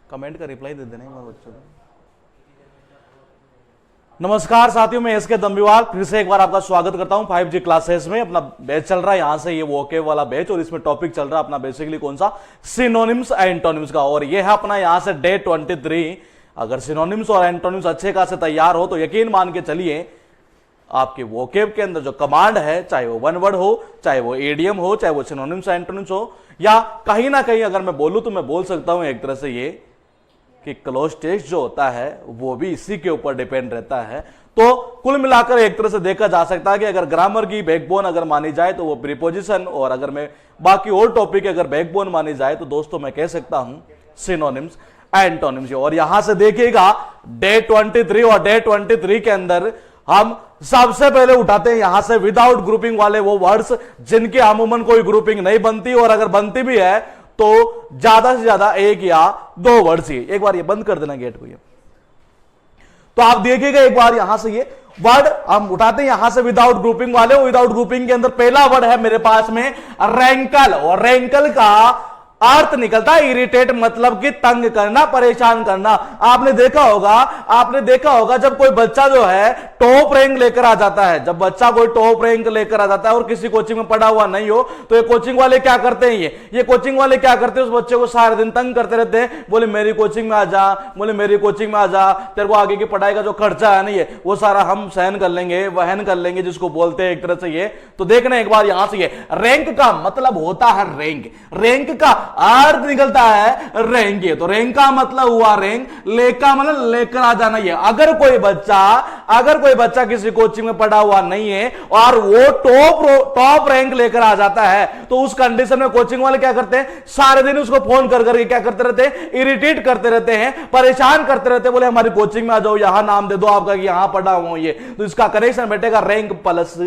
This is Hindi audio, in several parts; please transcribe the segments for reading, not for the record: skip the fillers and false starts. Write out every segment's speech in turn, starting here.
कमेंट का रिप्लाई दे देना हमारे बच्चों को। नमस्कार साथियों, मैं एसके दम्बीवाल फिर से एक बार आपका स्वागत करता हूं 5G क्लासेस में। अपना बैच चल रहा है यहां से, ये वोकेब वाला बैच, और इसमें टॉपिक चल रहा है अपना बेसिकली कौन सा, सिनोनिम्स एंटोनिम्स का। और ये है अपना यहां से डे 23। अगर सिनोनिम्स और एंटोनिम्स अच्छे खासे तैयार हो तो यकीन मान के चलिए आपके वोकेब के अंदर जो कमांड है, चाहे वो वन वर्ड हो, चाहे वो एडीएम हो, चाहे वो सिनोनिम्स एंटोनिम्स हो, या कहीं ना कहीं अगर मैं बोलूं तो मैं बोल सकता हूं एक तरह से ये कि क्लोज टेक्स्ट जो होता है वो भी इसी के ऊपर डिपेंड रहता है। तो कुल मिलाकर एक तरह से देखा जा सकता है कि अगर ग्रामर की बैकबोन अगर मानी जाए तो वो प्रीपोजिशन, और अगर मैं बाकी और टॉपिक अगर बैकबोन मानी जाए तो दोस्तों मैं कह सकता हूं सिनोनिम्स एंटोनिम्स। और यहां से देखिएगा डे 23 और डे 23 के अंदर हम सबसे पहले उठाते हैं यहां से विदाउट ग्रुपिंग वाले वो वर्ड्स जिनके अमूमन कोई ग्रुपिंग नहीं बनती, और अगर बनती भी है तो ज्यादा से ज्यादा एक या दो वर्ड्स ही। एक बार ये बंद कर देना गेट को ये। तो आप देखिएगा एक बार यहां से ये वर्ड हम उठाते हैं यहां से विदाउट ग्रुपिंग वाले। विदाउट ग्रुपिंग के अंदर पहला वर्ड है मेरे पास में रैंकल, और रैंकल का अर्थ निकलता है इरिटेट, मतलब कि तंग करना, परेशान करना। आपने देखा होगा जब कोई बच्चा जो है टॉप रैंक लेकर आ जाता है, जब बच्चा कोई टॉप रैंक लेकर आ जाता है और किसी कोचिंग में पढ़ा हुआ नहीं हो तो ये कोचिंग वाले क्या करते हैं, ये कोचिंग वाले क्या करते हैं, उस बच्चे को सारे दिन तंग करते रहते हैं। बोले मेरी कोचिंग में आ जा, बोले मेरी कोचिंग में आ जा, तेरे को आगे की पढ़ाई का जो खर्चा है नहीं है वो सारा हम सहन कर लेंगे, वहन कर लेंगे, जिसको बोलते हैं एक तरह से ये। तो देखना एक बार यहां से ये रैंक का मतलब होता है रैंक, रैंक का अर्थ निकलता है रैंक। तो रैंक का मतलब हुआ रैंक, लेक का मतलब लेकर आ जाना। ये अगर कोई बच्चा किसी कोचिंग में पढ़ा हुआ नहीं है और वो टॉप रैंक लेकर आ जाता है तो उस कंडीशन में कोचिंग वाले क्या करते हैं, सारे दिन उसको फोन कर करके क्या करते रहते हैं, इरिटेट करते रहते हैं, परेशान करते रहते हैं। बोले हमारी कोचिंग में आ जाओ, यहां नाम दे दो आपका कि यहां पढ़ा हुआ ये। तो इसका कनेक्शन बैठेगा रैंक प्लस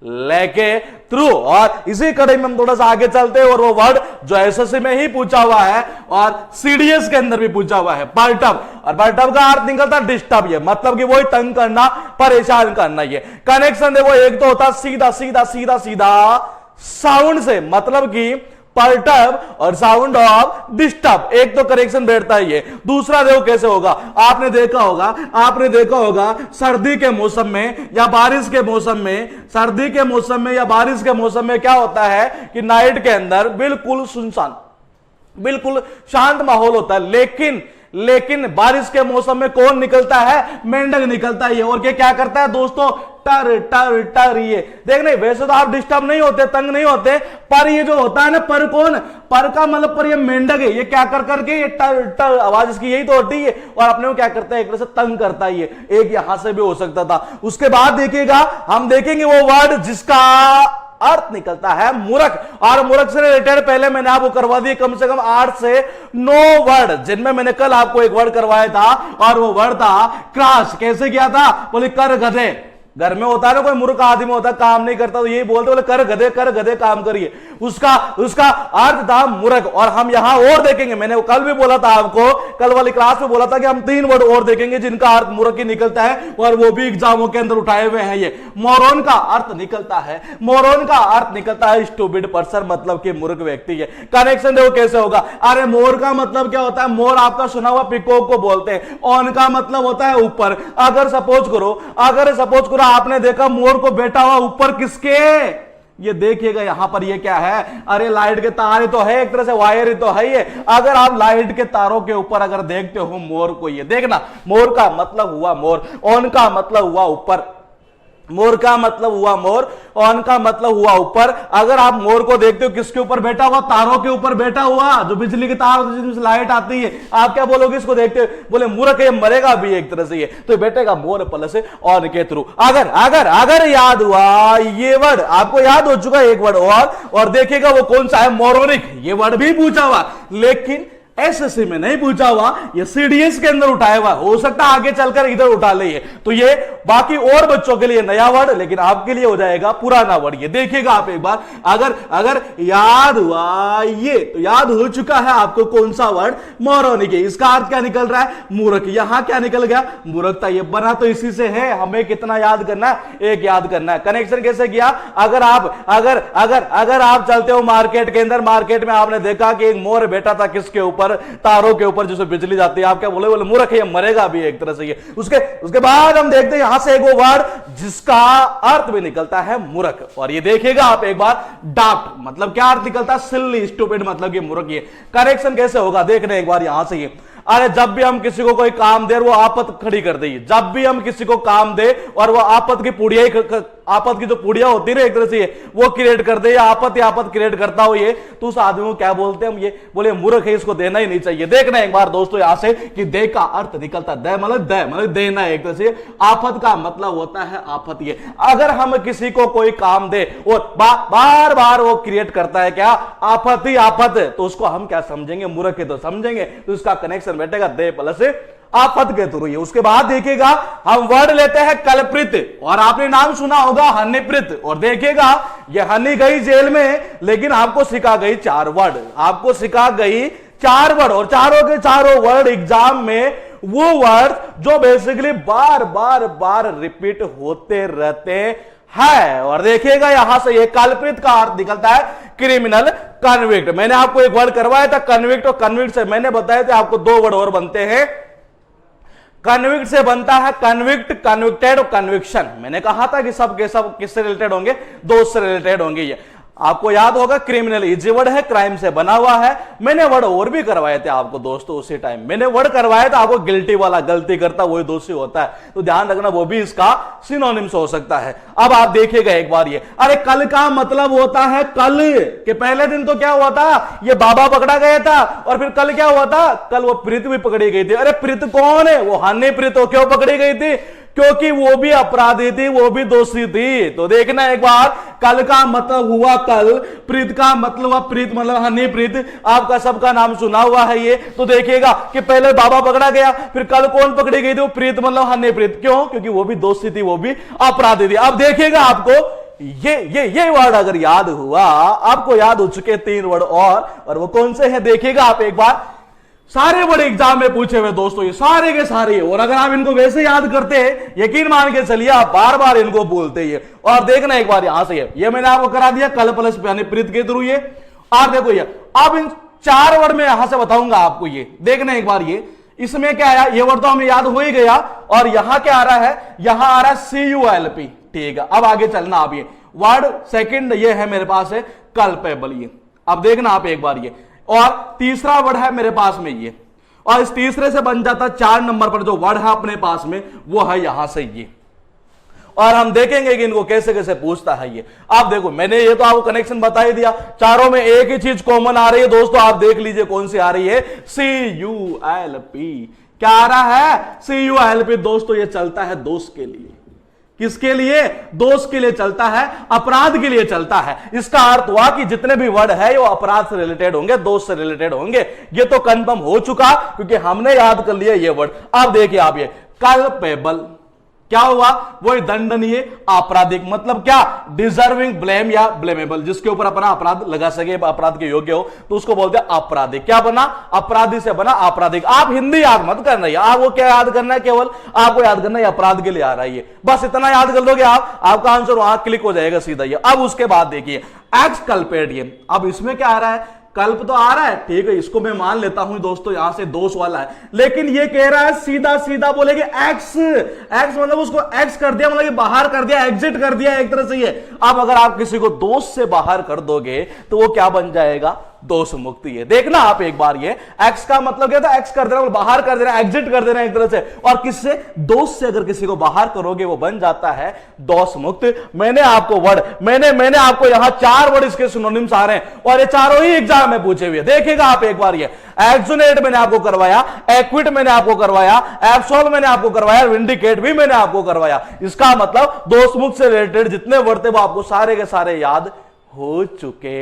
लेके थ्रू। और इसी कड़ी में हम थोड़ा सा आगे चलते हैं, और वो वर्ड जो एसएससी में ही पूछा हुआ है और सीडीएस के अंदर भी पूछा हुआ है, परटब। और परटब का अर्थ निकलता डिस्टर्ब, ये मतलब कि वही तंग करना, परेशान करना। ये कनेक्शन देखो, एक तो होता सीधा सीधा सीधा सीधा साउंड से, मतलब कि परटब और साउंड ऑफ डिस्टर्ब, एक तो करेक्शन बैठता है ये। दूसरा देखो कैसे होगा, आपने देखा होगा सर्दी के मौसम में या बारिश के मौसम में, सर्दी के मौसम में या बारिश के मौसम में क्या होता है कि नाइट के अंदर बिल्कुल सुनसान, बिल्कुल शांत माहौल होता है। लेकिन बारिश के मौसम में कौन निकलता है, मेंढक निकलता है। और क्या करता है दोस्तों, टर टर टर। ये देखने वैसे तो आप डिस्टर्ब नहीं होते, तंग नहीं होते, पर ये जो होता है ना, पर कौन, पर का मतलब पर ये मेंढक है, ये क्या कर करके ये टर टर आवाज इसकी यही तो होती है, और अपने को क्या करता है, एक तरह से तंग करता है। ये एक यहां से भी हो सकता था। उसके बाद देखिएगा, हम देखेंगे वो वर्ड जिसका अर्थ निकलता है मूर्ख। और मूर्ख से रिलेटेड पहले मैंने आपको करवा दिए कम से कम 8 से 9 वर्ड, जिनमें मैंने कल आपको एक वर्ड करवाया था, और वो वर्ड था क्रैश। कैसे किया था, बोले कर गधे। घर में होता है ना कोई मूर्ख आदमी होता है, काम नहीं करता तो यही बोलते, बोले कर गधे काम करिए। उसका अर्थ था मूर्ख। और हम यहां और देखेंगे, मैंने कल भी बोला था आपको, कल वाली क्लास में बोला था कि हम 3 वर्ड और देखेंगे जिनका अर्थ मूर्ख ही निकलता है, और वो भी एग्जामों के अंदर उठाए हुए हैं। ये मोरॉन का अर्थ निकलता है स्टूपिड पर्सन, मतलब कि मूर्ख व्यक्ति है। कनेक्शन देखो कैसे होगा। अरे मोर का मतलब क्या होता है, मोर आपका सुना हुआ पिकॉक को बोलते हैं। ऑन का मतलब होता है ऊपर। अगर सपोज करो आपने देखा मोर को बैठा हुआ ऊपर किसके, ये देखिएगा यहां पर ये क्या है, अरे लाइट के तार ही तो है, एक तरह से वायर ही तो है ये। अगर आप लाइट के तारों के ऊपर अगर देखते हो मोर को, ये देखना मोर का मतलब हुआ मोर, ऑन का मतलब हुआ ऊपर, मोर का मतलब हुआ मोर, ऑन का मतलब हुआ ऊपर। अगर आप मोर को देखते हो किसके ऊपर बैठा हुआ, तारों के ऊपर बैठा हुआ, जो बिजली की तार जिसमें लाइट आती है, आप क्या बोलोगे इसको देखते हो, बोले मूर्ख है, मरेगा भी एक तरह से ये। तो बैठेगा मोर प्लस ऑन के थ्रू। अगर याद हुआ ये वर्ड, आपको याद हो चुका है एक वर्ड और देखिएगा वो कौन सा है, मोरोनिक। ये वर्ड भी पूछा हुआ, लेकिन एसएससी में नहीं पूछा हुआ, ये सीडीएस के अंदर उठाया हुआ। हो सकता है आगे चलकर इधर उठा ले। तो ये बाकी और बच्चों के लिए नया वर्ड, लेकिन आपके लिए हो जाएगा पुराना वर्ड। ये देखिएगा आप एक बार, अगर याद हुआ ये, तो याद हो चुका है आपको कौन सा वर्ड, मोरोनिक। इसका अर्थ क्या निकल रहा है, मूर्ख। यहां क्या निकल गया, मूर्खता। ये बना तो इसी से है, हमें कितना याद करना है, एक याद करना है। कनेक्शन कैसे किया, अगर आप चलते हो मार्केट के अंदर, मार्केट में आपने देखा कि एक मोर बैठा था किसके ऊपर, ऊपर, तारों के ऊपर जिसमें बिजली जाती है, आप क्या बोले, बोले मूर्ख है, ये मरेगा भी एक तरह से ये। उसके बाद हम देखते हैं यहां से एक वो वर्ड जिसका अर्थ भी निकलता है मूर्ख, और ये देखिएगा आप एक बार, डाफ्ट मतलब क्या अर्थ निकलता है, सिल्ली, स्टूपिड मतलब ये मूर्ख। ये करेक्शन कैसे होगा देखने एक बार यहां से ये, अरे जब भी हम किसी को कोई काम दे वो आपत खड़ी कर देगी, जब भी हम किसी को काम दे और वो आपत की पुड़िया, आपत की जो पुड़िया होती है ना एक तरह से वो क्रिएट कर दे, या आपत क्रिएट करता हो ये, तो उस आदमी को क्या बोलते हैं हम, ये बोले मूर्ख है, इसको देना ही नहीं चाहिए। देखना एक बार दोस्तों यहां से कि दे का अर्थ निकलता है, दे मतलब देना एक तरह से, आफत का मतलब होता है आफत। ये अगर हम किसी को कोई काम दे और बार बार वो क्रिएट करता है क्या, आफत ही आफत, तो उसको हम क्या समझेंगे, मूर्ख है तो समझेंगे, तो इसका कनेक्शन बैठेगा दे प्लस आफत के थ्रू। उसके बाद देखिएगा हम वर्ड लेते हैं कल्प्रित, और आपने नाम सुना होगा हनीप्रीत, और देखिएगा ये हनी गई जेल में लेकिन आपको सिखा गई 4 वर्ड, आपको सिखा गई 4 वर्ड, और चारों के चारों वर्ड एग्जाम में वो वर्ड जो बेसिकली बार बार बार रिपीट होते रहते है। और देखिएगा यहां से ये कल्प्रित का अर्थ निकलता है क्रिमिनल, कन्विक्ट। मैंने आपको एक वर्ड करवाया था कन्विक्ट, और कन्विक्ट से मैंने बताया था आपको 2 वर्ड और बनते हैं। कन्विक्ट से बनता है कन्विक्ट, कन्विक्टेड और कन्विक्शन। मैंने कहा था कि सब के सब किससे रिलेटेड होंगे, दोस्त से रिलेटेड होंगे। ये आपको याद होगा क्रिमिनल इजी वर्ड है, क्राइम से बना हुआ है। मैंने वर्ड और भी करवाए थे आपको दोस्तों उसी टाइम, मैंने वर्ड करवाया था आपको गिल्टी वाला, गलती करता वही दोषी होता है, तो ध्यान रखना वो भी इसका सिनोनिम्स हो सकता है। अब आप देखिएगा एक बार ये, अरे कल का मतलब होता है कल के पहले दिन, तो क्या हुआ था, ये बाबा पकड़ा गया था, और फिर कल क्या हुआ था, कल वो प्रीत भी पकड़ी गई थी। अरे प्रीत कौन है, वो हनीप्रीत। क्यों पकड़ी गई थी, क्योंकि वो भी अपराधी थी, वो भी दोषी थी। तो देखना एक बार, कल का मतलब हुआ कल, प्रीत का मतलब हुआ प्रीत मतलब हनीप्रीत, आपका सबका नाम सुना हुआ है ये। तो देखिएगा कि पहले बाबा पकड़ा गया, फिर कल कौन पकड़ी गई थी, वो प्रीत मतलब हनीप्रीत। क्यों, क्योंकि वो भी दोषी थी, वो भी अपराधी थी। अब देखिएगा आपको ये वर्ड अगर याद हुआ, आपको याद हो चुके 3 वर्ड और वो कौन से हैं देखिएगा आप एक बार। सारे बड़े एग्जाम में पूछे हुए दोस्तों ये सारे के सारे, और अगर आप इनको वैसे याद करते हैं यकीन मान के चलिए आप बार बार इनको बोलते ही। और देखना एक बार यहां से ये मैंने आपको करा दिया कल प्लस प्रीत के थ्रू। ये आप देखो ये, अब इन 4 वर्ड में यहां से बताऊंगा आपको। ये देखना एक बार, ये इसमें क्या आया, ये वर्ड तो हमें याद हो ही गया, और यहां क्या आ रहा है, यहां आ रहा है CULP। ठीक है, अब आगे चलना आप, ये वर्ड सेकंड ये है मेरे पास है कल्पेबल। ये अब देखना आप एक बार, ये और तीसरा वर्ड है मेरे पास में ये, और इस तीसरे से बन जाता 4 नंबर पर जो वर्ड है अपने पास में वो है यहां से ये। और हम देखेंगे कि इनको कैसे कैसे पूछता है ये। आप देखो मैंने ये तो आपको कनेक्शन बता ही दिया, चारों में एक ही चीज कॉमन आ रही है दोस्तों, आप देख लीजिए कौन सी आ रही है, CULP। क्या आ रहा है, CULP। दोस्तों ये चलता है दोष के लिए, किसके लिए, दोष के लिए चलता है, अपराध के लिए चलता है। इसका अर्थ हुआ कि जितने भी वर्ड है वो अपराध से रिलेटेड होंगे, दोष से रिलेटेड होंगे। ये तो कंफर्म हो चुका क्योंकि हमने याद कर लिया ये वर्ड। अब देखिए आप, ये कल्पेबल क्या हुआ, वही दंडनीय, आपराधिक मतलब क्या, डिजर्विंग ब्लेम या ब्लेमेबल, जिसके ऊपर अपना अपराध लगा सके, अपराध के योग्य हो, तो उसको बोलते हैं आपराधिक। क्या बना, अपराधी से बना आपराधिक। आप हिंदी याद मत करना है, आपको क्या याद करना है, केवल आपको याद करना है अपराध के लिए आ रहा है ये, बस इतना याद कर लोगे आप, आपका आंसर वहां क्लिक हो जाएगा सीधा ये। अब उसके बाद देखिए एक्सकल्पेट, ये अब इसमें क्या आ रहा है, कल्प तो आ रहा है, ठीक है, इसको मैं मान लेता हूं दोस्तों यहां से दोष वाला है, लेकिन ये कह रहा है सीधा सीधा बोलेगे एक्स, एक्स मतलब उसको एक्स कर दिया, मतलब बाहर कर दिया, एग्जिट कर दिया एक तरह से ये। अब अगर आप किसी को दोष से बाहर कर दोगे तो वो क्या बन जाएगा, दोष मुक्ति है। देखना आप एक बार, ये एक्स का मतलब क्या था, एक्स कर देना, बाहर कर देना, एग्जिट कर देना एक तरह से, और किससे, दोष से अगर किसी को बाहर करोगे वो बन जाता है दोष मुक्त। मैंने आपको वर्ड, मैंने आपको यहां 4 वर्ड इसके सिनोनिम्स आ रहे हैं और ये चारों ही एग्जाम में पूछे हुए। देखिएगा आप एक बार, ये एक्सोनेट मैंने आपको करवाया, एक्विट मैंने आपको करवाया, एब्सोल्व मैंने आपको करवाया, विंडिकेट भी मैंने आपको करवाया। इसका मतलब दोष मुक्त से रिलेटेड जितने वर्ड थे वो आपको सारे के सारे याद हो चुके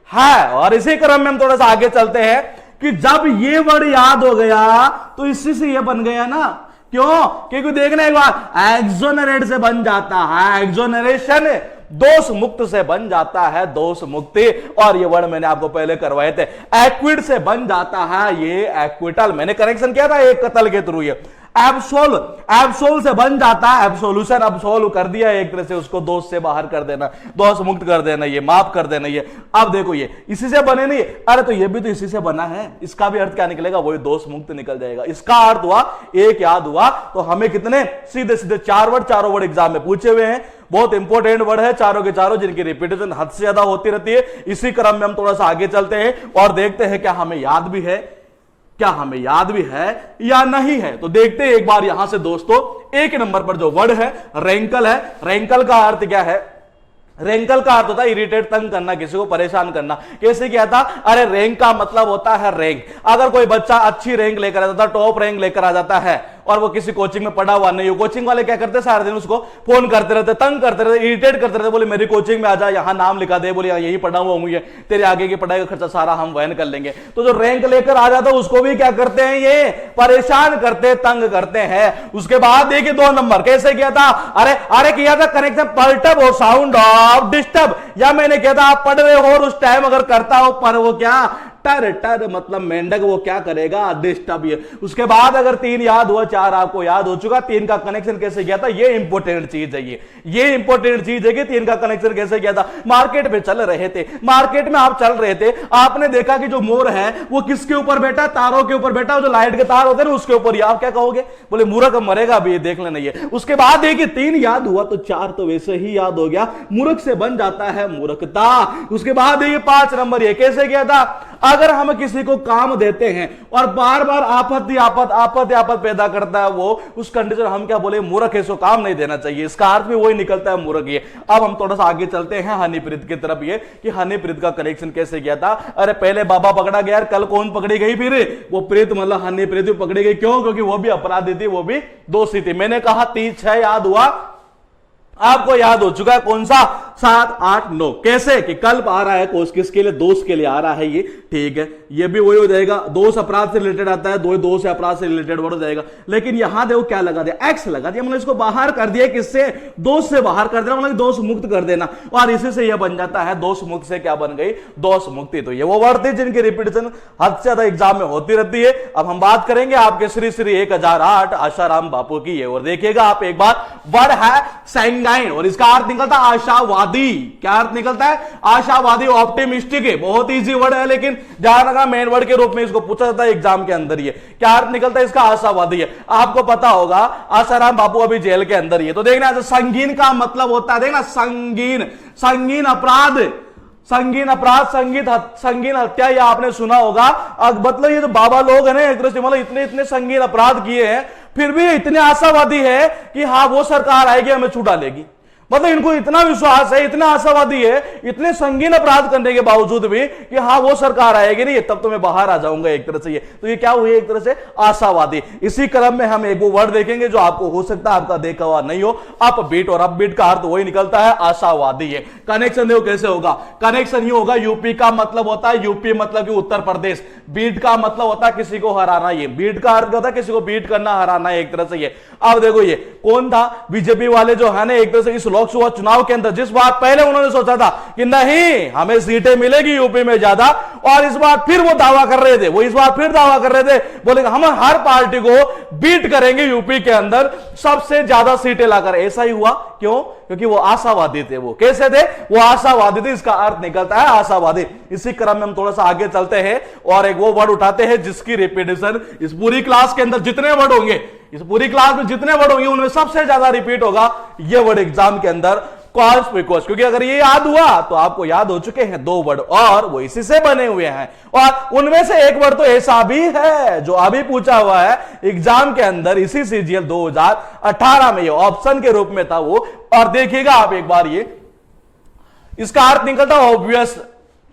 है। और इसी क्रम में हम थोड़ा सा आगे चलते हैं कि जब ये वर्ड याद हो गया तो इसी से ये बन गया ना, क्यों, क्योंकि देखना एक बार, एक्सोनरेट से बन जाता है, एक्सोनरेशन दोष मुक्त से बन जाता है दोष मुक्ति, और ये वर्ड मैंने आपको पहले करवाए थे। एक्विट से बन जाता है ये एक्विटल, मैंने करेक्शन किया था एक कत्ल के थ्रू। ये एब्सोल से बन जाता है एब्सोल्यूशन, एब्सोल्व कर दिया एक तरह से उसको, दोष से बाहर कर देना, दोष मुक्त कर देना, ये माफ कर देना। ये अब देखो ये इसी से बने नहीं, अरे तो ये भी तो इसी से बना है, इसका भी अर्थ क्या निकलेगा, वही दोष मुक्त निकल जाएगा। इसका अर्थ हुआ एक याद हुआ। तो हमें कितने सीधे सीधे चार वर्ड, चारों वर्ड एग्जाम में पूछे हुए हैं, बहुत इंपॉर्टेंट वर्ड है चारों के चारों, जिनकी रिपीटेशन हद से ज्यादा होती रहती है। इसी क्रम में हम थोड़ा सा आगे चलते हैं और देखते हैं क्या हमें याद भी है, क्या हमें याद भी है या नहीं है। तो देखते हैं एक बार यहां से दोस्तों, एक नंबर पर जो वर्ड है रैंकल है। रैंकल का अर्थ क्या है? रैंकल का अर्थ होता है इरिटेट, तंग करना, किसी को परेशान करना। कैसे किया था? अरे रैंक का मतलब होता है रैंक। अगर कोई बच्चा अच्छी रैंक लेकर आ जाता है, टॉप रैंक लेकर आ जाता है और वो किसी कोचिंग में पढ़ा हुआ नहीं हो, कोचिंग वाले क्या करते हैं, सारे दिन उसको फोन करते रहते, तंग करते रहते, इरिटेट करते रहते, बोले मेरी कोचिंग में आ जा, यहाँ नाम लिखा दे, बोले यही पढ़ा हुआ हूँ, तेरे आगे की पढ़ाई का खर्चा सारा हम वहन कर लेंगे। तो जो रैंक लेकर आ जाता है उसको भी क्या करते हैं, ये परेशान करते, तंग करते हैं। उसके बाद देखिए 2 नंबर कैसे किया था? अरे किया था कनेक्शन पलटब और साउंड ऑफ डिस्टर्ब, या मैंने किया था आप पढ़ रहे हो और उस टाइम अगर करता हो पर वो क्या टर टर मतलब मेंढक, वो क्या करेगा, डिस्टर्ब। ये उसके बाद अगर 3 याद हुआ, 4 आपको याद हो चुका। 3 का कनेक्शन कैसे किया था, ये इंपॉर्टेंट चीज है, ये इंपॉर्टेंट चीज है कि 3 का कनेक्शन कैसे किया था। मार्केट में चल रहे थे, मार्केट में आप चल रहे थे, आपने देखा कि जो मोर है वो किसके ऊपर बैठा, तारों के ऊपर बैठा, जो लाइट के तार होते हैं उसके ऊपर। आप क्या कहोगे, बोले मूर्ख मरेगा अभी, देख लेना। ये उसके बाद देखिए 3 याद हुआ तो 4 तो वैसे ही याद हो गया, मूर्ख से बन जाता है मूर्खता। उसके बाद देखिए 5 नंबर, ये कैसे किया था? अगर हम किसी को काम देते हैं और बार बार आपत्ति पैदा करता है वो, उस कंडीशन हम क्या बोले, मूर्ख है, इसको काम नहीं देना चाहिए। इसका अर्थ भी वही निकलता है, मूर्ख। ये अब हम थोड़ा सा आगे चलते हैं हनीप्रीत की तरफ, ये कि हनीप्रीत का कनेक्शन कैसे किया था। अरे पहले बाबा पकड़ा गया, कल कौन पकड़ी गई, फिर वो प्रीत मतलब हनीप्रीत भी पकड़ी गई। क्यों? क्योंकि वो भी अपराधी थी, वो भी दोषी थी। मैंने कहा 3 6 याद हुआ, आपको याद हो चुका है कौन सा, 7 8 9। कैसे कि कल आ रहा है, कोर्स किसके लिए, दोष के लिए आ रहा है ये, ठीक है। ये भी वही हो जाएगा, दोष अपराध से रिलेटेड आता है, दोष से अपराध से रिलेटेड वर्ड हो जाएगा। लेकिन यहां देखो क्या लगा दिया, एक्स लगा दिया, मतलब इसको बाहर कर दिया, किससे, दोष से बाहर कर देना, मतलब दोष मुक्त कर देना। और इसी से यह बन जाता है, दोष मुक्त से क्या बन गई, दोष मुक्ति। तो ये वो वर्ड थे जिनकी रिपीटेशन हद से ज्यादा एग्जाम में होती रहती है। अब हम बात करेंगे आपके श्री श्री 1008 आशाराम बापू की। और देखिएगा आप एक बार, वर्ड है सैंगाइन और इसका अर्थ निकलता है आशावादी। क्या अर्थ निकलता है, आशावादी, ऑप्टिमिस्टिक है। बहुत इजी वर्ड है, लेकिन जहां लगा मेन वर्ड के रूप में इसको पूछा जाता है एग्जाम के अंदर। ये क्या अर्थ निकलता है इसका, आशावादी है। आपको पता होगा आशाराम बापू अभी जेल के अंदर ही है। तो देखना संगीन का मतलब होता है, देखना संगीन, संगीन अपराध, संगीन अपराध, संगीन हत्या, ये आपने सुना होगा। मतलब ये जो बाबा लोग हैं ना, एक तरह से मतलब इतने इतने संगीन अपराध किए हैं, फिर भी इतने आशावादी है कि हाँ वो सरकार आएगी हमें छुड़ा लेगी। मतलब इनको इतना विश्वास है, इतना आशावादी है, इतने संगीन अपराध करने के बावजूद भी कि हाँ वो सरकार आएगी नहीं, तब तो मैं बाहर आ जाऊंगा एक तरह से। ये तो ये क्या हुई, एक तरह से आशावादी। इसी क्रम में हम एक वो वर्ड देखेंगे जो आपको हो सकता है आपका देखा हुआ नहीं हो, अपबीट। और अपबीट का अर्थ वही निकलता है, आशावादी है। कनेक्शन देखो कैसे होगा, कनेक्शन ही होगा, यूपी का मतलब होता है, यूपी मतलब कि उत्तर प्रदेश। बीट का मतलब होता है किसी को हराना, ये बीट का अर्थ होता है किसी को बीट करना, हराना एक तरह से। ये अब देखो ये कौन था, बीजेपी वाले जो है ना, एक तरह से इस लोकसभा चुनाव के अंदर जिस बात पहले उन्होंने सोचा था कि नहीं हमें सीटें मिलेगी यूपी में ज्यादा, और इस बार फिर वो दावा कर रहे थे, वो इस बार फिर दावा कर रहे थे, बोले हम हर पार्टी को बीट करेंगे यूपी के अंदर सबसे ज्यादा सीटें लाकर। ऐसा ही हुआ, क्यों? क्योंकि वो आशावादी थे। वो कैसे थे, वो आशावादी थे, इसका अर्थ निकलता है आशावादी। इसी क्रम में हम थोड़ा सा आगे चलते हैं और एक वो वर्ड उठाते हैं जिसकी रिपीटेशन इस पूरी क्लास के अंदर जितने वर्ड होंगे, इस पूरी क्लास में जितने वर्ड होंगे उनमें सबसे ज्यादा रिपीट होगा ये वर्ड एग्जाम के अंदर, कॉन्स्पिकुअस। क्योंकि अगर ये याद हुआ तो आपको याद हो चुके हैं 2 वर्ड और वो इसी से बने हुए हैं। और उनमें से एक वर्ड तो ऐसा भी है जो अभी पूछा हुआ है एग्जाम के अंदर, इसी सीजीएल 2018 में ये ऑप्शन के रूप में था वो। और देखिएगा आप एक बार, ये इसका अर्थ निकलता है ऑब्वियस,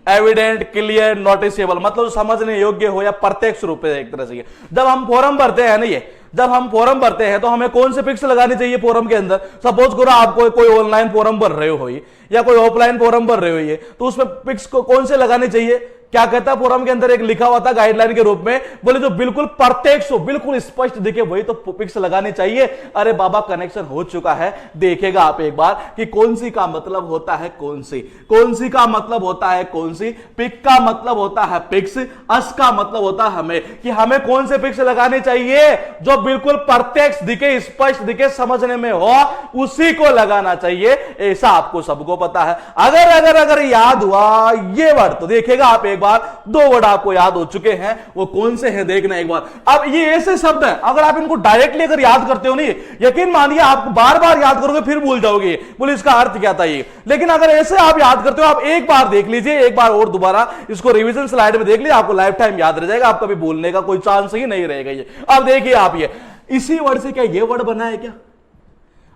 एविडेंट, क्लियर, नोटिसेबल, मतलब समझने योग्य हो या प्रत्यक्ष रूप से एक तरह से। जब हम फॉर्म भरते हैं ना, ये जब हम फॉर्म भरते हैं तो हमें कौन से पिक्स लगानी चाहिए फॉर्म के अंदर। सपोज करो आप कोई ऑनलाइन फॉर्म भर रहे हो या कोई ऑफलाइन फॉर्म भर रहे हो, तो उसमें पिक्स को कौन से लगाने चाहिए। क्या कहता है फॉर्म के अंदर एक लिखा हुआ था गाइडलाइन के रूप में, बोले जो बिल्कुल प्रत्यक्ष हो, बिल्कुल स्पष्ट दिखे वही तो पिक्स लगानी चाहिए। अरे बाबा कनेक्शन हो चुका है, देखेगा आप एक बार कि कौन सी का मतलब होता है कौन सी, कौन सी का मतलब होता है कौन सी, पिक का मतलब होता है पिक्स, अस का मतलब होता है हमें, कि हमें कौन से पिक्स लगाने चाहिए जो बिल्कुल प्रत्यक्ष दिखे, स्पष्ट दिखे, समझने में हो, उसी को लगाना चाहिए, ऐसा आपको सबको पता है। अगर अगर अगर याद हुआ ये वर्ड तो देखिएगा आप एक बार, दो वर्ड आपको याद हो चुके हैं, वो कौन से हैं देखना एक बार। अब ये ऐसे शब्द हैं, अगर आप इनको डायरेक्टली अगर याद करते हो नहीं, यकीन मानिए आप बार बार याद करोगे फिर भूल जाओगे, बोले इसका अर्थ क्या था ये। लेकिन अगर ऐसे आप याद करते हो, आप एक बार देख लीजिए, एक बार और दोबारा इसको रिवीजन स्लाइड में देख लीजिए, आपको लाइफ टाइम याद रह जाएगा, आपका भी भूलने का कोई चांस ही नहीं रहेगा ये। अब देखिए आप ये, इसी वर्ड से क्या ये वर्ड बना है क्या?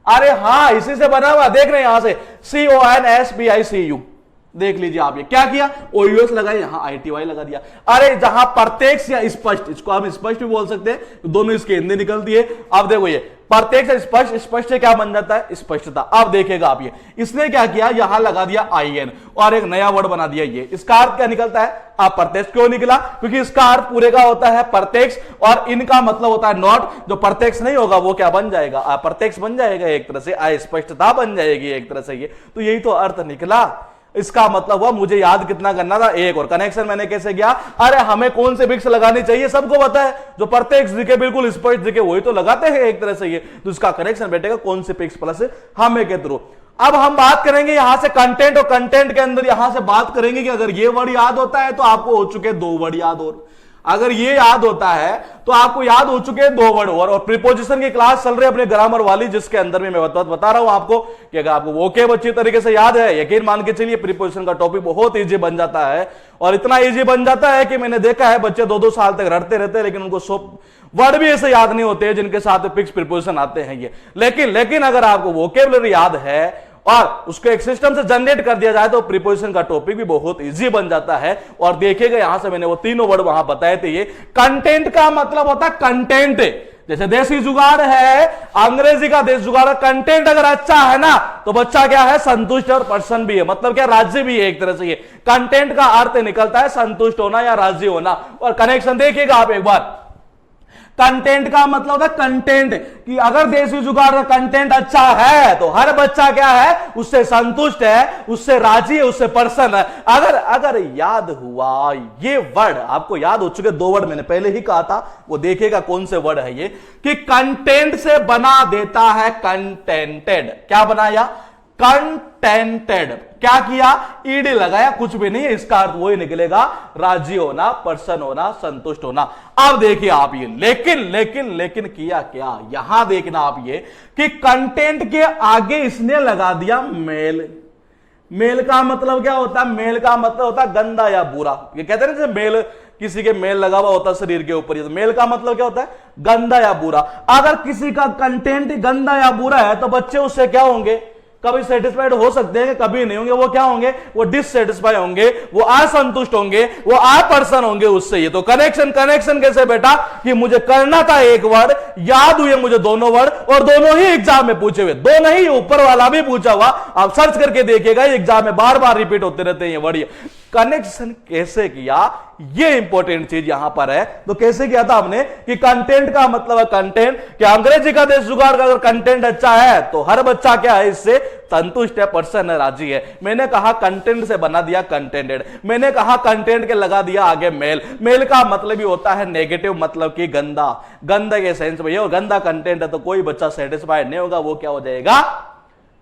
अरे हां, इसी से बना हुआ, देख रहे हैं यहां से CONSPICU, देख लीजिए आप ये क्या किया, OUS लगाया, यहां ITY लगा दिया। अरे जहां प्रत्यक्ष या स्पष्ट, इसको हम स्पष्ट भी बोल सकते हैं, दोनों इसके हिंदी निकलती है। अब देखो ये प्रत्यक्ष या स्पष्ट, स्पष्ट से क्या बन जाता है, स्पष्टता। अब देखेगा आप ये, इसने क्या किया, यहां लगा दिया IN और एक नया वर्ड बना दिया ये। इसका अर्थ क्या निकलता है, आप प्रत्यक्ष क्यों निकला, क्योंकि इसका अर्थ पूरे का होता है प्रत्यक्ष, और इनका मतलब होता है नॉट। जो प्रत्यक्ष नहीं होगा वो क्या बन जाएगा, अप्रत्यक्ष बन जाएगा, एक तरह से अस्पष्टता बन जाएगी एक तरह से ये। तो यही तो अर्थ निकला। इसका मतलब हुआ मुझे याद कितना करना था, एक। और कनेक्शन मैंने कैसे किया, अरे हमें कौन से विक्स लगानी चाहिए सबको पता है, जो प्रत्यक्ष दिखे, बिल्कुल स्पष्ट दिखे, वही तो लगाते हैं एक तरह से ये। तो इसका कनेक्शन बैठेगा कौन से पिक्स प्लस हमें के थ्रू। अब हम बात करेंगे यहां से कंटेंट, और कंटेंट के अंदर यहां से बात करेंगे कि अगर ये वर्ड याद होता है तो आपको हो चुके दो वर्ड याद, और अगर ये याद होता है तो आपको याद हो चुके हैं दो वर्ड और प्रीपोजिशन की क्लास चल रही है अपने ग्रामर वाली, जिसके अंदर में मैं बता रहा हूं आपको कि अगर आपको वोकेब अच्छी तरीके से याद है, यकीन मान के चलिए प्रीपोजिशन का टॉपिक बहुत इजी बन जाता है। और इतना इजी बन जाता है कि मैंने देखा है बच्चे 2-2 साल तक रटते रहते हैं, लेकिन उनको सब वर्ड भी ऐसे याद नहीं होते हैं जिनके साथ फिक्स प्रीपोजिशन आते हैं ये। लेकिन अगर आपको वोकेबुलरी याद है और उसको एक सिस्टम से जनरेट कर दिया जाए तो प्रीपोजिशन का टॉपिक भी बहुत इजी बन जाता है। और देखिएगा यहां से मैंने वो तीनों वर्ड वहां बताए थे। ये कंटेंट का मतलब होता है कंटेंट, जैसे देसी जुगाड़ है, अंग्रेजी का देश जुगाड़, कंटेंट अगर अच्छा है ना तो बच्चा क्या है, संतुष्ट और पर्सन भी है, मतलब क्या, राजी भी है एक तरह से। ये कंटेंट का अर्थ निकलता है संतुष्ट होना या राजी होना। और कनेक्शन देखिएगा आप एक बार, कंटेंट का मतलब होता है कंटेंट, कि अगर देसी जुगाड़ का कंटेंट अच्छा है तो हर बच्चा क्या है, उससे संतुष्ट है, उससे राजी है, उससे प्रसन्न है। अगर याद हुआ ये वर्ड, आपको याद हो चुके दो वर्ड मैंने पहले ही कहा था, वो देखिएगा कौन से वर्ड है ये, कि कंटेंट से बना देता है कंटेंटेड। क्या बनाया, कंटेंटेड। क्या किया, ईडी लगाया, कुछ भी नहीं है, इसका अर्थ वही निकलेगा, राजी होना, प्रसन्न होना, संतुष्ट होना। अब देखिए आप ये, लेकिन किया क्या, यहां देखना आप ये कि कंटेंट के आगे इसने लगा दिया मेल। मेल का मतलब क्या होता है, मेल का मतलब होता है गंदा या बुरा। ये कहते हैं ना, मेल किसी के मेल लगा हुआ होता है शरीर के ऊपर, तो मेल का मतलब क्या होता है, गंदा या बुरा। अगर किसी का कंटेंट गंदा या बुरा है तो बच्चे उससे क्या होंगे, कभी सेटिस्फाइड हो सकते हैं, कभी नहीं होंगे। वो क्या होंगे, वो डिससेटिस्फाई होंगे, वो असंतुष्ट होंगे, वो अपर्सन होंगे उससे। ये तो कनेक्शन कैसे बेटा, कि मुझे करना था एक वर्ड, याद हुए मुझे दोनों वर्ड, और दोनों ही एग्जाम में पूछे हुए, दो नहीं ऊपर वाला भी पूछा हुआ। आप सर्च करके देखिएगा, एग्जाम में बार बार रिपीट होते रहते हैं ये वर्ड। कनेक्शन कैसे किया, ये इंपॉर्टेंट चीज यहां पर है। तो कैसे किया था हमने, कि कंटेंट का मतलब है कंटेंट, कि अंग्रेजी का देश जुगाड़ का अगर कंटेंट अच्छा है तो हर बच्चा क्या है, इससे संतुष्ट है, प्रसन्न है, राजी है। मैंने कहा कंटेंट से बना दिया कंटेंटेड, मैंने कहा कंटेंट के लगा दिया आगे मेल। मेल का मतलब ही होता है नेगेटिव, मतलब कि गंदा, गंदा के सेंस में। और गंदा कंटेंट है तो कोई बच्चा सेटिस्फाइड नहीं होगा, वो क्या हो जाएगा,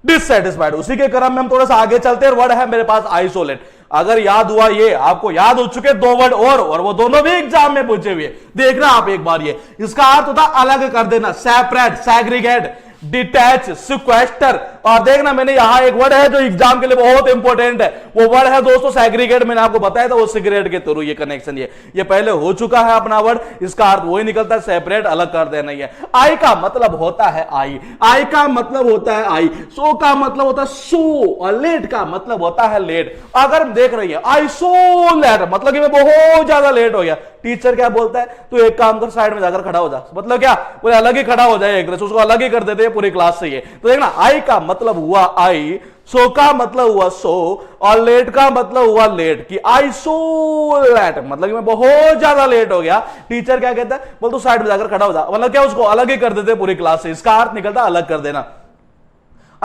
डिससेटिस्फाइड। उसी के क्रम में हम थोड़ा सा आगे चलते हैं। वर्ड है मेरे पास आइसोलेट। अगर याद हुआ, ये आपको याद हो चुके दो वर्ड और वो दोनों भी एग्जाम में पूछे हुए, देखना आप एक बार ये। इसका अर्थ होता अलग कर देना, सेपरेट, सैग्रीगेट, डिटैच, सिक्वेस्टर। और देखना मैंने यहां एक वर्ड है जो एग्जाम के लिए बहुत इंपॉर्टेंट है, वो वर्ड है दोस्तों सेग्रीगेट। मैंने आपको बताया था वो सिगरेट के थ्रू ये कनेक्शन, ये पहले हो चुका है अपना वर्ड। इसका अर्थ वही निकलता है सेपरेट, अलग कर देना। ये आई का मतलब होता है आई का मतलब होता है आई, सो का मतलब होता है सो, और लेट का मतलब होता है लेट। अगर हम देख रही है आई सो लेट, मतलब कि मैं बहुत ज्यादा लेट हो गया। टीचर क्या बोलता है, तू एक काम कर, साइड में जाकर खड़ा हो जा, मतलब क्या, पूरे अलग ही खड़ा हो जाए एक तरह से, उसको अलग ही कर देते हैं पूरी क्लास से ये। तो देखना आई का मतलब हुआ आई, सो का मतलब हुआ सो, और लेट का मतलब हुआ लेट, कि आई सो लेट, मतलब कि मैं बहुत ज्यादा लेट हो गया। टीचर क्या कहता है, बोल तू साइड में जाकर खड़ा हो जा, मतलब क्या, उसको अलग ही कर देते पूरी क्लास से। इसका अर्थ निकलता अलग कर देना।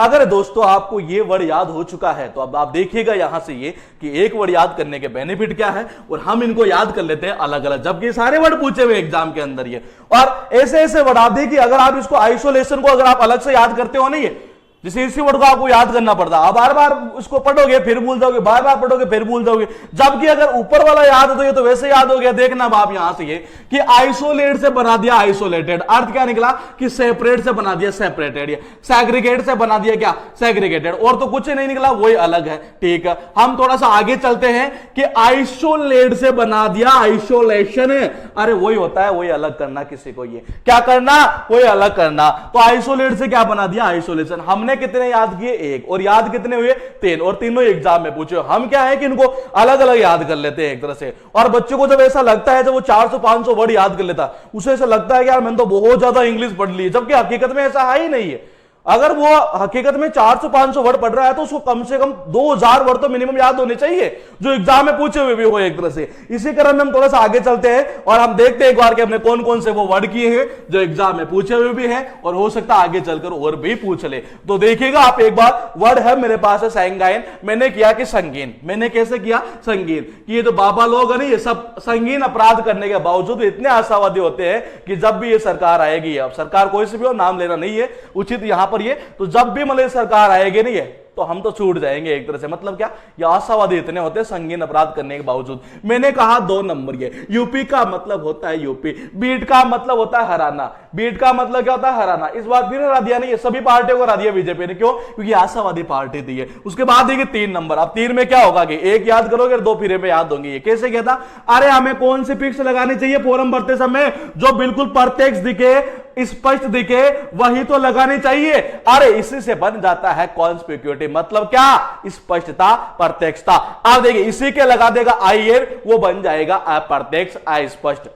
अगर दोस्तों आपको ये वर्ड याद हो चुका है तो अब आप देखिएगा यहां से ये कि एक वर्ड याद करने के बेनिफिट क्या है और हम इनको याद कर लेते हैं अलग अलग, जबकि सारे वर्ड पूछे हुए एग्जाम के अंदर ये। और ऐसे ऐसे वर्ड आप देखिए, अगर आप इसको आइसोलेशन को अगर आप अलग से याद करते हो नहीं है, जैसे इसी वर्ड को आपको याद करना पड़ता है, आप बार बार उसको पढ़ोगे फिर भूल जाओगे, बार बार पढ़ोगे फिर भूल जाओगे, जबकि अगर ऊपर वाला याद हो तो ये तो वैसे याद हो गया। देखना अब आप यहां से ये कि आइसोलेट से बना दिया आइसोलेटेड, अर्थ क्या निकला कि सेपरेट से बना दिया सेपरेटेड, सैग्रीगेट से बना दिया क्या सैग्रीगेटेड, और तो कुछ नहीं निकला, वही अलग है। ठीक है, हम थोड़ा सा आगे चलते हैं कि आइसोलेट से बना दिया आइसोलेशन, अरे वही होता है, वही अलग करना, किसी को ये क्या करना, वही अलग करना। तो आइसोलेट से क्या बना दिया आइसोलेशन। हमने कितने याद किए, एक, और याद कितने हुए, 3, और तीनों एग्जाम में पूछे। हम क्या है कि इनको अलग अलग याद कर लेते हैं एक तरह से, और बच्चों को जब ऐसा लगता है जब वो 400-500 वर्ड याद कर लेता, उसे ऐसा लगता है कि यार मैंने तो बहुत ज्यादा इंग्लिश पढ़ ली, जबकि हकीकत में ऐसा है ही नहीं है। अगर वो हकीकत में 400-500 वर्ड पढ़ रहा है तो उसको कम से कम 2000 वर्ड तो मिनिमम याद होने चाहिए, जो एग्जाम में पूछे हुए भी हो एक तरह से। इसी क्रम में हम थोड़ा सा आगे चलते हैं और हम देखते हैं एक बार कि हमने कौन कौन से वो वर्ड किए हैं जो एग्जाम में पूछे हुए भी हैं और हो सकता है आगे चलकर और भी पूछ ले। तो देखिएगा आप एक बार, वर्ड है मेरे पास है सैंगाइन, मैंने किया कि संगीन। मैंने कैसे किया, संगीन, कि ये जो बाबा लोग है ना, ये सब संगीन अपराध करने के बावजूद इतने आशावादी होते हैं कि जब भी ये सरकार आएगी, अब सरकार कोई से भी हो, नाम लेना नहीं है उचित यहां पर ये, तो जब भी मतलब सरकार आएगी नहीं है तो हम तो छूट जाएंगे एक तरह से। मतलब क्या, ये आशावादी इतने होते हैं संगीन अपराध करने के बावजूद। मैंने कहा 2 नंबर ये, यूपी का मतलब होता है यूपी, बीट का मतलब होता है हराना। बीट का मतलब क्या होता है, हराना। इस बार फिर हरा दिया नहीं है, सभी पार्टियों को हरा दिया बीजेपी ने, क्यों, क्योंकि आशावादी पार्टी थी है। उसके बाद देखिए 3 नंबर, अब 3 में क्या होगा कि एक याद करोगे 2 फिर में याद होंगे। ये कैसे किया था, अरे हमें कौन सी फिक्स लगानी चाहिए फॉर्म भरते समय, जो बिल्कुल प्रत्यक्ष दिखे, स्पष्ट दिखे, वही तो लगानी चाहिए। अरे इसी से बन जाता है कॉन्स्पिक्यूटिव, मतलब क्या, स्पष्टता, प्रत्यक्षता। अब देखिए इसी के लगा देगा आई, वो बन जाएगा अप्रत्यक्ष, अस्पष्ट।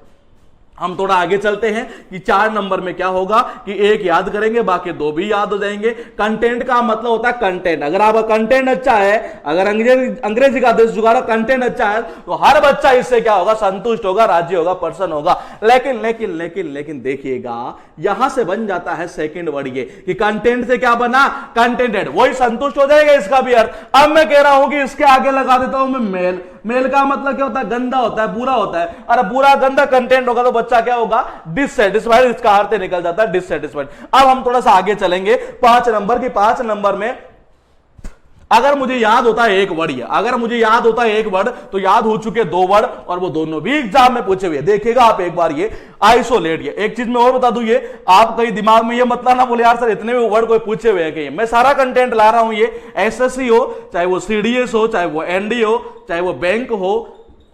हम थोड़ा आगे चलते हैं कि 4 नंबर में क्या होगा कि एक याद करेंगे, बाकी 2 भी याद हो जाएंगे। कंटेंट का मतलब होता है कंटेंट, अगर आपका कंटेंट अच्छा है, अगर अंग्रेजी का देश जुगाड़ा, कंटेंट अच्छा है तो हर बच्चा इससे क्या होगा, संतुष्ट होगा, राजी होगा, प्रसन्न होगा। लेकिन लेकिन लेकिन लेकिन देखिएगा यहां से बन जाता है सेकंड वर्ड ये कि कंटेंट से क्या बना, कंटेंटेड, वही संतुष्ट हो जाएगा इसका भी अर्थ। अब मैं कह रहा हूं कि इसके आगे लगा देता हूं मैं मेल। मेल का मतलब क्या होता है, गंदा होता है, बुरा होता है। अरे बुरा गंदा कंटेंट होगा तो बच्चा क्या होगा, डिससेटिस्फाइड, इसका अर्थ निकल जाता है डिससेटिस्फाइड। अब हम थोड़ा सा आगे चलेंगे 5 नंबर की। 5 नंबर में अगर मुझे याद होता है एक वर्ड, अगर मुझे याद होता है एक वर्ड, तो याद हो चुके 2 वर्ड और वो दोनों भी एग्जाम में पूछे हुए। देखिएगा आप एक बार ये आइसोलेट। ये एक चीज मैं और बता दूं, ये आप कहीं दिमाग में ये मतलब ना बोले यार सर इतने भी वर्ड कोई पूछे हुए हैं कहीं। मैं सारा कंटेंट ला रहा हूं, ये एसएससी हो, चाहे वो सीडीएस हो, चाहे वो एनडी हो, चाहे वो बैंक हो,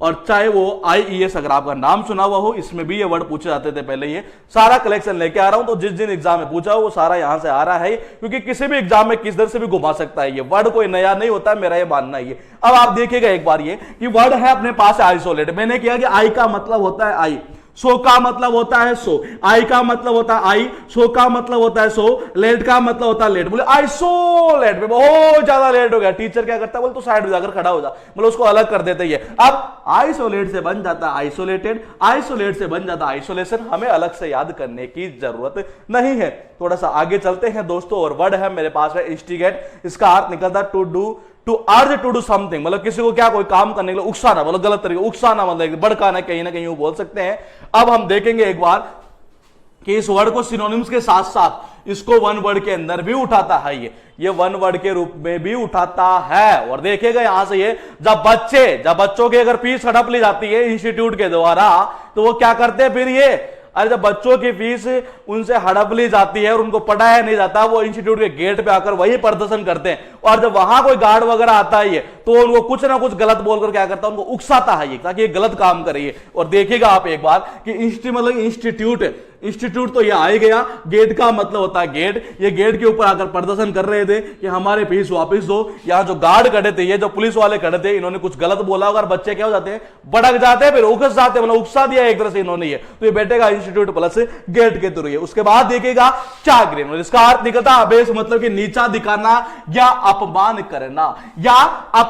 और चाहे वो आईईएस, अगर आपका नाम सुना हुआ हो, इसमें भी ये वर्ड पूछे जाते थे पहले। ये सारा कलेक्शन लेके आ रहा हूं, तो जिस दिन एग्जाम में पूछा हो वो सारा यहां से आ रहा है, क्योंकि किसी भी एग्जाम में किस तरह से भी घुमा सकता है ये वर्ड, कोई नया नहीं होता, मेरा ये मानना है। अब आप देखिएगा एक बार ये कि वर्ड है अपने पास आइसोलेट। मैंने किया कि आई का मतलब होता है आई, सो का मतलब होता है सो, आई का मतलब होता है आई, सो का मतलब होता है सो, लेट का मतलब होता है लेट। बोले आइसोलेट में बहुत ज्यादा लेट हो गया, टीचर क्या करता है, बोले तो साइड में जाकर खड़ा हो जा, मतलब उसको अलग कर देते ही है। अब आइसोलेट से बन जाता है आइसोलेटेड, आइसोलेट से बन जाता है आइसोलेशन। हमें अलग से याद करने की जरूरत नहीं है। थोड़ा सा आगे चलते हैं दोस्तों, और वर्ड है मेरे पास है इंस्टिगेट। इसका अर्थ निकलता है to do, to urge to do something, मतलब किसी को क्या कोई काम करने के लिए उकसाना, मतलब गलत तरीके, उकसाना मतलब भड़काना, कहीं ना कहीं वो बोल सकते हैं। अब हम देखेंगे एक बार कि इस वर्ड को सिनोनिम्स के साथ साथ इसको वन वर्ड के अंदर भी उठाता है, ये वन वर्ड के रूप में भी उठाता है। और देखिएगा यहां से ये जब बच्चों की अगर फीस हड़प ली जाती है इंस्टीट्यूट के द्वारा, तो वो क्या करते हैं फिर ये, अरे जब बच्चों की फीस उनसे हड़प ली जाती है और उनको पढ़ाया नहीं जाता, वो इंस्टीट्यूट के गेट पे आकर वही प्रदर्शन करते हैं। और जब वहां कोई गार्ड वगैरह आता है तो उनको कुछ ना कुछ गलत बोलकर क्या करता है, उनको उकसाता है ये, ताकि ये गलत काम करे। और देखिएगा आप एक बार कि मतलब इंस्टीट्यूट तो ये आ ही गया, गेट का मतलब होता है गेट। ये गेट के ऊपर आकर प्रदर्शन कर रहे थे कि हमारे फीस वापस दो। यहां जो गार्ड खड़े थे, ये जो पुलिस वाले खड़े थे, इन्होंने कुछ गलत बोला होगा, बच्चे क्या हो जाते हैं, भड़क जाते हैं, फिर उकस जाते हैं, मतलब उकसा दिया एक तरह से इन्होंने ये, तो ये बैठेगा इंस्टीट्यूट प्लस गेट के थ्रू। उसके बाद देखिएगा चाग्रीन, इसका अर्थ निकलता है अबेस, मतलब कि नीचा दिखाना या अपमान करना, या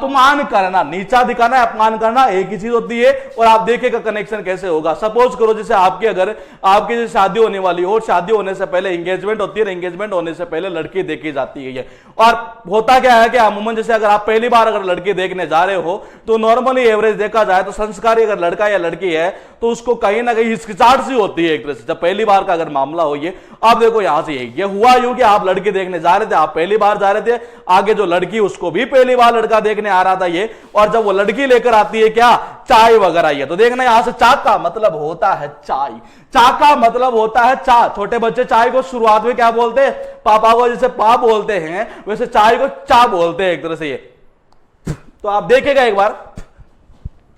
अपमान करना, नीचा दिखाना, अपमान करना एक ही चीज होती है। और आप देखिएगा कनेक्शन कैसे होगा। सपोज करो जैसे आपकी अगर आपकी जैसे शादी होने वाली हो, शादी होने से पहले एंगेजमेंट होती है, एंगेजमेंट होने से पहले लड़की देखी जाती है। और होता क्या है कि अमूमन जैसे अगर आप पहली बार अगर लड़की देखने जा रहे हो तो नॉर्मली एवरेज देखा जाए तो संस्कारी अगर लड़का या लड़की है तो उसको कहीं ना कहीं हिचकिचाहट सी होती है एक तरह से, जब पहली बार का अगर मामला हो। ये अब देखो यहां से ये हुआ यूं कि आप लड़की देखने जा रहे थे, आप पहली बार जा रहे थे, आगे जो लड़की उसको भी पहली बार लड़का देखने आ रहा था ये, और जब वो लड़की लेकर आती है क्या चाय वगैरह ये, तो देखना यहां से चा का मतलब होता है चाय, चा का मतलब होता है चा। छोटे बच्चे चाय को शुरुआत में क्या बोलते हैं, पापा को जैसे पा बोलते हैं वैसे चाय को चा बोलते हैं एक तरह से ये। तो आप देखेगा एक बार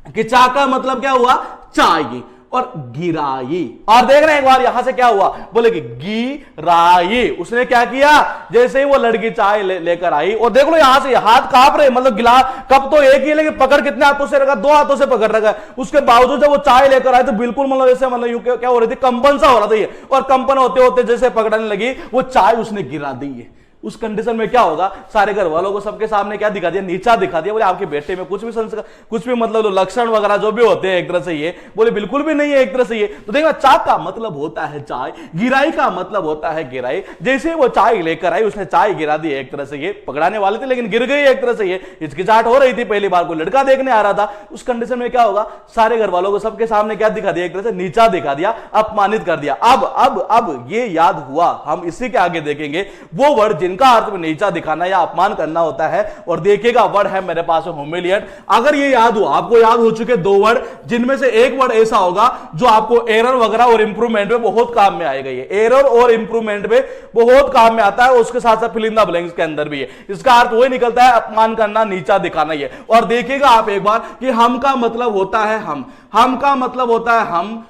कि चा का मतलब क्या हुआ चाय, और गिराई। और देख रहे हैं एक बार यहां से क्या हुआ, बोले कि गिराई, उसने क्या किया, जैसे ही वो लड़की चाय लेकर आई, और देख लो यहां से हाथ कांप रहे, मतलब गिलास कप तो एक ही लेकिन पकड़ कितने हाथों से रखा, 2 हाथों से पकड़ रखा। उसके बावजूद जब वो चाय लेकर आए तो बिल्कुल मतलब जैसे मतलब यूं क्या हो रही थी, कंपन सा हो रहा था ये, और कंपन होते होते जैसे पकड़ने लगी वो चाय उसने गिरा दी है। उस कंडीशन में क्या होगा, सारे घर वालों को सबके सामने क्या दिखा दिया, नीचा दिखा दिया। बोले आपके बेटे में कुछ भी संस्कार, कुछ भी मतलब लक्षण वगैरह जो भी होते हैं एक तरह से ये, बोले बिल्कुल भी नहीं है एक तरह से ये। तो देखना चा का मतलब होता है चाय, गिराई का मतलब होता है गिराई। जैसे वो चाय लेकर आई उसने चाय गिरा दी एक तरह से ये, पकड़ाने वाले थे लेकिन गिर गई एक तरह से ये, हिचकिचाहट हो रही थी, पहली बार को लड़का देखने आ रहा था। उस कंडीशन में क्या होगा, सारे घर वालों को सबके सामने क्या दिखा दिया, एक तरह से नीचा दिखा दिया, अपमानित कर दिया। अब ये याद हुआ, हम इसी के आगे देखेंगे वो वर्ड जिनका अर्थ में नीचा दिखाना या अपमान करना होता है। और देखिएगा वर्ड है मेरे पास ह्यूमिलिएट। अगर ये याद हो, आपको याद हो चुके 2 वर्ड, जिनमें से एक वर्ड ऐसा होगा जो आपको एरर वगैरह और इंप्रूवमेंट में बहुत काम में आएगा। ये एरर और इंप्रूवमेंट में बहुत काम में आता है, उसके साथ साथ फिल इन द ब्लैंक्स के अंदर भी है। इसका अर्थ वही निकलता है अपमान करना, नीचा दिखाना ये। और देखिएगा आप एक बार कि हम का मतलब होता है हम का मतलब होता है हम,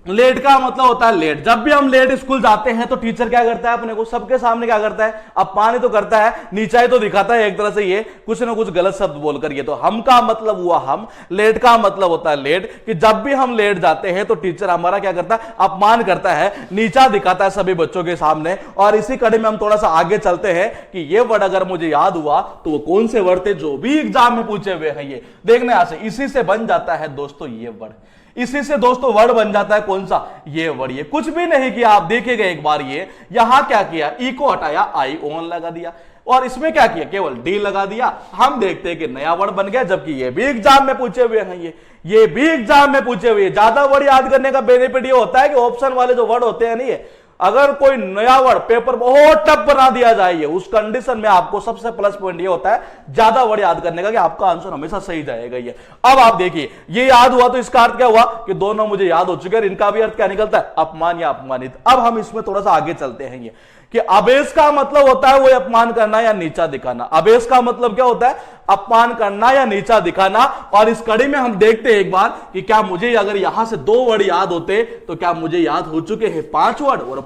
लेट का मतलब होता है लेट। जब भी हम लेट स्कूल जाते हैं तो टीचर क्या करता है, अपने को सबके सामने क्या करता है, अपमान ही तो करता है, नीचाई तो दिखाता है एक तरह से ये, कुछ ना कुछ गलत शब्द बोलकर ये। तो हम का मतलब हुआ हम, लेट का मतलब होता है लेट, कि जब भी हम लेट जाते हैं तो टीचर हमारा क्या करता है, अपमान करता है, नीचा दिखाता है सभी बच्चों के सामने। और इसी कड़ी में हम थोड़ा सा आगे चलते हैं कि ये वर्ड अगर मुझे याद हुआ तो वो कौन से वर्ड थे जो भी एग्जाम में पूछे हुए हैं। ये देखने यहां से इसी से बन जाता है दोस्तों ये वर्ड, इसी से दोस्तों वर्ड बन जाता है कौन सा, ये वर्ड। ये कुछ भी नहीं किया, आप देखेगा एक बार ये यहां क्या किया, ई को हटाया, आई ओन लगा दिया, और इसमें क्या किया, केवल डी लगा दिया। हम देखते हैं कि नया वर्ड बन गया, जबकि ये भी एग्जाम में पूछे हुए हैं, ये भी एग्जाम में पूछे हुए। ज्यादा वर्ड याद करने का बेनिफिट ये होता है कि ऑप्शन वाले जो वर्ड होते हैं नहीं, अगर कोई नया वर्ड पेपर बहुत टफ बना दिया जाए उस कंडीशन में आपको सबसे प्लस पॉइंट ये होता है ज्यादा वर्ड याद करने का, कि आपका आंसर हमेशा सही जाएगा। ये अब आप देखिए ये याद हुआ तो इसका अर्थ क्या हुआ कि दोनों मुझे याद हो चुके हैं, इनका भी अर्थ क्या निकलता है, अपमान या अपमानित। अब हम इसमें थोड़ा सा आगे चलते हैं, ये कि अबेस का मतलब होता है वो अपमान करना या नीचा दिखाना। अबेस का मतलब क्या होता है, अपमान करना या नीचा दिखाना। और इस कड़ी में हम देखते हैं एक बार कि क्या मुझे अगर यहां से 2 वर्ड याद होते तो क्या मुझे याद हो चुके हैं 5 वर्ड, और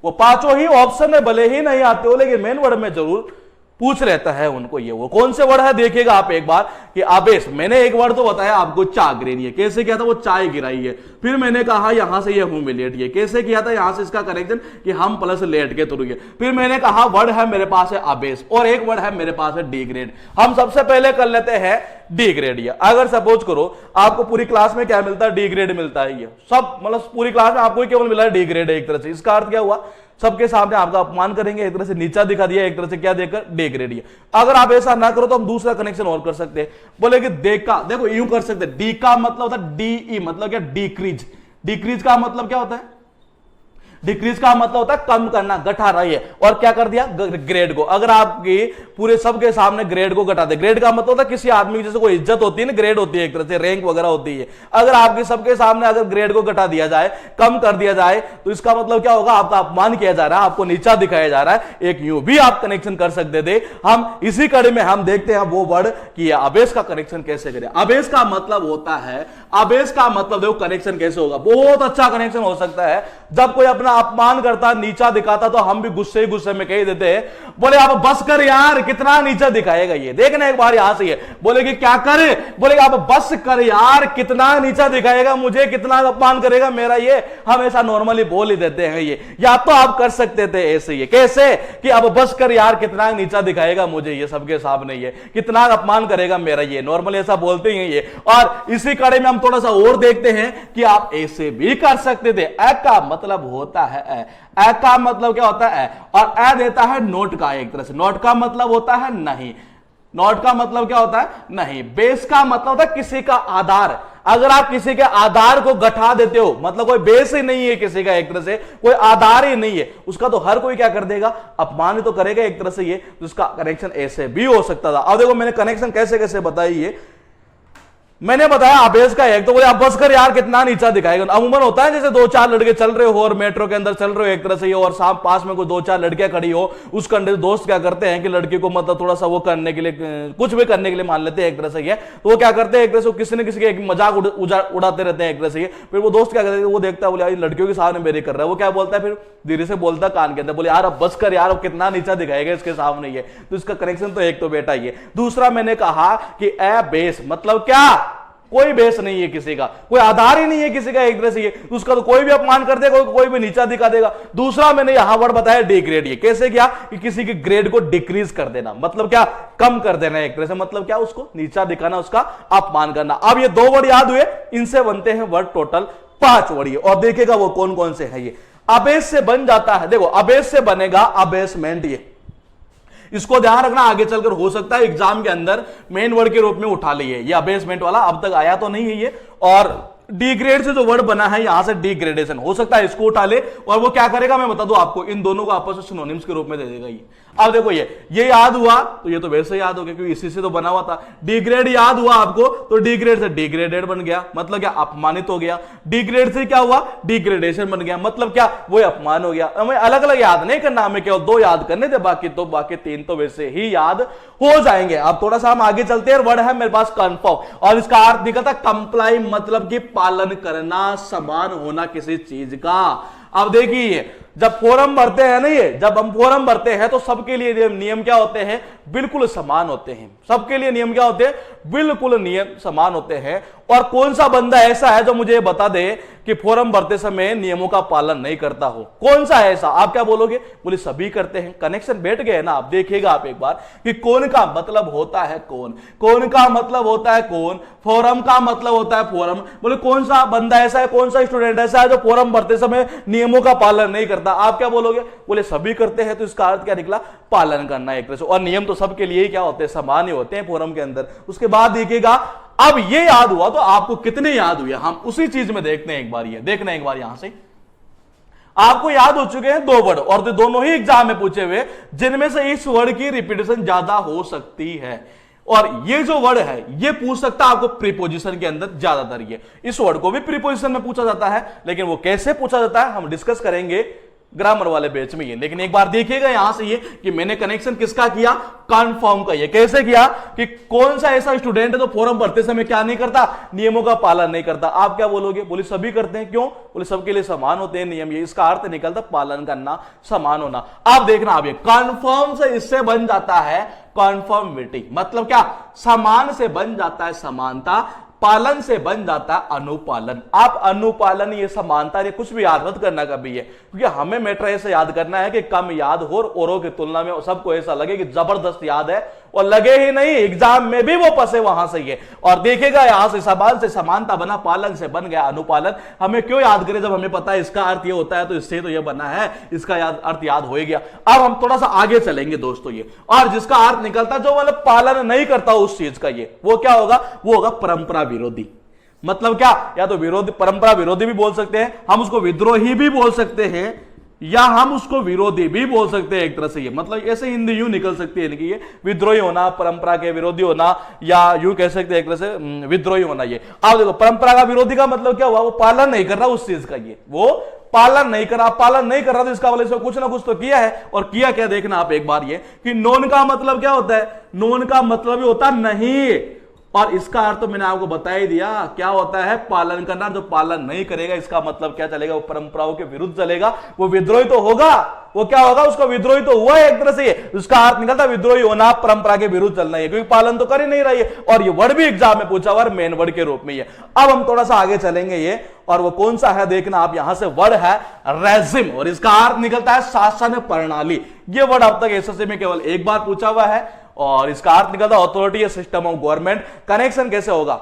पांचों ही ऑप्शन में भले ही नहीं आते हो लेकिन मेन वर्ड में जरूर पूछ रहता है उनको। ये वो कौन से वर्ड है देखिएगा आप एक बार कि अबेस। मैंने एक वर्ड तो बताया आपको, चा गिराई है, कैसे किया था, वो चाय गिराई है। फिर मैंने कहा यहां से ये ह्यूमिलिएट, ये कैसे किया था, यहां से इसका कनेक्शन कि हम प्लस लेट के थ्रू। फिर मैंने कहा वर्ड है मेरे पास है अबेस, और एक वर्ड है मेरे पास है डिग्रेड। हम सबसे पहले कर लेते हैं डिग्रेड। ये अगर सपोज करो आपको पूरी क्लास में क्या मिलता है, डिग्रेड मिलता है। ये सब मतलब पूरी क्लास में आपको केवल मिला है डिग्रेड एक तरह से। इसका अर्थ क्या हुआ, सबके सामने आपका अपमान करेंगे, एक तरह से नीचा दिखा दिया, एक तरह से क्या देकर, डिग्रेड। अगर आप ऐसा ना करो तो हम दूसरा कनेक्शन और कर सकते हैं, बोले कि देखो यूं कर सकते हैं, डी का मतलब होता है डीई, मतलब क्या, डिक्रीज। डिक्रीज का मतलब क्या होता है, डिक्रीज का मतलब होता है कम करना, घटा रही है। और क्या कर दिया, ग्रेड को। अगर आपकी पूरे सबके सामने ग्रेड को घटा दे, ग्रेड का मतलब होता है किसी आदमी की जैसे कोई इज्जत होती है ना, ग्रेड होती है एक तरह से, रैंक वगैरह होती है। अगर आपके सबके सामने अगर ग्रेड को घटा दिया जाए, कम कर दिया जाए, तो इसका मतलब क्या होगा, आपका अपमान किया जा रहा है, आपको नीचा दिखाया जा रहा है। एक यूं भी आप कनेक्शन कर सकते थे। हम इसी कड़ी में हम देखते हैं वो वर्ड कि अबेस का कनेक्शन कैसे करें। अबेस का मतलब होता है, अबेस का मतलब देखो कनेक्शन कैसे होगा, बहुत अच्छा कनेक्शन हो सकता है। जब कोई अपना अपमान करता, नीचा दिखाता, तो हम भी गुस्से ही गुस्से में कह देते हैं, बोले आप बस कर यार, कितना नीचा दिखाएगा ये, देखना एक बार यहां से ये बोले कि क्या करे, बोले आप बस कर यार, कितना नीचा दिखाएगा मुझे, कितना अपमान करेगा मेरा ये, हम ऐसा नॉर्मली बोल ही देते हैं ये। या तो आप कर सकते थे ऐसे, ये कैसे कि अब बस कर यार, कितना नीचा दिखाएगा मुझे ये सबके सामने, ये कितना अपमान करेगा मेरा ये, नॉर्मली ऐसा बोलते हैं ये। और इसी कड़े में हम थोड़ा सा और देखते हैं कि आप ऐसे भी कर सकते थे। ए का मतलब होता है ए का मतलब क्या होता है, और ए देता है नोट का, एक तरह से नोट का मतलब होता है नहीं, नोट का मतलब क्या होता है नहीं। बेस का मतलब होता है किसी का आधार, अगर आप किसी के आधार को गठा देते हो, मतलब कोई बेस ही नहीं है किसी का, एक तरह से कोई आधार ही नहीं है उसका, तो हर कोई क्या कर देगा, अपमान तो करेगा एक तरह से ये। तो इसका कनेक्शन ऐसे भी हो सकता था। अब देखो मैंने कनेक्शन कैसे कैसे बताई ये, मैंने बताया अबेस का एक, तो बोले आप बस कर यार, कितना नीचा दिखाएगा। अमूमन होता है जैसे दो चार लड़के चल रहे हो और मेट्रो के अंदर चल रहे हो एक तरह से, और साथ पास में कोई दो चार लड़कियां खड़ी हो, उस कंडे दोस्त क्या करते हैं कि लड़की को मतलब थोड़ा सा वो करने के लिए, कुछ भी करने के लिए मान लेते हैं एक तरह से ये, तो वो क्या करते हैं एक तरह से किसी न किसी के एक मजाक उड़ाते रहते हैं एक तरह से ये। फिर वो दोस्त क्या करते हैं, वो देखता है बोले यार लड़कियों के सामने मेरे कर रहा है, वो क्या बोलता है फिर धीरे से बोलता कान के अंदर, बोले यार अब बस कर यार, अब कितना नीचा दिखाएगा इसके सामने ये। तो इसका कनेक्शन तो एक तो बेटा ये। दूसरा मैंने कहा कि ए बेस मतलब क्या, कोई बेस नहीं है किसी का, कोई आधार ही नहीं है किसी का एक तरह से ये, उसका तो कोई भी अपमान कर देगा, कोई भी नीचा दिखा देगा। दूसरा मैंने यहां वर्ड बताया डिग्रेड, ये कैसे किया कि किसी के ग्रेड को डिक्रीज कर देना, मतलब क्या कम कर देना एक तरह से, मतलब क्या उसको नीचा दिखाना, उसका अपमान करना। अब ये दो वर्ड याद हुए, इनसे बनते हैं वर्ड टोटल 5 वर्ड ये, और देखेगा वो कौन कौन से है ये। अबेस से बन जाता है, देखो अबेस से बनेगा अबेसमेंट, ये इसको ध्यान रखना, आगे चलकर हो सकता है एग्जाम के अंदर मेन वर्ड के रूप में उठा लिए ये अबेसमेंट वाला, अब तक आया तो नहीं है ये। और डिग्रेड से जो वर्ड बना है यहां से डिग्रेडेशन, हो सकता है इसको उठा ले, और वो क्या करेगा मैं बता दूं आपको, इन दोनों को आपस में सिनोनिम्स के रूप में दे देगा ये। अब देखो ये याद हुआ तो ये तो वैसे याद हो गया क्योंकि इसी से तो बना हुआ था। डिग्रेड याद हुआ आपको तो डिग्रेड से डिग्रेडेड बन गया, मतलब क्या अपमानित हो गया। डिग्रेड से क्या हुआ, डिग्रेडेशन बन गया, मतलब क्या वो अपमान हो गया। हमें अलग अलग याद नहीं करना, हमें केवल 2 याद करने थे, बाकी 3 तो वैसे ही याद हो जाएंगे। अब थोड़ा सा हम आगे चलते हैं, वर्ड है मेरे पास कन्फर्म, और इसका अर्थ निकलता कंप्लाई, मतलब कि पालन करना, समान होना किसी चीज का। अब देखिए जब फॉर्म भरते हैं ना, ये जब हम फॉर्म भरते हैं तो सबके लिए नियम क्या होते हैं, बिल्कुल समान होते हैं। सबके लिए नियम क्या होते हैं, बिल्कुल नियम समान होते हैं। और कौन सा बंदा ऐसा है जो मुझे बता दे कि फॉर्म भरते समय नियमों का पालन नहीं करता हो, कौन सा है ऐसा? आप क्या बोलोगे, बोले सभी करते हैं। कनेक्शन बैठ गए ना। आप देखिएगा आप एक बार कि कौन का मतलब होता है कौन, कौन का मतलब होता है कौन, फॉर्म का मतलब होता है फॉर्म। बोले कौन सा बंदा ऐसा है, कौन सा स्टूडेंट ऐसा है जो फॉर्म भरते समय नियमों का पालन नहीं करता? आप क्या बोलोगे, बोले सभी करते हैं। तो इसका अर्थ क्या निकला, पालन करना एक तरह से। और नियम तो सबके लिए क्या होते हैं, समान ही होते हैं फॉर्म के अंदर। उसके बाद देखिएगा, अब ये याद हुआ तो आपको कितने याद हुए, हम उसी चीज में देखते हैं एक बार। ये देखना एक बार, यहां से आपको याद हो चुके हैं 2 वर्ड, और दोनों ही एग्जाम में पूछे हुए, जिनमें से इस वर्ड की रिपीटेशन ज्यादा हो सकती है। और ये जो वर्ड है ये पूछ सकता है आपको प्रीपोजिशन के अंदर ज्यादातर। ये इस वर्ड को भी प्रीपोजिशन में पूछा जाता है, लेकिन वो कैसे पूछा जाता है हम डिस्कस करेंगे ग्रामर वाले बैच में ये। लेकिन एक बार देखिएगा यहां से ये कि मैंने कनेक्शन किसका किया, कन्फर्म का। ये कैसे किया कि कौन सा ऐसा स्टूडेंट है जो फॉर्म भरते समय क्या नहीं करता, नियमों का पालन नहीं करता। आप क्या बोलोगे, बोले सभी करते हैं। क्यों, बोले सबके लिए समान होते हैं नियम। ये इसका अर्थ निकलता पालन करना, समान होना। आप देखना, आप ये कन्फर्म से इससे बन जाता है कन्फर्मिटी, मतलब क्या, समान से बन जाता है समानता, पालन से बन जाता है अनुपालन। आप अनुपालन, ये समानता, ये कुछ भी याद मत करना कभी ये, क्योंकि हमें मैटर ऐसे याद करना है कि कम याद हो, औरों की तुलना में सबको ऐसा लगे कि जबरदस्त याद है, और लगे ही नहीं एग्जाम में भी वो फंसे वहां से ये। और देखेगा यहां से समान से समानता बना, पालन से बन गया अनुपालन। हमें क्यों याद करें जब हमें पता है इसका अर्थ ये होता है, तो इससे तो ये बना है, इसका अर्थ याद हो गया। अब हम थोड़ा सा आगे चलेंगे दोस्तों ये, और जिसका अर्थ निकलता जो मतलब पालन नहीं करता उस चीज का, ये वो क्या होगा, वो होगा परंपरा विरोधी। मतलब क्या, या तो विरोधी, परंपरा विरोधी भी बोल सकते हैं हम उसको, विद्रोही भी बोल सकते हैं, या हम उसको विरोधी भी बोल सकते हैं एक तरह से। ये मतलब ऐसे हिंदी यूं निकल सकती है कि ये विद्रोही होना, परंपरा के विरोधी होना, या यूं कह सकते हैं एक तरह से विद्रोही होना। ये आप देखो, परंपरा का विरोधी का मतलब क्या हुआ, वो पालन नहीं कर रहा उस चीज का, ये वो पालन नहीं कर रहा। पालन नहीं कर रहा तो इसका बोले से कुछ ना कुछ तो किया है, और किया क्या देखना आप एक बार ये कि नॉन का मतलब क्या होता है, नॉन का मतलब ही होता नहीं, और इसका अर्थ तो मैंने आपको बता ही दिया, क्या होता है पालन करना। जो पालन नहीं करेगा इसका मतलब क्या चलेगा, वो परंपराओं के विरुद्ध चलेगा, वो विद्रोही तो होगा। वो क्या होगा, उसका विद्रोही तो हुआ है एक तरह से, उसका अर्थ निकलता विद्रोही होना, परंपरा के विरुद्ध चलना है, क्योंकि पालन तो कर ही नहीं रही है। और ये वर्ड भी एग्जाम में पूछा हुआ मेन वर्ड के रूप में है। अब हम थोड़ा सा आगे चलेंगे ये, और वो कौन सा है देखना आप, यहां से वर्ड है रेजिम, और इसका अर्थ निकलता है शासन प्रणाली। ये वर्ड अब तक एसएससी में केवल एक बार पूछा हुआ है, और इसका अर्थ निकलता अथॉरिटी या सिस्टम ऑफ गवर्नमेंट। कनेक्शन कैसे होगा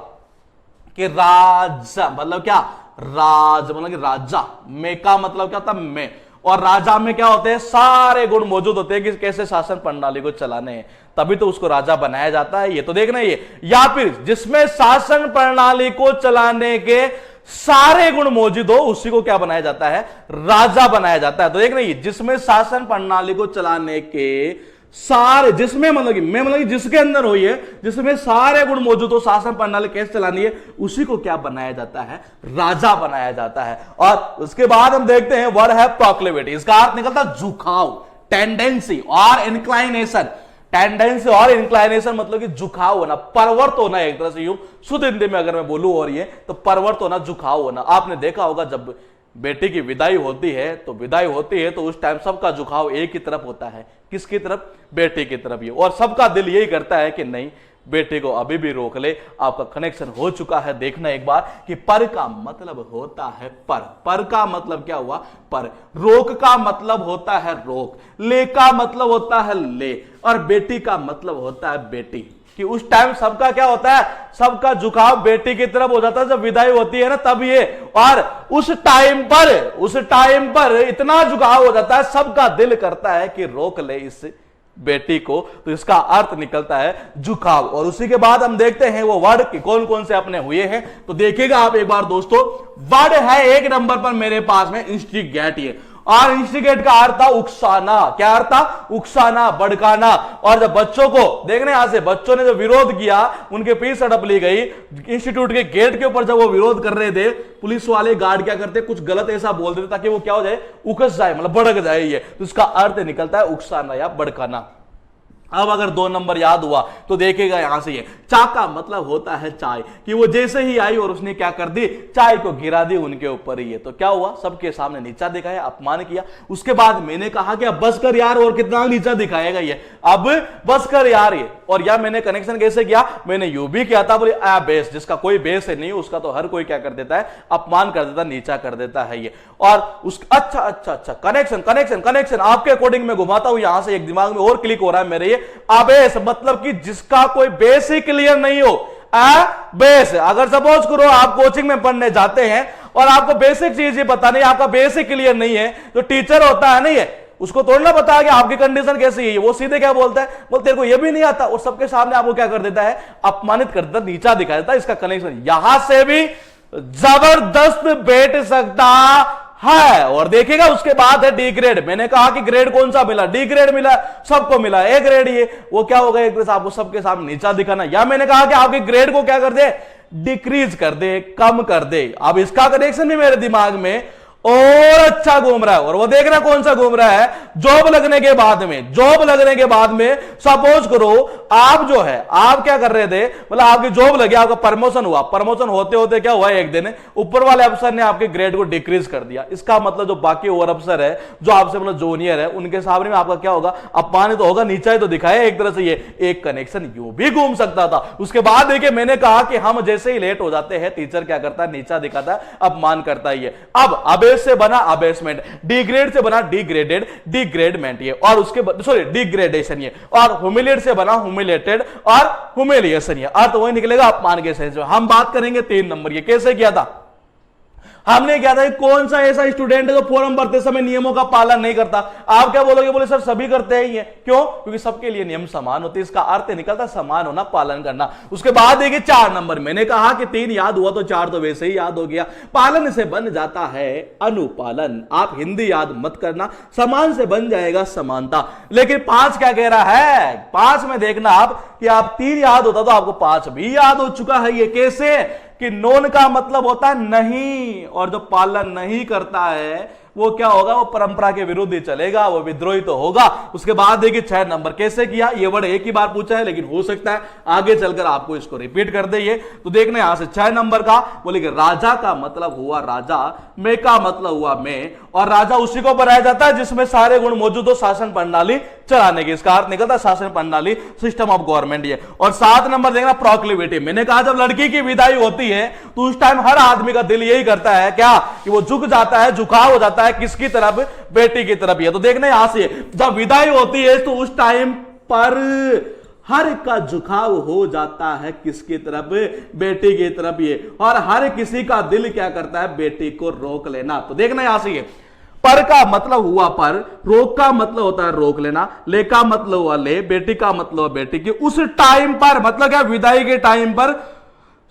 कि राजा मतलब क्या, राज मतलब कि राजा, में का मतलब क्या होता है में, और राजा में क्या होते हैं, सारे गुण मौजूद होते हैं कि कैसे शासन प्रणाली को चलाने हैं, तभी तो उसको राजा बनाया जाता है। ये तो देखना ये, या फिर जिसमें शासन प्रणाली को चलाने के सारे गुण मौजूद हो उसी को क्या बनाया जाता है, राजा बनाया जाता है। तो देखना ये, जिसमें शासन प्रणाली को चलाने के सारे, जिसमें मतलब कि मैं मतलब कि जिसके अंदर हो, ये जिसमें सारे गुण मौजूद हो, शासन प्रणाली कैसे चलानी है, उसी को क्या बनाया जाता है, राजा बनाया जाता है। और उसके बाद हम देखते हैं वर्ड है प्रोक्लेविटी। इसका अर्थ निकलता झुकाव, टेंडेंसी और इंक्लाइनेशन। टेंडेंसी और इंक्लाइनेशन मतलब कि झुकाव होना, परवर्त होना, एक तरह से यूं शुद्ध हिंदी में अगर मैं बोलूं और ये तो परवर्त होना, झुकाव होना। आपने देखा होगा जब बेटी की विदाई होती है तो उस टाइम सबका झुकाव एक ही तरफ होता है, किसकी तरफ, बेटी की तरफ ही, और सबका दिल यही करता है कि नहीं बेटे को अभी भी रोक ले। आपका कनेक्शन हो चुका है, देखना एक बार कि पर का मतलब होता है पर का मतलब क्या हुआ, पर। रोक का मतलब होता है रोक, ले का मतलब होता है ले, और बेटी का मतलब होता है बेटी। कि उस टाइम सबका क्या होता है, सबका झुकाव बेटी की तरफ हो जाता है जब विदाई होती है ना, तब ये, और उस टाइम पर इतना झुकाव हो जाता है, सबका दिल करता है कि रोक ले इस बेटी को, तो इसका अर्थ निकलता है झुकाव। और उसी के बाद हम देखते हैं वो वर्ड कि कौन कौन से अपने हुए हैं। तो देखिएगा आप एक बार दोस्तों, वर्ड है एक नंबर पर मेरे पास में इंस्टिगेट। ये और इंस्टिगेट का अर्थ था उकसाना। क्या अर्थ था, उकसाना, भड़काना। और जब बच्चों को देखने, यहां से बच्चों ने जो विरोध किया, उनके पीछे सड़प ली गई इंस्टीट्यूट के गेट के ऊपर। जब वो विरोध कर रहे थे, पुलिस वाले गार्ड क्या करते, कुछ गलत ऐसा बोल देते ताकि वो क्या हो जाए, उकस जाए, मतलब भड़क जाए। ये तो इसका अर्थ निकलता है उकसाना या भड़काना। अब अगर 2 नंबर याद हुआ तो देखेगा यहां से, ये चा का मतलब होता है चाय, कि वो जैसे ही आई और उसने क्या कर दी, चाय को गिरा दी उनके ऊपर ही। तो क्या हुआ, सबके सामने नीचा दिखाया, अपमान किया। उसके बाद मैंने कहा कि अब बस कर यार, और कितना नीचा दिखाएगा ये, अब बस कर यार ये। और या मैंने कनेक्शन कैसे किया, मैंने यू भी किया था, बोले आ बेस, जिसका कोई बेस है नहीं उसका तो हर कोई क्या कर देता है, अपमान कर देता, नीचा कर देता है ये। और उस अच्छा कनेक्शन आपके अकॉर्डिंग में घुमाता हूं, यहां से एक दिमाग में और क्लिक हो रहा है मेरे, ये अबेस मतलब कि जिसका कोई बेस ही क्लियर नहीं हो। बेस, अगर सपोज करो आप कोचिंग में पढ़ने जाते हैं और आपको बेसिक चीज ही पता नहीं, आपका बेसिक क्लियर नहीं है, तो टीचर होता है नहीं है, उसको तोड़ना पता है कि आपकी कंडीशन कैसी है, वो सीधे क्या बोलता है, बोलते तेरे को ये भी नहीं आता, और सबके सामने आपको क्या कर देता है, अपमानित कर देता, नीचा दिखा देता। इसका कनेक्शन यहां से भी जबरदस्त बैठ सकता है। और देखिएगा उसके बाद है डी ग्रेड। मैंने कहा कि ग्रेड कौन सा मिला, डी ग्रेड मिला, सबको मिला ए ग्रेड। ये वो क्या होगा, एक तरह से आपको सबके सामने नीचा दिखाना। या मैंने कहा कि आपके ग्रेड को क्या कर दे, डिक्रीज कर दे, कम कर दे। अब इसका कनेक्शन भी मेरे दिमाग में और अच्छा घूम रहा है, और वो देखना कौन सा घूम रहा है, जॉब लगने के बाद में सपोज करो आप जो है, आप क्या कर रहे थे, मतलब आपकी जॉब लगी, आपका प्रमोशन हुआ, प्रमोशन होते होते क्या हुआ, एक दिन ऊपर वाले अफसर ने आपके ग्रेड को डिक्रीज कर दिया। इसका मतलब जो बाकी और अफसर है, जो आपसे मतलब जूनियर है, उनके सामने में आपका क्या होगा, अपमानित तो होगा, नीचा ही तो दिखाया एक तरह से। ये एक कनेक्शन यू भी घूम सकता था। उसके बाद देखिए मैंने कहा कि हम जैसे ही लेट हो जाते हैं, टीचर क्या करता है, नीचा दिखाता है, अपमान करता है। ये अब से बना अबेसमेंट, डिग्रेड से बना डिग्रेडेड, डिग्रेडमेंट ये, और उसके सॉरी डिग्रेडेशन ये, और ह्यूमिलेट से बना ह्यूमिलेटेड और ह्यूमिलिएशन ये। अर्थ वही निकलेगा अपमान के सेंस में। हम बात करेंगे 3 नंबर, ये कैसे किया था, हमने क्या था, कौन सा ऐसा स्टूडेंट है जो फॉर्म भरते समय नियमों का पालन नहीं करता। आप क्या बोलोगे, बोले सर सभी करते हैं ये, क्यों, क्योंकि सबके लिए नियम समान होते हैं। इसका अर्थ निकलता समान होना, पालन करना। उसके बाद देखिए 4 नंबर, मैंने कहा कि 3 याद हुआ तो 4 तो वैसे ही याद हो गया। पालन से बन जाता है अनुपालन। आप हिंदी याद मत करना, समान से बन जाएगा समानता। लेकिन 5 क्या कह रहा है, 5 में देखना आप कि आप 3 याद होता तो आपको 5 भी याद हो चुका है। ये कैसे कि नॉन का मतलब होता है नहीं, और जो पालन नहीं करता है वो क्या होगा, वो परंपरा के विरुद्ध ही चलेगा, वो विद्रोही तो होगा। उसके बाद देखिए 6 नंबर कैसे किया, ये वर्ड एक ही बार पूछा है लेकिन हो सकता है आगे चलकर आपको इसको रिपीट कर दे। ये तो देखना यहां से 6 नंबर का बोलेंगे राजा का मतलब हुआ राजा, मैं का मतलब हुआ मैं, और राजा उसी को बनाया जाता है जिसमें सारे गुण मौजूद हो शासन प्रणाली चलाने की। इसका अर्थ निकलता है शासन प्रणाली, सिस्टम ऑफ गवर्नमेंट। ये और 7 नंबर देखना प्रोक्लिविटी। मैंने कहा जब लड़की की विदाई होती है तो उस टाइम हर आदमी का दिल यही करता है क्या, कि वो झुक जाता है, झुकाव हो जाता है किसकी तरफ, बेटी की तरफ। ये तो देखना यहां से जब विदाई होती है तो उस टाइम पर हर का झुकाव हो जाता है किसकी तरफ, बेटी की तरफ। ये और हर किसी का दिल क्या करता है, बेटी को रोक लेना। तो देखना यहां से पर का मतलब हुआ पर, रोक का मतलब होता है रोक लेना, ले का मतलब हुआ ले, बेटी का मतलब हुआ बेटी की। उस टाइम पर मतलब क्या, विदाई के टाइम पर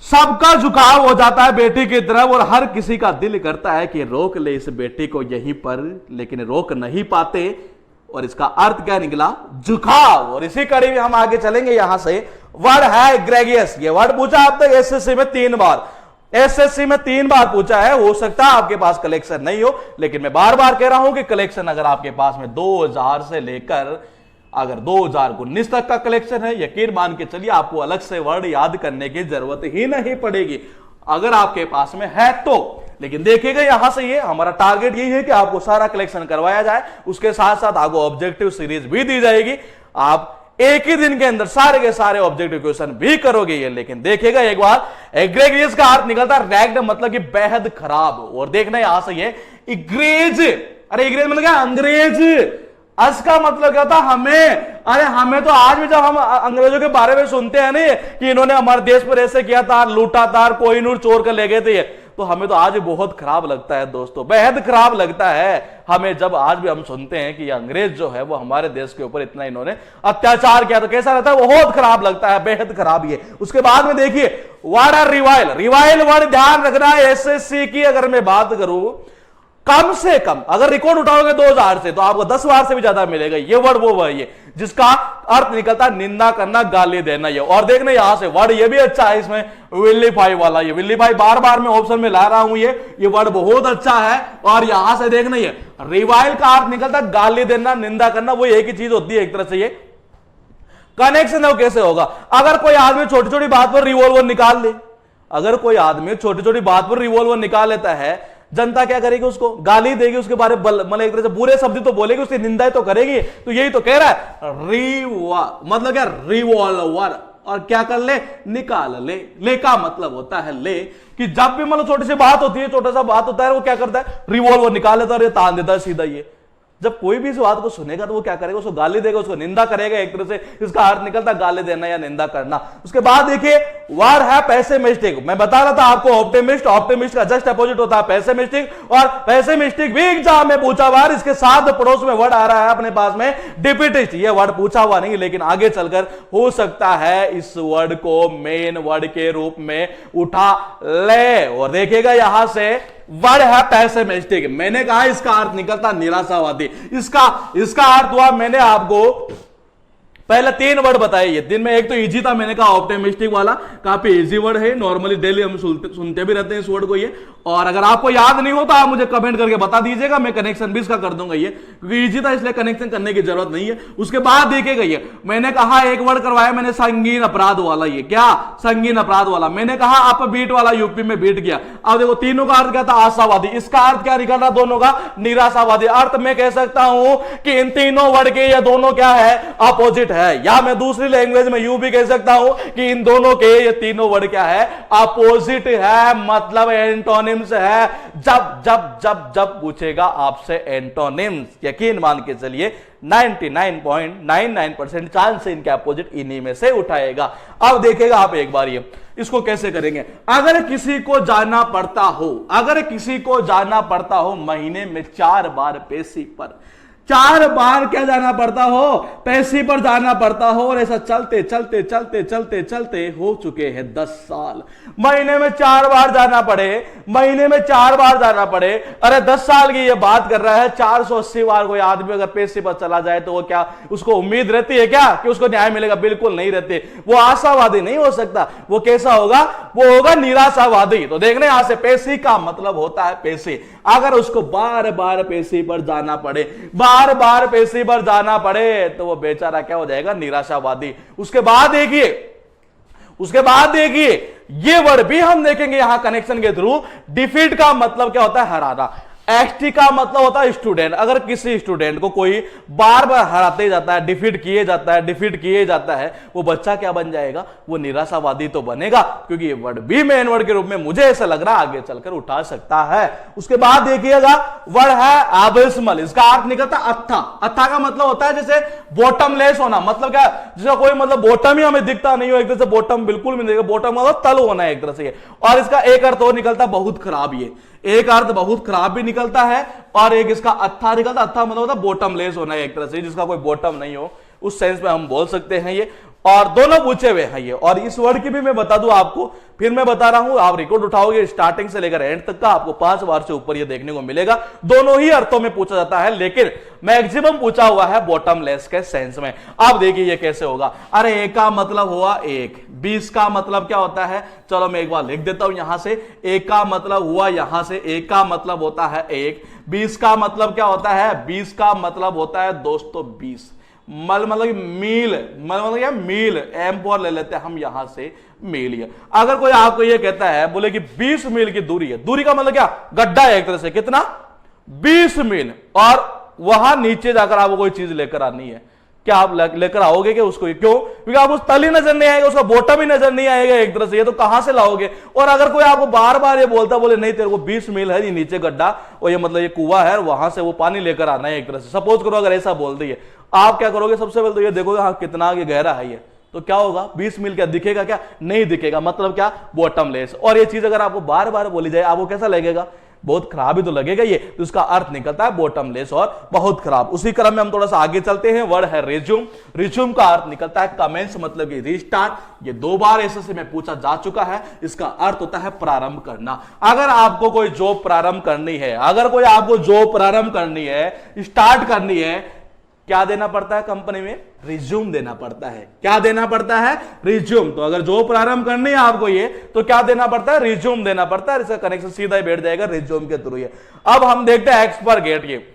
सबका झुकाव हो जाता है बेटी की तरफ और हर किसी का दिल करता है कि रोक ले इस बेटी को यहीं पर, लेकिन रोक नहीं पाते। और इसका अर्थ क्या निकला, झुकाव। और इसी कड़ी में हम आगे चलेंगे। यहां से वर्ड है ग्रेगियस। ये वर्ड पूछा अब तक एसएससी में 3 बार, एसएससी में 3 बार पूछा है। हो सकता है आपके पास कलेक्शन नहीं हो, लेकिन मैं बार बार कह रहा हूं कि कलेक्शन अगर आपके पास में 2000 से लेकर अगर 2019 तक का कलेक्शन है, यकीन मान के चलिए आपको अलग से वर्ड याद करने की जरूरत ही नहीं पड़ेगी अगर आपके पास में है तो। लेकिन देखिएगा यहां से ये हमारा टारगेट यही है कि आपको सारा कलेक्शन करवाया जाए, उसके साथ साथ आपको ऑब्जेक्टिव सीरीज भी दी जाएगी। आप एक ही दिन के अंदर सारे के सारे ऑब्जेक्टिव क्वेश्चन भी करोगे ये। लेकिन देखिएगा एक बार एग्रेगियस का अर्थ निकलता है रैग्ड, मतलब कि बेहद खराब। और देखना यहां से ये इग्रेज, अरे इग्रेज मतलब क्या, अंग्रेज। अस का मतलब क्या था, हमें। अरे हमें तो आज भी जब हम अंग्रेजों के बारे में सुनते हैं नहीं कि इन्होंने हमारे देश पर ऐसे किया था, लूटा था, कोहिनूर चोर कर ले गए थे, तो हमें तो आज भी बहुत खराब लगता है दोस्तों, बेहद खराब लगता है हमें जब आज भी हम सुनते हैं कि अंग्रेज जो है वो हमारे देश के ऊपर इतना इन्होंने अत्याचार किया, तो कैसा रहता है, बहुत खराब लगता है, बेहद खराब। ये उसके बाद में देखिए वर्ड है रिवाइल। रिवाइल वर्ड ध्यान रखना है, एसएससी की अगर मैं बात करूं कम से कम अगर रिकॉर्ड उठाओगे 2000 से तो आपको 10 बार से भी ज्यादा मिलेगा। ये वर्ड वो है ये जिसका अर्थ निकलता है निंदा करना, गाली देना। ये और देखना यहां से वर्ड ये भी अच्छा है इसमें, विलिफाई वाला। ये विलिफाई बार बार मैं ऑप्शन में ला रहा हूं, ये वर्ड बहुत अच्छा है। और यहां से देखना ये रिवाइल का अर्थ निकलता है गाली देना, निंदा करना, वो एक ही चीज होती है एक तरह से। ये कनेक्शन है वो कैसे होगा, अगर कोई आदमी छोटी छोटी बात पर रिवॉल्वर निकाल ले, अगर कोई आदमी छोटी छोटी बात पर रिवॉल्वर निकाल लेता है, जनता क्या करेगी, उसको गाली देगी, उसके बारे में मतलब एक तरह से बुरे शब्द तो बोलेगी, उसकी निंदा तो करेगी। तो यही तो कह रहा है मतलब क्या, रिवॉल्वर। और क्या कर ले, निकाल ले। ले का मतलब होता है ले, कि जब भी मतलब छोटी सी बात होती है, छोटा सा बात होता है, वो क्या करता है, रिवॉल्वर निकाल लेता है और ये तान देता है सीधा। ये जब कोई भी इस बात को सुनेगा तो वो क्या करेगा, उसको गाली देगा, उसको निंदा करेगा। एक तरह से इसका अर्थ निकलता है गाली देना या निंदा करना। उसके बाद देखिए वर्ड है पेसिमिस्टिक। मैं बता रहा था आपको ऑप्टिमिस्ट, ऑप्टिमिस्ट का जस्ट अपोजिट होता है पेसिमिस्टिक। और पेसिमिस्टिक भी एग्जाम में पूछा हुआ है। इसके साथ पड़ोस में वर्ड आ रहा है अपने पास में डिफिटिस्ट। ये वर्ड पूछा हुआ नहीं, लेकिन आगे चलकर हो सकता है इस वर्ड को मेन वर्ड के रूप में उठा ले। और देखिएगा यहां से वर्ड है पेसिमिस्टिक। मैंने कहा इसका अर्थ निकलता निराशावादी। इसका अर्थ हुआ, मैंने आपको पहले 3 वर्ड बताए ये दिन में। एक तो इजी था, मैंने कहा ऑप्टिमिस्टिक वाला, काफी इजी वर्ड है, नॉर्मली डेली हम सुनते भी रहते हैं इस वर्ड को ये। और अगर आपको याद नहीं होता आप मुझे कमेंट करके बता दीजिएगा, मैं कनेक्शन भी इसका कर दूंगा ये, क्योंकि इजी था इसलिए कनेक्शन करने की जरूरत नहीं है। उसके बाद देखिएगा ये मैंने कहा एक वर्ड करवाया मैंने, संगीन अपराध वाला। ये क्या, संगीन अपराध वाला। मैंने कहा अप बीट वाला, यूपी में बीट गया। अब देखो तीनों का अर्थ क्या था, आशावादी। इसका अर्थ क्या निकल रहा, दोनों का निराशावादी। अर्थ मैं कह सकता हूं कि इन तीनों वर्ड के ये दोनों क्या है, अपोजिट है। या मैं दूसरी लैंग्वेज में यूं भी कह सकता हूं कि इन दोनों के ये तीनों वर्ड क्या है, अपोजिट है, मतलब एंटोनिम्स है। जब जब जब जब पूछेगा आपसे एंटोनिम्स, यकीन मान के चलिए 99.99% चांस है इनके अपोजिट इन्हीं में से उठाएगा। अब देखेगा आप एक बार ये इसको कैसे करेंगे। अगर किसी को जाना पड़ता हो, अगर किसी को जाना पड़ता हो महीने में 4 बार पेशी पर, 4 बार क्या जाना पड़ता हो, पैसे पर जाना पड़ता हो। और ऐसा चलते चलते चलते चलते चलते हो चुके हैं 10 साल। महीने में 4 बार जाना पड़े, महीने में 4 बार जाना पड़े। अरे 10 साल की ये बात कर रहा है, 480 बार कोई आदमी अगर पैसे पर चला जाए तो वो क्या उसको उम्मीद रहती है क्या कि उसको न्याय मिलेगा? बिल्कुल नहीं रहती। वो आशावादी नहीं हो सकता। वो कैसा होगा? वो होगा निराशावादी। तो देखने यहां से पैसे का मतलब होता है पैसे। अगर उसको बार बार पैसे पर जाना पड़े, बार बार पैसे पर जाना पड़े, तो वो बेचारा क्या हो जाएगा? निराशावादी। उसके बाद देखिए ये वर्ड भी हम देखेंगे यहां कनेक्शन के थ्रू। डिफीट का मतलब क्या होता है? हराना। एसटी का मतलब होता है स्टूडेंट। अगर किसी स्टूडेंट को कोई बार बार हराते जाता है, डिफीट किए जाता है, वो बच्चा क्या बन जाएगा? वो निराशावादी तो बनेगा, क्योंकि ये वर्ड भी मेन वर्ड के रूप में मुझे ऐसा लग रहा है आगे चलकर उठा सकता है। उसके बाद देखिएगा वर्ड है एबिसमल। इसका अर्थ निकलता है अत्था। अत्था का मतलब होता है जैसे बॉटमलेस होना। मतलब क्या? जिसका कोई मतलब बॉटम ही हमें दिखता नहीं हो, एक तरह से बॉटम बिल्कुल भी नहीं दिखेगा। बॉटम मतलब तल होना है एक तरह से। और इसका एक अर्थ और निकलता बहुत खराब। ये एक अर्थ बहुत खराब भी निकलता है और एक इसका अच्छा निकलता। अच्छा मतलब होता है बॉटमलेस होना है एक तरह से, जिसका कोई बॉटम नहीं हो, उस सेंस में हम बोल सकते हैं ये। और दोनों पूछे हुए हैं ये। और इस वर्ड की भी मैं बता दूं आपको, फिर मैं बता रहा हूं, आप रिकॉर्ड उठाओगे स्टार्टिंग से लेकर एंड तक का, आपको 5 बार से ऊपर ये देखने को मिलेगा। दोनों ही अर्थों में पूछा जाता है, लेकिन मैक्सिमम पूछा हुआ है बॉटमलेस के सेंस में। आप देखिए ये कैसे होगा। अरे एक का मतलब हुआ एक, 20 का मतलब क्या होता है? चलो मैं एक बार लिख देता हूं यहां से। एक का मतलब हुआ यहां से, एक का मतलब होता है एक। 20 का मतलब क्या होता है? 20 का मतलब होता है दोस्तों 20। मतलब मील, मतलब क्या? मील। एम पर ले लेते हैं हम यहां से मील। ये अगर कोई आपको ये कहता है, बोले कि 20 मील की दूरी है, दूरी का मतलब क्या? गड्ढा है एक तरह से। कितना? 20 मील। और वहां नीचे जाकर आपको कोई चीज लेकर आनी है, क्या आप लेकर आओगे क्या उसको? क्यों? क्योंकि आपको तल ही नजर नहीं आएगा, उसका बॉटम ही नजर नहीं आएगा एक तरह से। ये तो कहां से लाओगे? और अगर कोई आपको बार बार ये बोलता, बोले नहीं तेरे को 20 मील है, ये नीचे गड्ढा और ये मतलब ये कुआं है, वहां से वो पानी लेकर आना है एक तरह से। सपोज करो अगर ऐसा बोल दिए, आप क्या करोगे? सबसे पहले तो ये देखोगे हाँ कितना ये गहरा है ये, तो क्या होगा? 20 मील क्या दिखेगा? क्या नहीं दिखेगा। मतलब क्या? बॉटमलेस। और ये चीज अगर आपको बार बार बोली जाए, आपको कैसा लगेगा? बहुत खराब ही तो लगेगा ये। तो उसका अर्थ निकलता है बॉटमलेस और बहुत खराब। उसी क्रम में हम थोड़ा सा आगे चलते हैं। वर्ड है रिज्यूम। रिज्यूम का अर्थ निकलता है कमेंस, मतलब कि रीस्टार्ट। ये 2 बार ऐसे में पूछा जा चुका है। इसका अर्थ होता है प्रारंभ करना। अगर आपको कोई जॉब प्रारंभ करनी है, अगर कोई आपको जॉब प्रारंभ करनी है, स्टार्ट करनी है, क्या देना पड़ता है कंपनी में? रिज्यूम देना पड़ता है। क्या देना पड़ता है? रिज्यूम। तो अगर जो प्रारंभ करनी है आपको ये, तो क्या देना पड़ता है? रिज्यूम देना पड़ता है। इसका कनेक्शन सीधा ही बैठ जाएगा रिज्यूम के थ्रू। अब हम देखते हैं एक्स पर गेट।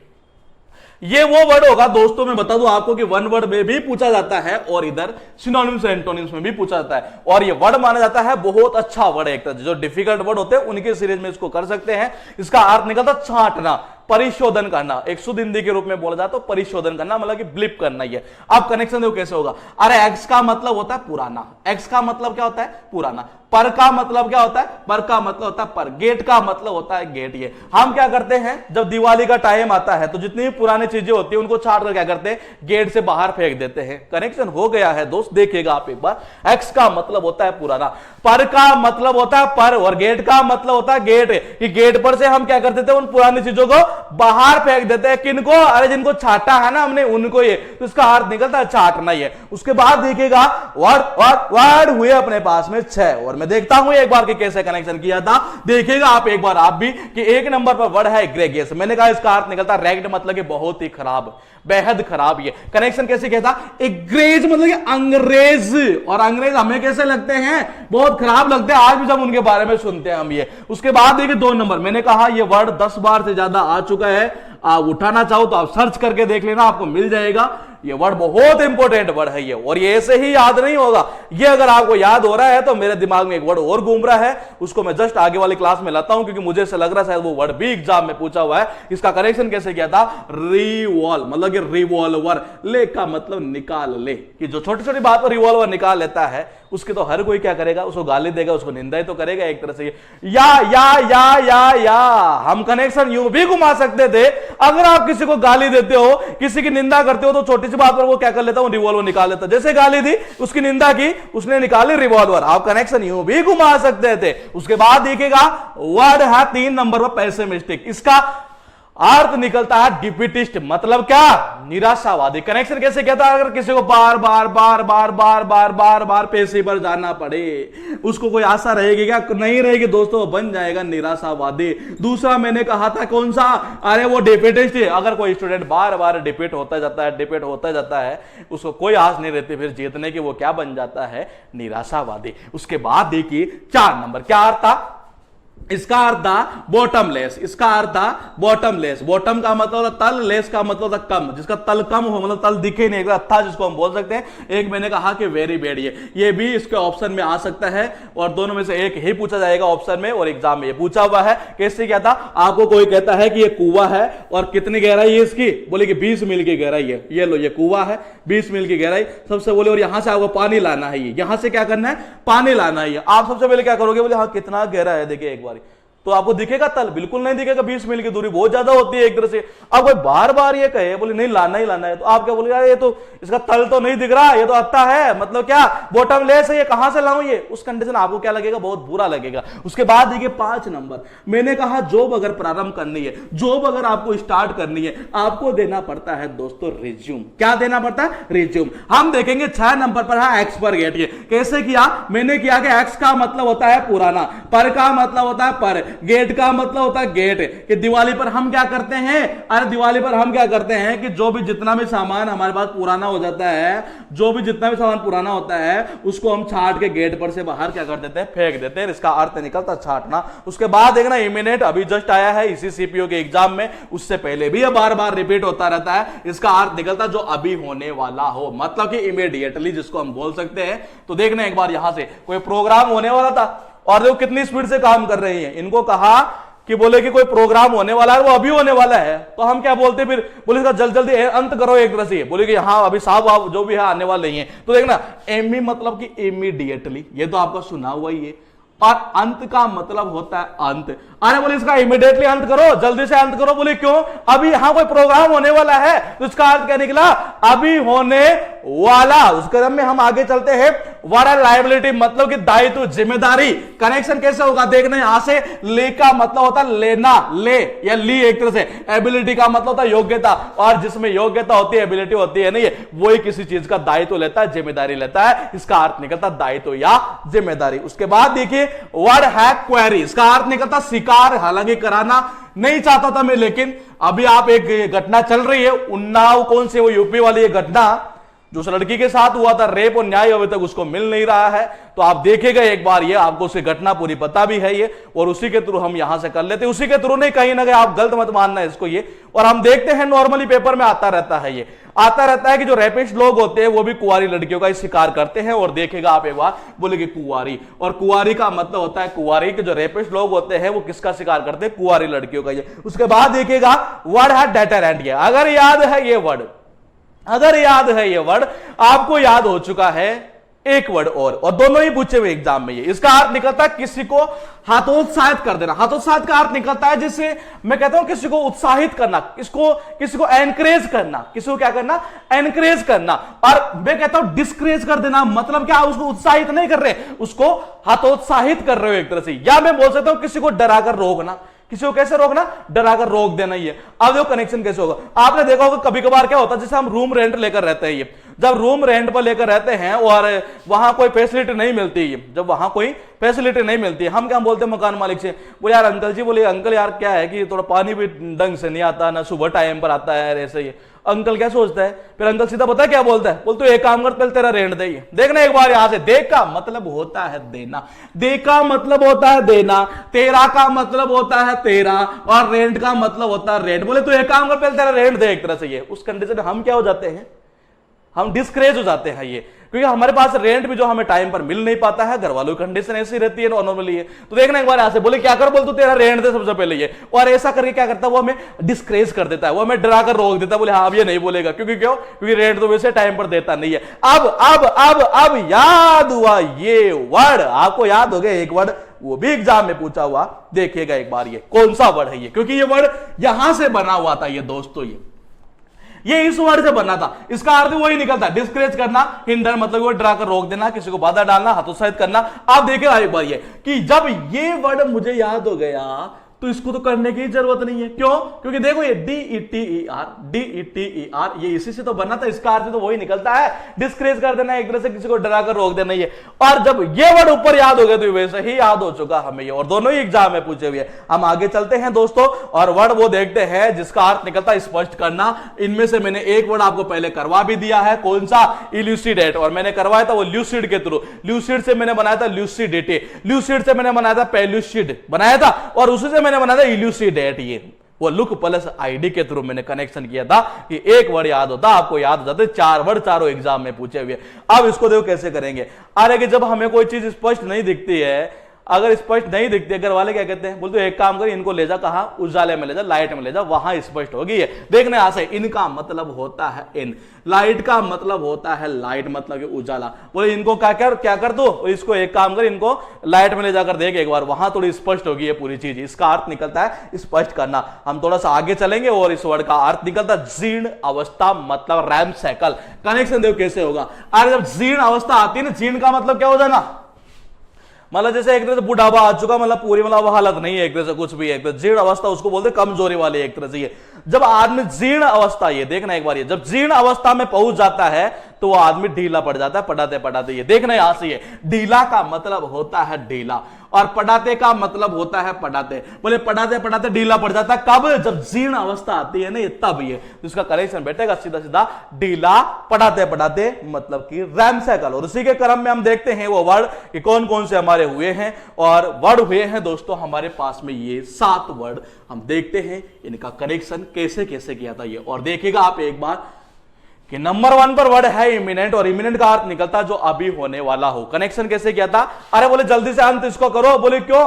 ये वो वर्ड होगा दोस्तों, मैं बता दूं आपको कि वन वर्ड में भी पूछा जाता है और इधर सिनोनिम्स एंटोनिम्स में भी पूछा जाता है। और ये वर्ड माना जाता है बहुत अच्छा वर्ड है। एक तरह जो डिफिकल्ट वर्ड होते हैं उनके सीरीज में इसको कर सकते हैं। इसका अर्थ निकलता छांटना, परिशोधन करना। एक शुद्ध हिंदी के रूप में बोला जाता है तो परिशोधन करना, मतलब कि ब्लिप करना। ये अब कनेक्शन देखो कैसे होगा। अरे एक्स का मतलब होता है पुराना। एक्स का मतलब क्या होता है? पुराना। पर का मतलब क्या होता है? पर का मतलब होता है पर। गेट का मतलब होता है गेट। ये हम क्या करते हैं, जब दिवाली का टाइम आता है तो जितनी भी पुरानी चीजें होती है उनको छाट कर क्या करते हैं? गेट से बाहर फेंक देते हैं। कनेक्शन हो गया है दोस्त, देखिएगा आप एक बार। एक्स का मतलब होता है पुराना, पर का मतलब होता है पर, और गेट का मतलब होता है गेट। कि गेट पर से हम क्या कर देते हैं? उन पुरानी चीजों को बाहर फेंक देते हैं। किनको? अरे जिनको छाटा है ना हमने, उनको। ये तो इसका अर्थ निकलता है छाटना। ये उसके बाद देखिएगा वर्ड हुए अपने पास में 6। और मैं देखता हूं एक बार कि कैसे कनेक्शन किया था। देखिएगा आप एक बार आप भी कि 1 नंबर पर वर्ड है ग्रेगियस। मैंने कहा इसका अर्थ निकलता है रैग्ड, मतलब कि बहुत ही खराब, बेहद खराब। ये कनेक्शन कैसे कहता? एग्रेज मतलब कि अंग्रेज। और अंग्रेज हमें कैसे लगते हैं? बहुत खराब लगते हैं आज भी जब उनके बारे में सुनते हैं हम ये। उसके बाद देखिए 2 नंबर, मैंने कहा ये वर्ड 10 बार से ज्यादा आ चुका है। आप उठाना चाहो तो आप सर्च करके देख लेना, आपको मिल जाएगा। ये वर्ड बहुत इंपॉर्टेंट वर्ड है ये, और ये ऐसे ही याद नहीं होगा। ये अगर आपको याद हो रहा है तो मेरे दिमाग में एक वर्ड और घूम रहा है, उसको मैं जस्ट आगे वाली क्लास में लाता हूं, क्योंकि मुझे ऐसा लग रहा है शायद वो वर्ड भी एग्जाम में पूछा हुआ है। इसका कनेक्शन कैसे किया था? रिवॉल्व, मतलब कि रिवॉल्वर। ले का मतलब निकाल ले, कि जो छोटी छोटी बात पर रिवॉल्वर निकाल लेता है उसके तो हर कोई क्या करेगा? उसको गाली देगा, उसको निंदा ही तो करेगा एक तरह से। या हम कनेक्शन यूं भी घुमा सकते थे। अगर आप किसी को गाली देते हो, किसी की निंदा करते हो, तो छोटी सी बात पर वो क्या कर लेता हूं? रिवॉल्वर निकाल लेता। जैसे गाली दी, उसकी निंदा की, उसने निकाली रिवॉल्वर। आप कनेक्शन यूं भी घुमा सकते थे। उसके बाद देखिएगा वर्ड है 3 नंबर पर पैसे मिस्टेक। इसका अर्थ निकलता है डिफिटिस्ट, मतलब क्या, निराशावादी। कनेक्शन कैसे कहता है, अगर किसी को बार बार बार बार बार बार बार बार पैसे पर जाना पड़े, उसको कोई आशा रहेगी क्या? नहीं रहेगी दोस्तों, बन जाएगा निराशावादी। दूसरा मैंने कहा था कौन सा, अरे वो डिफिटिस्ट है। अगर कोई स्टूडेंट बार बार डिफिट होता जाता है, डिफिट होता जाता है, उसको कोई आस नहीं रहती फिर जीतने की, वो क्या बन जाता है, निराशावादी। उसके बाद देखिए 4 नंबर क्या अर्थ था, इसका अर्थ था बॉटमलेस। इसका अर्थ था बॉटमलेस। बॉटम का मतलब होता तल, लेस का मतलब होता कम, जिसका तल कम हो, मतलब तल दिखे नहीं, अच्छा जिसको हम बोल सकते हैं। एक मैंने कहा कि वेरी बैड, ये भी इसके ऑप्शन में आ सकता है, और दोनों में से एक ही पूछा जाएगा ऑप्शन में, और एग्जाम में ये पूछा हुआ है। कैसे क्या था, आपको कोई कहता है कि ये कुआं है और कितनी गहराई है इसकी, बोले कि 20 मील की गहराई है। ये लो, ये कुआं है, 20 मील की गहराई सबसे बोले, और यहां से आपको पानी लाना है, यहां से क्या करना है, पानी लाना है। आप सबसे पहले क्या करोगे, बोले हाँ कितना गहरा है, देखिए एक बार, तो आपको दिखेगा तल, बिल्कुल नहीं दिखेगा, 20 मील की दूरी बहुत ज्यादा होती है एक तरह से। अब कोई बार बार ये कहे, बोले नहीं लाना ही लाना है, तो आप क्या बोले, यार ये तो इसका तल तो नहीं दिख रहा, ये तो अत्ता है, मतलब क्या बॉटमलेस है, ये कहां से लाऊं, ये उस कंडीशन आपको क्या लगेगा, बहुत बुरा लगेगा। उसके बाद देखिए 5 नंबर, मैंने कहा जॉब अगर प्रारंभ करनी है, जॉब अगर आपको स्टार्ट करनी है, आपको देना पड़ता है दोस्तों रिज्यूम। क्या देना पड़ता है, रिज्यूम। हम देखेंगे 6 नंबर पर है एक्स पर गेट। कैसे किया, मैंने किया कि एक्स का मतलब होता है पुराना, पर का मतलब होता है पर, गेट का मतलब होता है गेट, कि दिवाली पर हम क्या करते हैं, अरे दिवाली पर हम क्या करते हैं कि जो भी जितना भी सामान हमारे पास पुराना हो जाता है, जो भी जितना भी सामान पुराना होता है, उसको हम छाट के गेट पर से बाहर क्या कर देते हैं, फेंक देते हैं। इसका अर्थ निकलता छाटना। उसके बाद देखना इमिनेट अभी जस्ट आया है इसी सीपीओ के एग्जाम में, उससे पहले भी ये बार बार रिपीट होता रहता है। इसका अर्थ निकलता जो अभी होने वाला हो, मतलब कि इमीडिएटली जिसको हम बोल सकते हैं। तो देखना एक बार यहां से कोई प्रोग्राम होने वाला था, और देखो कितनी स्पीड से काम कर रही हैं। इनको कहा कि बोले कि कोई प्रोग्राम होने वाला है, वो अभी होने वाला है, तो हम क्या बोलते फिर, बोले इसका जल्दी जल्दी अंत करो एक तरह से, बोले कि हाँ अभी साहब आप जो भी है आने वाले ही हैं। तो देखना एमी मतलब कि इमीडिएटली, ये तो आपका सुना हुआ ही है, और अंत का मतलब होता है अंत। अरे बोले इसका इमीडिएटली अंत करो, जल्दी से अंत करो, बोले क्यों, अभी यहां कोई प्रोग्राम होने वाला है, तो इसका अर्थ क्या निकला, अभी होने वाला। उस क्रम में हम आगे चलते हैं। वारा लायबिलिटी मतलब कि दायित्व, जिम्मेदारी। कनेक्शन कैसे होगा, देखना यहां से, ले का मतलब होता है लेना, ले या ली एक तरह से। एबिलिटी का मतलब होता है योग्यता, और जिसमें योग्यता होती है, एबिलिटी होती है, नहीं वही किसी चीज का दायित्व लेता है, जिम्मेदारी लेता है। इसका अर्थ निकलता दायित्व या जिम्मेदारी। उसके बाद देखिए वर्ड है क्वेरी, इसका अर्थ निकलता शिकार, हालांकि कराना नहीं चाहता था मैं, लेकिन अभी आप एक घटना चल रही है उन्नाव, कौन सी, वो यूपी वाली ये घटना जो उस लड़की के साथ हुआ था, रेप और न्याय अभी तक उसको मिल नहीं रहा है। तो आप देखेगा एक बार, ये आपको उसकी घटना पूरी पता भी है ये, और उसी के थ्रू हम यहां से कर लेते हैं। उसी के थ्रू नहीं, कहीं ना कहीं आप गलत मत मानना है इसको ये। और हम देखते हैं नॉर्मली पेपर में आता रहता है, ये आता रहता है कि जो रेपिस्ट लोग होते हैं वो भी कुंवारी लड़कियों का शिकार करते हैं। और देखेगा आप एक बार, बोले कि कुंवारी, और कुंवारी का मतलब होता है कुंवारी के जो रेपिस्ट लोग होते हैं वो किसका शिकार करते हैं, कुंवारी लड़कियों का। ये उसके बाद देखिएगा वर्ड है डेटरेंट। ये अगर याद है ये वर्ड, अगर याद है ये वर्ड, आपको याद हो चुका है एक वर्ड और दोनों ही पूछे हुए एग्जाम में। ये इसका अर्थ निकलता है किसी को हतोत्साहित कर देना। हतोत्साहित का अर्थ निकलता है जिससे मैं कहता हूं किसी को उत्साहित करना, किसी को एनकरेज करना, किसी को क्या करना, एनकरेज करना। और मैं कहता हूं डिस्करेज कर देना, मतलब क्या, उसको उत्साहित नहीं कर रहे, उसको हतोत्साहित कर रहे हो एक तरह से। या मैं बोल सकता हूं किसी को डराकर रोकना। किसी को कैसे रोकना, डराकर रोक देना ही है। अब देखो कनेक्शन कैसे होगा, आपने देखा होगा कभी कभार क्या होता है, जैसे हम रूम रेंट लेकर रहते हैं, ये जब रूम रेंट पर लेकर रहते हैं और वहां कोई फैसिलिटी नहीं मिलती है, जब वहां कोई फैसिलिटी नहीं मिलती है, हम क्या बोलते हैं मकान मालिक से, बोले यार अंकल जी, बोले अंकल यार क्या है कि थोड़ा पानी भी ढंग से नहीं आता, ना सुबह टाइम पर आता है, ऐसे ही। अंकल क्या सोचता है, फिर अंकल सीधा पता है क्या बोलता है, बोलते एक काम कर, पहले तेरा रेंट दे। देखना एक बार यहां से, दे का मतलब होता है देना, दे का मतलब होता है देना, तेरा का मतलब होता है तेरा, और रेंट का मतलब होता है रेंट। बोले तू एक काम कर, पहले तेरा रेंट दे एक तरह से। ये उस कंडीशन में हम क्या हो जाते हैं, हम डिस्करेज हो जाते हैं ये, क्योंकि हमारे पास रेंट भी जो हमें टाइम पर मिल नहीं पाता है, घर वालों की कंडीशन ऐसी रहती है नॉर्मली है। तो देखना एक बार यहां से, बोले क्या कर, बोल तो तेरा रेंट दे सबसे पहले ये, और ऐसा करके क्या करता है वो हमें डिस्करेज कर देता है, वो हमें डरा कर रोक देता है, बोले हाँ अब ये नहीं बोलेगा, क्योंकि क्यों, क्योंकि रेंट तो वैसे टाइम पर देता नहीं है। अब याद हुआ ये वर्ड, आपको याद हो गया एक वर्ड, वो भी एग्जाम में पूछा हुआ, देखिएगा एक बार ये कौन सा वर्ड है ये, क्योंकि ये वर्ड यहां से बना हुआ था ये दोस्तों, ये इस वर्ड से बना था। इसका अर्थ वही निकलता, डिस्करेज करना, हिंडर मतलब वो डरा कर रोक देना, किसी को बाधा डालना, हतोत्साहित करना। आप देखिए एक बार ये कि जब ये वर्ड मुझे याद हो गया तो इसको तो करने की जरूरत नहीं है। क्यों? क्योंकि देखो ये DETER ये इसी से तो बना था, इसका अर्थ तो वही निकलता है, डिस्करेज कर देना, एक तरह से किसी को डरा कर रोक देना। ये और जब ये वर्ड ऊपर याद हो गए तो वैसे ही याद हो चुका हमें ये, और दोनों ही एग्जाम में पूछे हुए। हम आगे चलते हैं दोस्तों और वर्ड वो देखते हैं जिसका अर्थ निकलता है स्पष्ट करना। इनमें से मैंने एक वर्ड आपको पहले करवा भी दिया है, कौन सा? इल्यूसिडेट, और मैंने करवाया था वो ल्यूसिड के थ्रू। ल्यूसिड से मैंने बनाया था ल्यूसिडिटी, ल्यूसिड से मैंने बनाया था पेल्यूसिड बनाया था, और उसी से मैंने बनाया था इल्यूसिडेट। ये वो लुक प्लस आईडी के थ्रू मैंने कनेक्शन किया था कि एक वर्ड याद होता, आपको याद हो जाते 4 वर्ड चारों एग्जाम में पूछे हुए। अब इसको देखो कैसे करेंगे। अरे कि जब हमें कोई चीज स्पष्ट नहीं दिखती है, अगर स्पष्ट नहीं दिखती है, घर वाले क्या कहते हैं, बोलते एक काम कर, इनको ले जा, कहां? उजाले में ले जा, लाइट में ले जा, वहां स्पष्ट होगी। है देखने यहां से, इनका मतलब होता है इन, लाइट का मतलब होता है लाइट, मतलब उजाला। बोले इनको क्या कर दो, इसको एक काम कर, इनको लाइट में ले जाकर देख एक बार, वहां थोड़ी स्पष्ट होगी ये पूरी चीज। इसका अर्थ निकलता है स्पष्ट करना। हम थोड़ा सा आगे चलेंगे और इस वर्ड का अर्थ निकलता है जीर्ण अवस्था, मतलब रैम साइकिल। कनेक्शन देखो कैसे होगा। अरे जब जीर्ण अवस्था आती है ना, जीर्ण का मतलब क्या हो जाना, मतलब जैसे एक तरह से बुढ़ापा आ चुका, मतलब पूरी मतलब हालत नहीं है एक तरह से कुछ भी, एक तरह जीर्ण अवस्था उसको बोलते कमजोरी वाली एक तरह से। ये जब आदमी जीर्ण अवस्था, ये देखना एक बार, ये जब जीर्ण अवस्था में पहुंच जाता है तो वो आदमी ढीला पड़ जाता है पढ़ाते पढ़ाते। ये देखना यहां से, ये ढीला का मतलब होता है ढीला, और पढ़ाते का मतलब होता है पढ़ाते। बोले पढ़ाते पढ़ाते ढीला पड़ जाता है, कब? जब जीर्ण अवस्था आती है ना, ये तब। ये तो इसका करेक्शन बैठेगा सीधा सीधा ढीला पढ़ाते पढ़ाते, मतलब कि रैम साइकिल। और उसी के क्रम में हम देखते हैं वो वर्ड कि कौन कौन से हमारे हुए हैं, और वर्ड हुए हैं दोस्तों हमारे पास में ये 7 वर्ड। हम देखते हैं इनका कनेक्शन कैसे कैसे किया था ये, और देखिएगा आप एक बार कि नंबर 1 पर वर्ड है इमिनेंट, और इमिनेंट का अर्थ निकलता जो अभी होने वाला हो। कनेक्शन कैसे किया था? अरे बोले जल्दी से अंत इसको करो। बोले क्यों?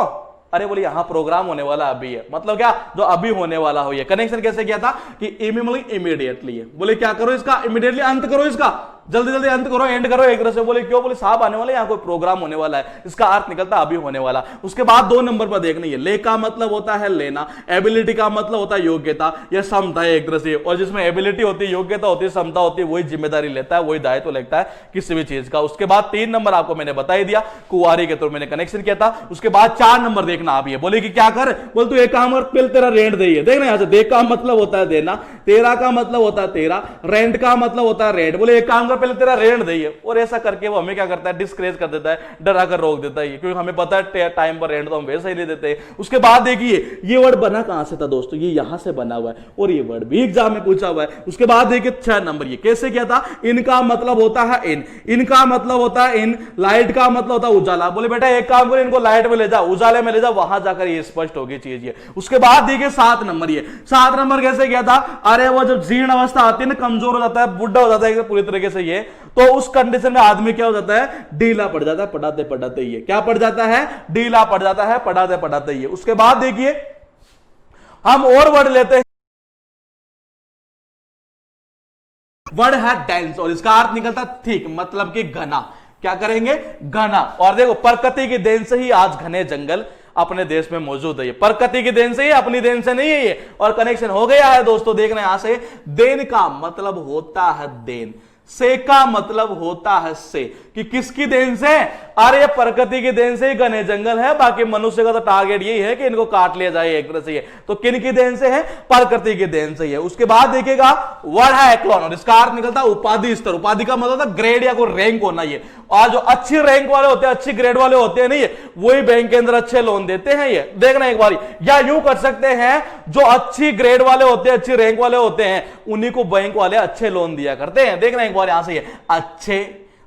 अरे बोले यहां प्रोग्राम होने वाला अभी है, मतलब क्या? जो अभी होने वाला हो। ये कनेक्शन कैसे किया था कि इमीडिएटली है। बोले क्या करो इसका? इमीडिएटली अंत करो इसका, जल्दी जल्दी अंत करो, एंड करो एक तरह से। बोले क्यों? बोले साहब आने वाले, यहां कोई प्रोग्राम होने वाला है। इसका अर्थ निकलता अभी होने वाला। उसके बाद 2 नंबर पर देखनी है, ले का मतलब होता है लेना, एबिलिटी का मतलब होता है योग्यता या क्षमता एक तरह से। और जिसमें एबिलिटी होती है, योग्यता होती है, क्षमता होती है, वही जिम्मेदारी लेता है, वही दायित्व लेता है किसी भी चीज का। उसके बाद 3 नंबर आपको मैंने बता ही दिया, कुंवारी के थ्रू मैंने कनेक्शन किया था। उसके बाद 4 नंबर देखना आप, ये बोले कि क्या कर? बोल तू एक काम कर, पहले तेरा रेंट दे। देखना यहां से, दे का मतलब होता है देना, तेरा का मतलब होता है तेरा, रेंट का मतलब होता है रेंट। बोले एक काम कर, पहले तेरा रेंट दे। और ऐसा करके वो हमें क्या करता है? डिस्करेज कर देता है, डरा कर रोक देता है, क्योंकि हमें पता है टाइम पर रेंट तो हम वैसे ही ले देते हैं। उसके बाद देखिए ये वर्ड बना कहां से था दोस्तों, ये यहां से बना हुआ है, और ये वर्ड भी एग्जाम में पूछा हुआ है। उसके बाद देखिए 6 नंबर, ये कैसे किया था? इनका मतलब होता है इन, इनका मतलब होता है इन, लाइट का मतलब होता है उजाला। बोले बेटा एक काम करो, इनको लाइट में ले जा, उजाले में ले जा, वहां जाकर ये स्पष्ट होगी चीज। ये उसके बाद देखिए 7 नंबर, ये 7 नंबर कैसे किया था? अरे वो जब जीर्ण अवस्था आती है ना, कमजोर हो जाता है, बुढ़ा हो जाता है पूरी तरीके से, ये तो उस कंडीशन में आदमी क्या हो जाता है? ढीला पड़ जाता है पढ़ाते पढ़ाते। ये क्या पड़ जाता है? ढीला पड़ जाता है पढ़ाते पढ़ाते। ये उसके बाद देखिए हम और वर्ड लेते हैं, वर्ड है डेंस, और इसका अर्थ निकलता थिक, मतलब कि घना। क्या करेंगे? घना। और देखो प्रकृति की देन से ही आज घने जंगल अपने देश में मौजूद है। ये प्रकृति की देन से ही, अपनी देन से नहीं है ये। और कनेक्शन हो गया है दोस्तों, देखना यहां से, देन का मतलब होता है देन, से का मतलब होता है से, कि किसकी देन से? अरे प्रकृति की देन से ही घने जंगल है, बाकी मनुष्य का तो टारगेट यही है कि इनको काट लिया जाए एक तरह से। ये तो किन की देन से है? प्रकृति की देन से ही है। उसके बाद देखिएगा वर्ड है एक्लॉन, और इसका अर्थ निकलता है उपाधि स्तर। उपाधि का मतलब होता है ग्रेड या कोई रैंक होना। ये और जो अच्छी रैंक वाले होते हैं, अच्छी ग्रेड वाले होते हैं नहीं, वही बैंक के अंदर अच्छे लोन देते हैं। ये देखना एक बार, या यूं कर सकते हैं, जो अच्छी ग्रेड वाले होते हैं, अच्छी रैंक वाले होते हैं, उन्हीं को बैंक वाले अच्छे लोन दिया करते हैं। देखना एक बार यहां से, ये अच्छे,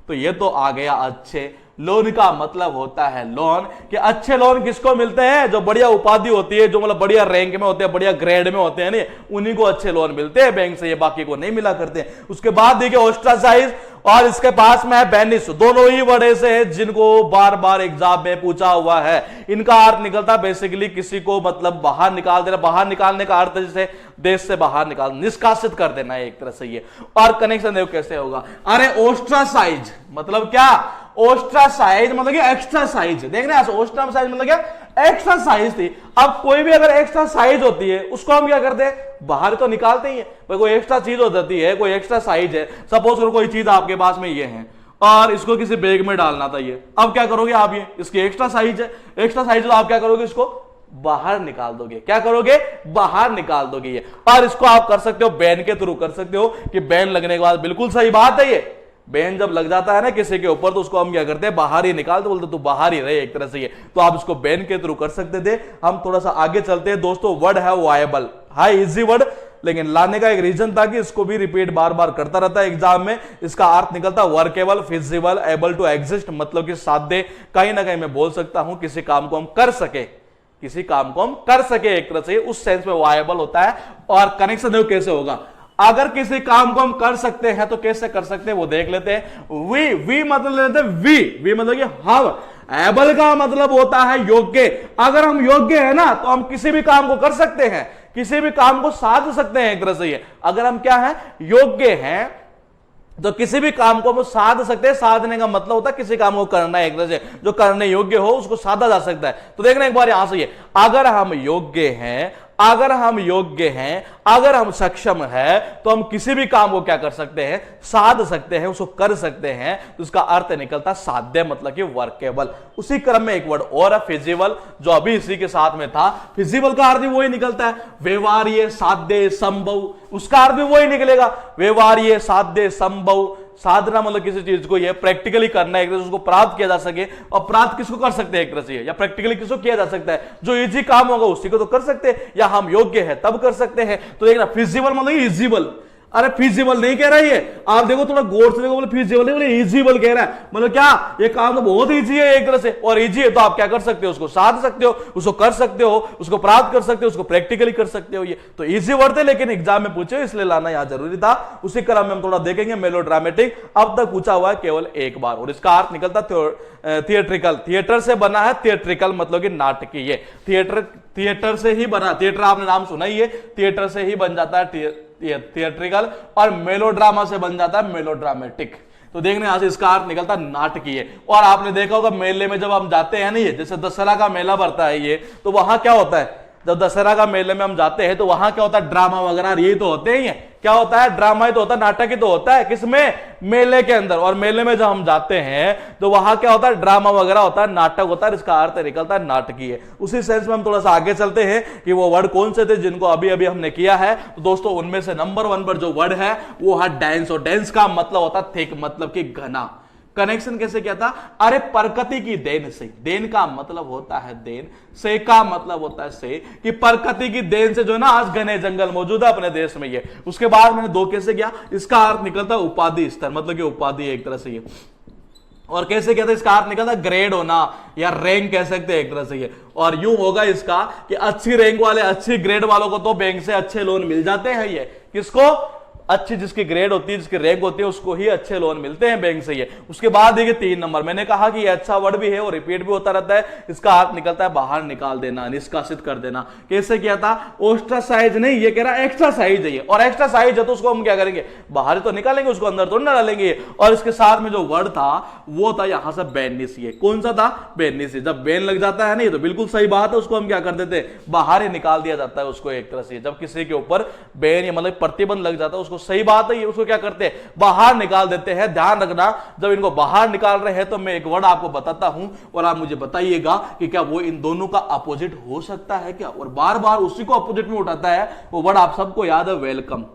तो ये तो आ गया अच्छे। लोन का मतलब होता है लोन, कि अच्छे लोन किसको मिलते हैं? जो बढ़िया उपाधि होती है, जो मतलब बढ़िया रैंक में होते हैं, बढ़िया ग्रेड में होते हैं नहीं, उन्हीं को अच्छे लोन मिलते हैं बैंक से, ये बाकी को नहीं मिला करते हैं। उसके बाद देखिए ऑस्ट्रासाइज, और इसके पास में है बेनिस। दोनों ही वर्ड ऐसे हैं जिनको बार बार एग्जाम में पूछा हुआ है। इनका अर्थ निकलता बेसिकली किसी को मतलब बाहर निकाल देना। बाहर निकालने का अर्थ जैसे देश से बाहर निकाल, निष्कासित कर देना है एक तरह से ये। और कनेक्शन देखो कैसे होगा। अरे ऑस्ट्रासाइज मतलब क्या? ऑस्ट्रासाइज मतलब कि एक्स्ट्रा साइज। देख रहे हैं, ऑस्ट्रासाइज मतलब क्या? एक्स्ट्रा साइज थी। अब कोई भी अगर एक्स्ट्रा साइज होती है, उसको हम क्या करते हैं? बाहर तो निकालते ही है भाई। कोई एक्स्ट्रा चीज हो जाती है, कोई एक्स्ट्रा साइज है, सपोज करो कोई चीज आपके पास में ये है और इसको किसी बैग में डालना था, ये अब क्या करोगे आप? ये इसकी एक्स्ट्रा साइज है, एक्स्ट्रा साइज तो आप क्या करोगे? इसको बाहर निकाल दोगे। क्या करोगे? बाहर निकाल दोगे ये। और इसको आप कर सकते हो बैन के थ्रू कर सकते हो कि बैन लगने के बाद, बिल्कुल सही बात है ये, बैन जब लग जाता है ना किसी के ऊपर तो उसको हम क्या करते हैं, बाहर ही निकालते, बोलते तू बाहर ही रहे एक तरह से ये। तो आप इसको बैन के थ्रू कर सकते थे। हम थोड़ा सा आगे चलते हैं दोस्तों। वर्ड है वायबल, हाई इजी वर्ड, लेकिन लाने का एक रीजन था कि इसको भी रिपीट बार बार करता रहता है एग्जाम में। इसका अर्थ निकलता workable, feasible, able to exist, मतलब कि साध्य। कहीं ना कहीं मैं बोल सकता हूं किसी काम को हम कर सके, किसी काम को हम कर सके एक तरह से, उस सेंस में वायबल होता है। और कनेक्शन देखो कैसे होगा, अगर किसी काम को हम कर सकते हैं तो कैसे कर सकते हैं वो देख लेते हैं। वी मतलब लेते हैं वी मतलब कि हम। एबल का मतलब होता है योग्य। अगर हम योग्य है ना तो हम किसी भी काम को कर सकते हैं, किसी भी काम को साध सकते हैं एक तरह से ये। अगर हम क्या है, योग्य हैं, तो किसी भी काम को हम साध सकते हैं। साधने का मतलब होता है किसी काम को करना है एक तरह से, जो करने योग्य हो उसको साधा जा सकता है। तो देखना एक बार यहां से ये, अगर हम योग्य हैं, अगर हम योग्य हैं, अगर हम सक्षम है, तो हम किसी भी काम को क्या कर सकते हैं, साध सकते हैं, उसको कर सकते हैं। तो उसका अर्थ निकलता साध्य, मतलब कि वर्केबल। उसी क्रम में एक वर्ड और है फिजिबल, जो अभी इसी के साथ में था। फिजिबल का अर्थ भी वही निकलता है, व्यवहार्य, साध्य, संभव। उसका अर्थ भी वही निकलेगा, व्यवहार्य, साध्य, संभव। साधना मतलब किसी चीज को ये प्रैक्टिकली करना है, एक तरह से उसको प्राप्त किया जा सके। और प्राप्त किसको कर सकते हैं एक तरह से, या प्रैक्टिकली किसको किया जा सकता है, जो इजी काम होगा उसी को तो कर सकते हैं, या हम योग्य है तब कर सकते हैं। तो देखना फिजिबल मतलब इजिबल। अरे फिजिबल नहीं कह रहा है ये, आप देखो थोड़ा गौर से देखो, बोले फिजिबल नहीं, बोले इजिबल कह रहा है। मतलब क्या, ये काम तो बहुत इजी है एक तरह से, और इजी है तो आप क्या कर सकते हो, उसको साध सकते हो, उसको कर सकते हो, उसको प्राप्त कर सकते हो, उसको प्रैक्टिकली कर सकते हो। ये तो इजी वर्ड थे, लेकिन एग्जाम में पूछे इसलिए लाना यहां जरूरी था। उसी क्रम में हम थोड़ा देखेंगे मेलोड्रामेटिक। अब तक पूछा हुआ है केवल एक बार, और इसका अर्थ निकलता थिएट्रिकल। थिएटर से बना है, थिएट्रिकल मतलब कि नाटकीय। थिएटर से ही बना, थिएटर आपने नाम सुना ही है, थिएटर से ही बन जाता है थिएट्रिकल, और मेलोड्रामा से बन जाता है मेलोड्रामेटिक। तो देखने यहां से इसका अर्थ निकलता नाटकीय। और आपने देखा होगा मेले में जब हम जाते हैं नहीं, जैसे दशहरा का मेला भरता है ये, तो वहां क्या होता है, जब दशहरा का मेले में हम जाते हैं तो वहां क्या होता है, ड्रामा वगैरह ये तो होते ही हैं। क्या होता है, ड्रामा ही तो होता है, नाटक ही तो होता है। किसमें, मेले के अंदर। और मेले में जब हम जाते हैं तो वहां क्या होता है, ड्रामा वगैरह होता है, नाटक होता है, इसका अर्थ निकलता है नाटकीय। उसी सेंस में हम थोड़ा सा आगे चलते हैं कि वो वर्ड कौन से थे जिनको अभी अभी हमने किया है। तो दोस्तों उनमें से नंबर 1 पर जो वर्ड है वो है डेंस। और डेंस का मतलब होता है थिक, मतलब कि घना। कनेक्शन कैसे किया था, अरे प्रकृति की देन से, देन का मतलब होता है देन, से का मतलब होता है से, कि प्रकृति की देन से जो ना आज घने जंगल मौजूद है अपने देश में ये। उसके बाद मैंने दो कैसे किया, इसका अर्थ निकलता है उपाधि स्तर, मतलब कि उपाधि एक तरह से ये। और कैसे कहते हैं, इसका अर्थ निकलता ग्रेड होना या रैंक कह सकते हैं एक तरह से ये। और यूं होगा इसका कि अच्छी रैंक वाले, अच्छी ग्रेड वालों को तो बैंक से अच्छे लोन मिल जाते हैं। ये किसको, अच्छी जिसकी ग्रेड होती है, जिसकी रैंक होती है, उसको ही अच्छे लोन मिलते हैं बैंक से ये। उसके बाद देखिए 3 नंबर, मैंने कहा कि ये अच्छा वर्ड भी है और रिपीट भी होता रहता है। इसका अर्थ निकलता है बाहर निकाल देना, निष्कासित कर देना। कैसे किया था, ओस्ट्रासाइज नहीं, ये कह रहा है एक्स्ट्रासाइज है ये। और एक्स्ट्रासाइज है तो उसको हम क्या करेंगे, बाहर तो निकालेंगे, उसको अंदर तो ना डालेंगे। और इसके साथ में जो वर्ड था वो था यहां से बैनिस। ये कौन सा था, बैनिस। जब बैन लग जाता है नहीं तो बिल्कुल सही बात है, उसको हम क्या कर देते हैं, बाहर ही निकाल दिया जाता है उसको एक तरह से। जब किसी के ऊपर बैन या मतलब प्रतिबंध लग जाता है, उसको सही बात है, ये उसको क्या करते हैं, बाहर निकाल देते हैं। ध्यान रखना, जब इनको बाहर निकाल रहे हैं तो मैं एक वर्ड आपको बताता हूं और आप मुझे बताइएगा कि क्या वो इन दोनों का अपोजिट हो सकता है क्या। और बार बार उसी को अपोजिट में उठाता है वो वर्ड, आप सबको याद है, वेलकम।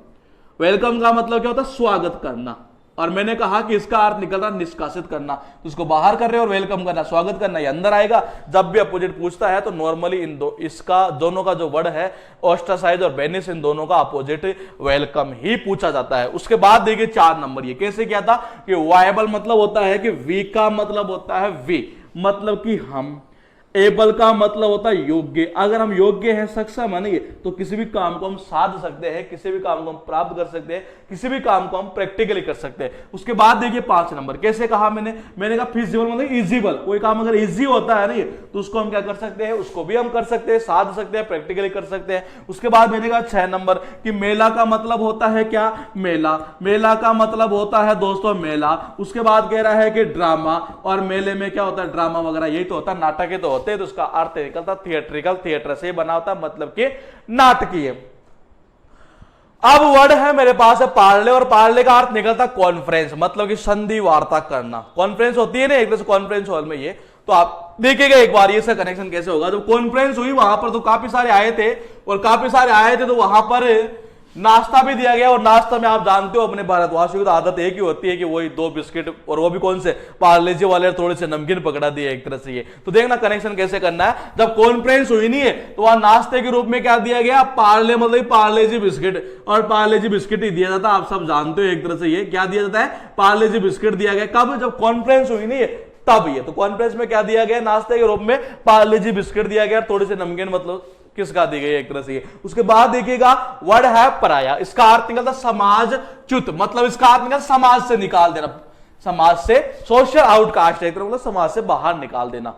वेलकम का मतलब क्या होता है, स्वागत करना। और मैंने कहा कि इसका अर्थ निकलता निष्कासित करना, तो उसको बाहर कर रहे हो और वेलकम करना, स्वागत करना, ये अंदर आएगा। जब भी अपोजिट पूछता है तो नॉर्मली इन दो, इसका दोनों का जो वर्ड है ओस्ट्रासाइज और बेनिस, इन दोनों का अपोजिट वेलकम ही पूछा जाता है। उसके बाद देखिए 4 नंबर, ये कैसे किया था कि वायबल मतलब होता है कि वी का मतलब होता है वी, मतलब कि हम। एबल का मतलब होता है योग्य। अगर हम योग्य हैं, सक्षम है नहीं, तो किसी भी काम को हम साध सकते हैं, किसी भी काम को हम प्राप्त कर सकते हैं, किसी भी काम को हम प्रैक्टिकली कर सकते हैं। उसके बाद देखिए 5 नंबर, कैसे कहा मैंने कहा फिजिबल मतलब इजिबल। कोई काम अगर इजी होता है नहीं तो उसको हम क्या कर सकते हैं, उसको भी हम कर सकते हैं, साध सकते हैं, प्रैक्टिकली कर सकते हैं। उसके बाद मैंने कहा 6 नंबर कि मेला का मतलब होता है क्या, मेला। मेला का मतलब होता है दोस्तों मेला। उसके बाद कह रहा है कि ड्रामा, और मेले में क्या होता है, ड्रामा वगैरह यही तो होता है, नाटक ही तो होते हैं। तो उसका अर्थ निकलता थिएट्रिकल, थिएटर से बना होता है, मतलब कि नाटकीय। अब वर्ड है मेरे पास है पार्ले, और पार्ले का अर्थ निकलता कॉन्फ्रेंस, मतलब कि संधि वार्ता करना। कॉन्फ्रेंस होती है ना एक तरह से कॉन्फ्रेंस हॉल में ये, तो आप देखिएगा एक बार इसका कनेक्शन कैसे होगा। जब कॉन्फ्रेंस हुई वहां पर तो काफी सारे आए थे, और काफी सारे आए थे तो वहां पर नाश्ता भी दिया गया, और नाश्ता में आप जानते हो अपने भारतवासियों की तो आदत एक ही होती है कि वही 2 बिस्किट, और वो भी कौन से, पार्ले जी वाले, थोड़े से नमकीन पकड़ा दिए एक तरह से। ये तो देखना कनेक्शन कैसे करना है। जब कॉन्फ्रेंस हुई नहीं है तो वहां नाश्ते के रूप में क्या दिया गया, पार्ले, मतलब पार्ले जी बिस्किट, और पार्ले जी बिस्किट ही दिया जाता है। आप सब जानते हो एक तरह से ये क्या दिया जाता है, पार्ले जी बिस्किट दिया गया। कब, जब कॉन्फ्रेंस हुई नहीं है तब। ये तो कॉन्फ्रेंस में क्या दिया गया, नाश्ते के रूप में पार्ले जी बिस्किट दिया गया, थोड़े से नमकीन, मतलब किसका दी गई एक तरह से। उसके बाद देखिएगा वर्ड है पराया, इसका अर्थ निकलता समाज च्युत, मतलब इसका अर्थ निकलता समाज से निकाल देना, समाज से, सोशल आउटकास्ट एक तरह, मतलब समाज से बाहर निकाल देना।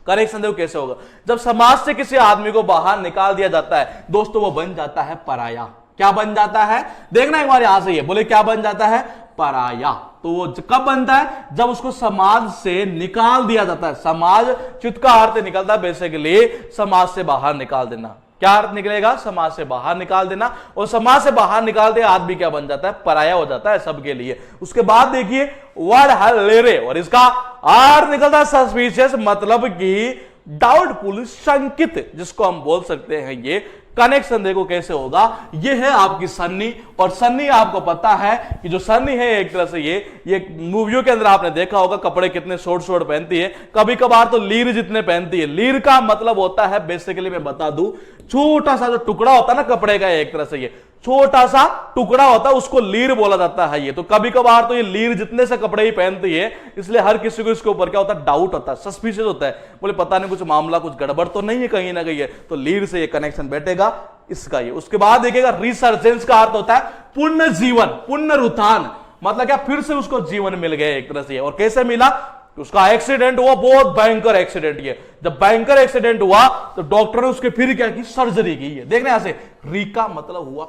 करेक्शन देखो कैसे होगा। जब समाज से किसी आदमी को बाहर निकाल दिया जाता है दोस्तों, वो बन जाता है पराया। क्या बन जाता है, देखना एक बार यहां से, ये बोले क्या बन जाता है, पराया। तो वो कब बनता है, जब उसको समाज से निकाल दिया जाता है। समाज च्युत का अर्थ निकलता है बेसिकली समाज से बाहर निकाल देना। क्या अर्थ निकलेगा, समाज से बाहर निकाल देना। और समाज से बाहर निकालते आदमी क्या बन जाता है, पराया हो जाता है सबके लिए। उसके बाद देखिए वर्ड है लेरे, और इसका अर्थ निकलता है सस्पिशियस, मतलब कि डाउटफुल, शंकित, जिसको हम बोल सकते हैं। ये कनेक्शन देखो कैसे होगा। ये है आपकी सन्नी, और सन्नी आपको पता है कि जो सन्नी है एक तरह से ये मूवियों के अंदर आपने देखा होगा कपड़े कितने शॉर्ट शॉर्ट पहनती है, कभी कभार तो लीर जितने पहनती है। लीर का मतलब होता है बेसिकली, मैं बता दूं, छोटा सा जो टुकड़ा होता है ना कपड़े का, एक तरह से ये छोटा सा टुकड़ा होता है, उसको लीर बोला जाता है। ये तो कभी कभार तो ये लीर जितने से कपड़े ही पहनती है, इसलिए हर किसी को इसके ऊपर क्या होता है, डाउट होता है, सस्पिशियस होता है। बोले पता नहीं कुछ मामला, कुछ गड़बड़ तो नहीं है कहीं ना कहीं है, तो लीर से ये कनेक्शन बैठेगा इसका ये। उसके बाद देखिएगा रिसर्जेंस का अर्थ होता है पुनर्जीवन, पुनरुत्थान, मतलब क्या, फिर से उसको जीवन मिल गया एक तरह से। और कैसे मिला, उसका एक्सीडेंट हुआ, बहुत भयंकर एक्सीडेंट। ये जब भयंकर एक्सीडेंट हुआ तो डॉक्टर ने उसके फिर क्या की, सर्जरी की है। देखने यहां से, री का मतलब हुआ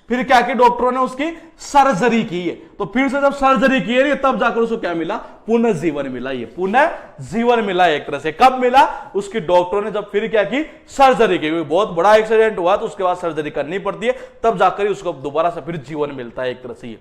फिर क्या की, डॉक्टरों ने उसकी सर्जरी की है। तो फिर से जब सर्जरी की है तब जाकर उसको क्या मिला, पुनर्जीवन मिला। ये पुनर्जीवन मिला एक तरह से। कब मिला, उसकी डॉक्टरों ने जब फिर क्या की, सर्जरी की। बहुत बड़ा एक्सीडेंट हुआ तो उसके बाद सर्जरी करनी पड़ती है, तब जाकर उसको दोबारा से फिर जीवन मिलता है एक तरह से।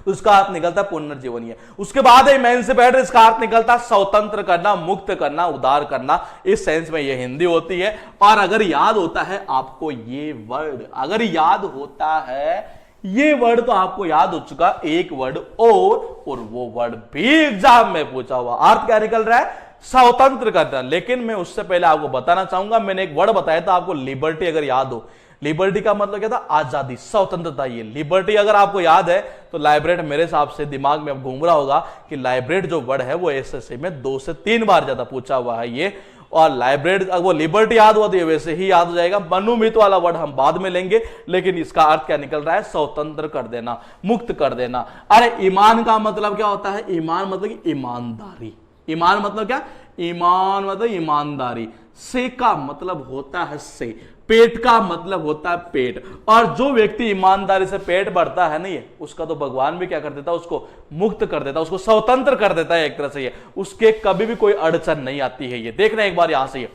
उसका अर्थ निकलता है पुनर्जीवन। है उसके बाद इमेंसिपेट, इसका अर्थ निकलता है स्वतंत्र करना, मुक्त करना, उदार करना। इस सेंस में ये हिंदी होती है। और अगर याद होता है आपको ये वर्ड, अगर याद होता है ये वर्ड, तो आपको याद हो चुका एक वर्ड और वो वर्ड भी एग्जाम में पूछा हुआ। अर्थ क्या निकल रहा है, स्वतंत्र करना। लेकिन मैं उससे पहले आपको बताना चाहूंगा, मैंने एक वर्ड बताया था आपको, लिबर्टी, अगर याद हो। लिबर्टी का मतलब क्या था, आजादी, स्वतंत्रता। ये लिबर्टी अगर आपको याद है तो लाइब्रेट, मेरे हिसाब से दिमाग में अब घूम रहा होगा कि लाइब्रेट जो वर्ड है वो एसएससी में 2 से 3 बार ज्यादा पूछा हुआ है ये। और लाइब्रेट, अगर वो लिबर्टी याद हुआ तो ये वैसे ही याद हो जाएगा। मनुमित वाला वर्ड हम बाद में लेंगे, लेकिन इसका अर्थ क्या निकल रहा है, स्वतंत्र कर देना, मुक्त कर देना। अरे ईमान का मतलब क्या होता है, ईमान मतलब ईमानदारी। ईमान मतलब क्या, ईमान मतलब ईमानदारी। से का मतलब होता है से, पेट का मतलब होता है पेट। और जो व्यक्ति ईमानदारी से पेट भरता है नहीं, उसका तो भगवान भी क्या कर देता है, उसको मुक्त कर देता है, उसको स्वतंत्र कर देता है एक तरह से। ये उसके कभी भी कोई अड़चन नहीं आती है। ये देखना एक बार यहां से,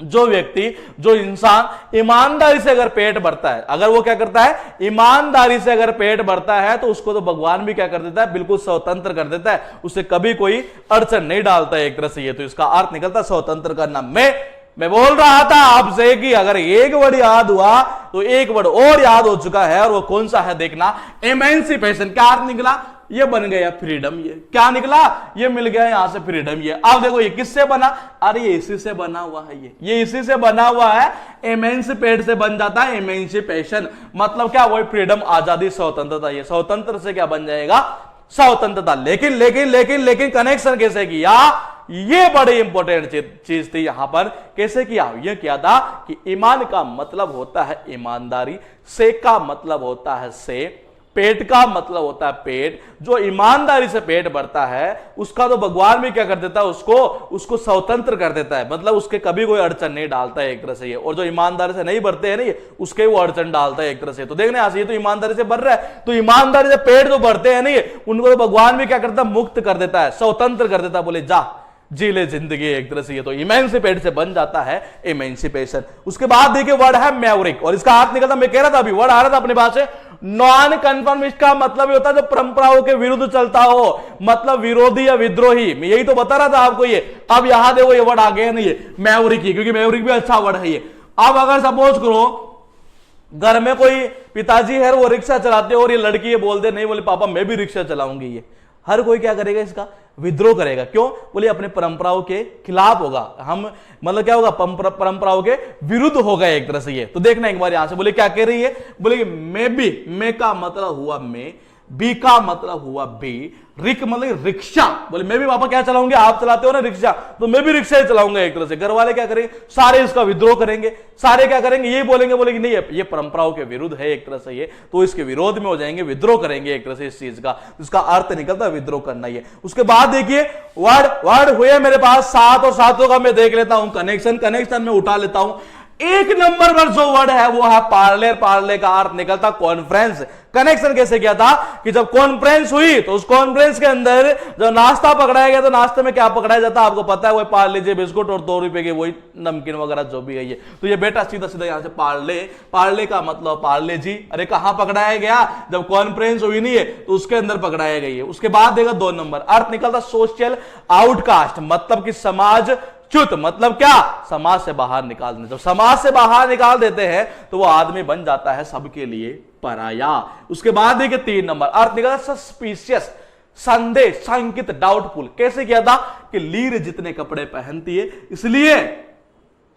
जो व्यक्ति, जो इंसान ईमानदारी से अगर पेट भरता है, अगर वो क्या करता है, ईमानदारी से अगर पेट भरता है, तो उसको तो भगवान भी क्या कर देता है, बिल्कुल स्वतंत्र कर देता है। उसे कभी कोई अड़चन नहीं डालता है एक तरह से। ये तो इसका अर्थ निकलता है स्वतंत्र करना। मैं बोल रहा था आपसे कि अगर एक वर्ड याद हुआ तो एक वर्ड और याद हो चुका है, और वो कौन सा है देखना, एमेंसिपेशन। क्या अर्थ निकला, ये बन गया फ्रीडम। ये क्या निकला, ये मिल गया यहां से फ्रीडम। ये अब देखो ये किससे बना, अरे ये इसी से बना हुआ है। ये इसी से बना हुआ है, एमेंसिपेट से बन जाता है एमेंसिपेशन। मतलब क्या, वही फ्रीडम, आजादी, स्वतंत्रता। ये स्वतंत्र से क्या बन जाएगा, स्वतंत्रता। लेकिन लेकिन लेकिन लेकिन कनेक्शन कैसे किया, ये बड़ी इंपॉर्टेंट चीज थी यहां पर। कैसे किया, ये किया था कि ईमान का मतलब होता है ईमानदारी, से का मतलब होता है से, पेट का मतलब होता है पेट। जो ईमानदारी से पेट भरता है उसका तो भगवान भी क्या कर देता है, उसको स्वतंत्र कर देता है। मतलब उसके कभी कोई अड़चन नहीं डालता है एक तरह से ये। और जो ईमानदारी से नहीं भरते हैं नहीं, उसके वो अड़चन डालता है एक तरह से। तो देखने ये तो ईमानदारी से भर रहा है, तो ईमानदारी से पेट जो भरते हैं नहीं, उनको तो भगवान भी क्या करता है, मुक्त कर देता है, स्वतंत्र कर देता है। बोले जा जी ले जिंदगी एक तरह से ये तो इमेंसिपेट से बन जाता है इमेंसिपेशन। उसके बाद देखिए वर्ड है मैवरिक, और इसका अर्थ निकलता, मैं कह रहा था अभी वर्ड आ रहा था अपने पास से, नॉन कन्फर्मिस्ट का मतलब ये होता है जो परंपराओं के विरुद्ध चलता हो, मतलब विरोधी या विद्रोही। मैं यही तो बता रहा था आपको ये। अब यहां देखो ये वर्ड आ गया नहीं है मैवरिक ही, क्योंकि मैवरिक भी अच्छा वर्ड है ये। अब अगर सपोज करो घर में कोई पिताजी है वो रिक्शा चलाते हो और ये लड़की ये बोल दे, नहीं बोले पापा मैं भी रिक्शा चलाऊंगी, ये हर कोई क्या करेगा, इसका विद्रोह करेगा। क्यों? बोले अपने परंपराओं के खिलाफ होगा, हम मतलब क्या होगा, परंपराओं के विरुद्ध होगा एक तरह से ये। तो देखना एक बार यहां से, बोले क्या कह रही है, बोले मैं भी, मैं का मतलब हुआ मैं, बी का मतलब हुआ बी, रिक मतलब रिक्शा, बोले मैं भी पापा क्या चलाऊंगे, आप चलाते हो ना रिक्शा, तो मैं भी रिक्शा ही चलाऊंगा एक तरह से। घर वाले क्या करेंगे, सारे इसका विद्रोह करेंगे, सारे क्या करेंगे, ये बोलेंगे, बोलेंगे नहीं ये परंपराओं के विरुद्ध है एक तरह से ये, तो इसके विरोध में हो जाएंगे, विद्रोह करेंगे एक तरह से इस चीज का। इसका अर्थ निकलता है विद्रोह करना ही है। उसके बाद देखिए वर्ड हुए मेरे पास 7, और 7 का मैं देख लेता हूं कनेक्शन में उठा लेता हूं। एक नंबर पर जो वर्ड है वो है पार्लर। पार्लर का अर्थ निकलता कॉन्फ्रेंस। कनेक्शन कैसे किया था कि जब कॉन्फ्रेंस हुई तो उस कॉन्फ्रेंस के अंदर जब नाश्ता पकड़ाया गया तो नाश्ते में क्या पकड़ाया जाता है आपको पता है, वो पार्ले जी बिस्कुट और 2 रुपए के वही नमकीन वगैरह जो भी है ये। तो ये बेटा सीधा सीधा यहां से पार्ले का मतलब पार्ले जी, अरे कहां पकड़ाया गया, जब कॉन्फ्रेंस हुई नहीं है तो उसके अंदर पकड़ाया गई है। उसके बाद देगा 2 नंबर, अर्थ निकलता सोशल आउटकास्ट, मतलब कि समाज च्युत, मतलब क्या, समाज से बाहर निकाल देना। जब समाज से बाहर निकाल देते हैं तो वो आदमी बन जाता है सबके लिए पराया। उसके बाद देखिए 3 नंबर, अर्थ निकला सस्पिशियस, संदेह, शंकित, डाउटफुल। कैसे किया था कि लीर जितने कपड़े पहनती है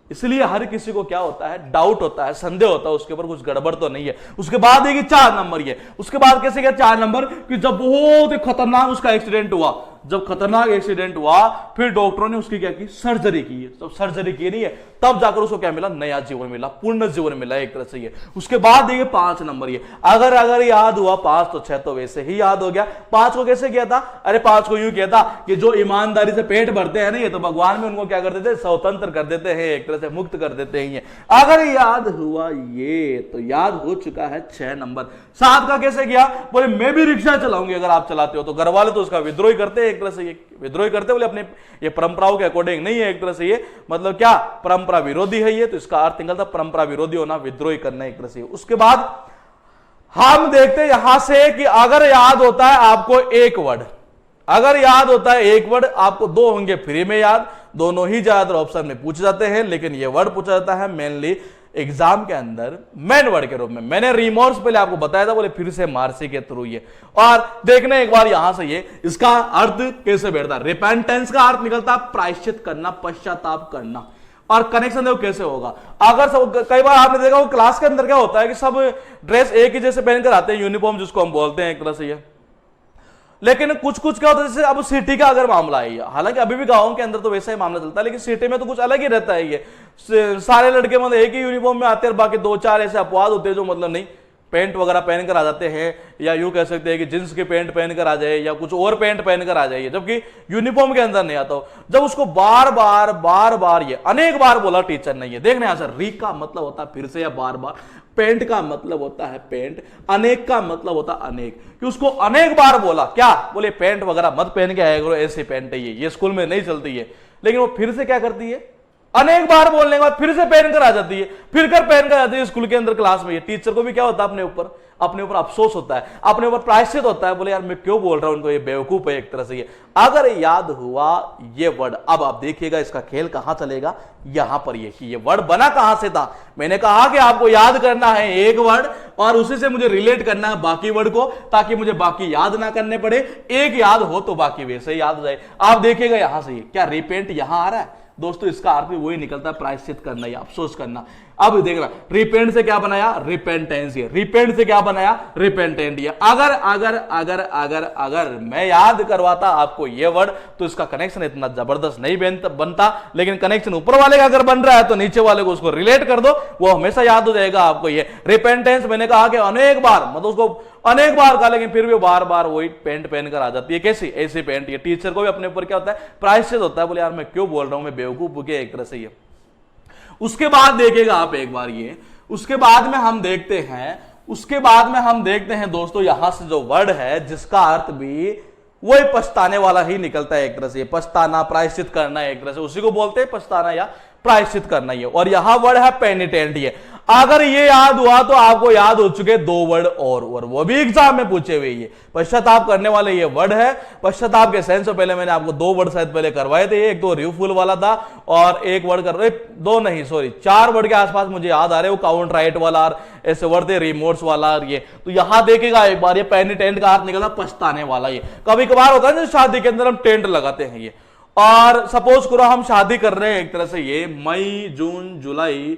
इसलिए हर किसी को क्या होता है, डाउट होता है, संदेह होता है उसके ऊपर कुछ गड़बड़ तो नहीं है। उसके बाद देखिए 4 नंबर ये, उसके बाद कैसे किया 4 नंबर कि जब बहुत ही खतरनाक उसका एक्सीडेंट हुआ, जब खतरनाक एक्सीडेंट हुआ फिर डॉक्टरों ने उसकी क्या की, सर्जरी की है। जब सर्जरी की नहीं है तब जाकर उसको क्या मिला, नया जीवन मिला, पूर्ण जीवन मिला एक तरह से ये। उसके बाद देखिए 5 नंबर ये, अगर याद हुआ 5 तो 6 तो वैसे ही याद हो गया। 5 को कैसे किया था, अरे 5 को यूं किया था कि जो ईमानदारी से पेट भरते हैं ना ये, तो भगवान में उनको क्या कर देते, स्वतंत्र कर देते हैं, एक तरह से मुक्त कर देते हैं ये। अगर याद हुआ ये तो याद हो चुका है 6 नंबर। 7 का कैसे किया, बोले मैं भी रिक्शा चलाऊंगी अगर आप चलाते हो, तो घर वाले तो उसका विद्रोह करते हैं एक तरह से, ये विद्रोह करते बोले अपने ये परंपराओं के अकॉर्डिंग नहीं है एक तरह से ये, मतलब क्या परंपरा विरोधी है ये। तो इसका अर्थ निकलता परंपरा विरोधी होना, विद्रोह करना एक तरह से। उसके बाद हम देखते हैं यहां से कि अगर याद होता है आपको एक वर्ड, अगर याद होता है एक वर्ड, आपको 2 होंगे फ्री में याद, दोनों ही ज्यादातर ऑप्शन में पूछे जाते हैं, लेकिन ये वर्ड पूछा जाता है मेनली एग्जाम के अंदर मेन वर्ड के रूप में। मैंने रिमोर्स पहले आपको बताया था, बोले फिर से मार्सी के थ्रू ये। और देखने एक बार यहां से ये, इसका अर्थ कैसे बैठता है, रिपेंटेंस का अर्थ निकलता है प्रायश्चित करना, पश्चाताप करना। और कनेक्शन देखो कैसे होगा, अगर सब कई बार आपने देखा वो क्लास के अंदर क्या होता है कि सब ड्रेस एक ही जैसे पहनकर आते हैं, यूनिफॉर्म जिसको हम बोलते हैं एक तरह से ये, लेकिन कुछ क्या होता है, जैसे अब सिटी का अगर मामला है, हालांकि अभी भी गांव के अंदर तो वैसा ही मामला चलता है, लेकिन सिटी में तो कुछ अलग ही रहता है ये। सारे लड़के मतलब एक ही यूनिफॉर्म में आते हैं, बाकी 2-4 ऐसे अपवाद होते हैं जो मतलब नहीं पैंट वगैरह पहनकर आ जाते हैं, या यूं कह सकते हैं कि जींस के पैंट पहनकर आ जाए या कुछ और पैंट पहनकर आ जाइए, जबकि यूनिफॉर्म के अंदर नहीं आता हो। जब उसको बार बार ये अनेक बार बोला टीचर ने, ये देखने यहां से री का मतलब होता है फिर से या बार बार, पेंट का मतलब होता है पेंट, अनेक का मतलब होता है अनेक, कि उसको अनेक बार बोला, क्या बोले पेंट वगैरह मत पहन के आया करो, ऐसे पेंट है ये स्कूल में नहीं चलती है। लेकिन वो फिर से क्या करती है, अनेक बार बोलने के बाद फिर से पहनकर आ जाती है, फिर कर पहनकर आती है स्कूल के अंदर क्लास में। ये टीचर को भी क्या होता है, अपने ऊपर अफसोस होता है, अपने ऊपर प्रायश्चित होता है, बोले यार मैं क्यों बोल रहा हूं उनको, ये बेवकूफ है एक तरह से ये। अगर याद हुआ ये वर्ड, अब आप देखिएगा इसका खेल कहां चलेगा, यहां पर ये वर्ड बना कहां से था। मैंने कहा कि आपको याद करना है एक वर्ड और उसी से मुझे रिलेट करना है बाकी वर्ड को, ताकि मुझे बाकी याद ना करने पड़े, एक याद हो तो बाकी वैसे ही याद हो जाए। आप देखिएगा यहां से ये क्या रिपेंट यहां आ रहा है दोस्तों, इसका अर्थ भी वही निकलता है प्रायश्चित करना या अफसोस करना। अब देखना रिपेंट से क्या बनाया, रिपेंटेंस, ये रिपेंट से क्या बनाया, रिपेंटेंट। ये अगर मैं याद करवाता आपको ये वर्ड तो इसका कनेक्शन इतना जबरदस्त नहीं बनता, लेकिन कनेक्शन ऊपर वाले का अगर बन रहा है तो नीचे वाले को उसको रिलेट कर दो, वो हमेशा याद हो जाएगा आपको। ये रिपेंटेंस मैंने कहा कि अनेक बार, मतलब उसको अनेक बार कहा, लेकिन फिर भी बार बार वही पेंट पहनकर आ जाती है। कैसी, ऐसी पेंट। ये टीचर को भी अपने ऊपर क्या होता है, प्रायश्चित होता है, बोले यार मैं क्यों बोल रहा हूं, मैं बेवकूफ हूं एक तरह से ये। उसके बाद देखिएगा आप एक बार ये, उसके बाद में हम देखते हैं दोस्तों यहां से जो वर्ड है जिसका अर्थ भी वही पछताने वाला ही निकलता है एक तरह से। पछताना, प्रायश्चित करना है एक तरह से, उसी को बोलते हैं पछताना या प्रायश्चित करना ही। और यहां वर्ड है पेनिटेंट। ये अगर ये याद हुआ तो आपको याद हो चुके 2 वर्ड और वो भी एग्जाम में पूछे हुए। ये पश्चाताप करने वाले ये वर्ड है। पश्चाताप के सेंस से पहले मैंने आपको 2 वर्ड शायद पहले करवाए थे, एक तो रिव्यूफुल वाला था और एक वर्ड कर रहे 2 नहीं सॉरी 4 वर्ड के आसपास मुझे याद आ रहे, वो काउंट राइट वाला और ऐसे वर्ड थे, रिमोर्स वाला। और ये तो यहां देखेगा एक बार, ये पेनिटेंट का अर्थ निकलता पछताने वाला। ये कभी कभार होता है ना शादी के अंदर हम टेंट लगाते हैं ये, और सपोज करो हम शादी कर रहे हैं एक तरह से, ये मई, जून, जुलाई,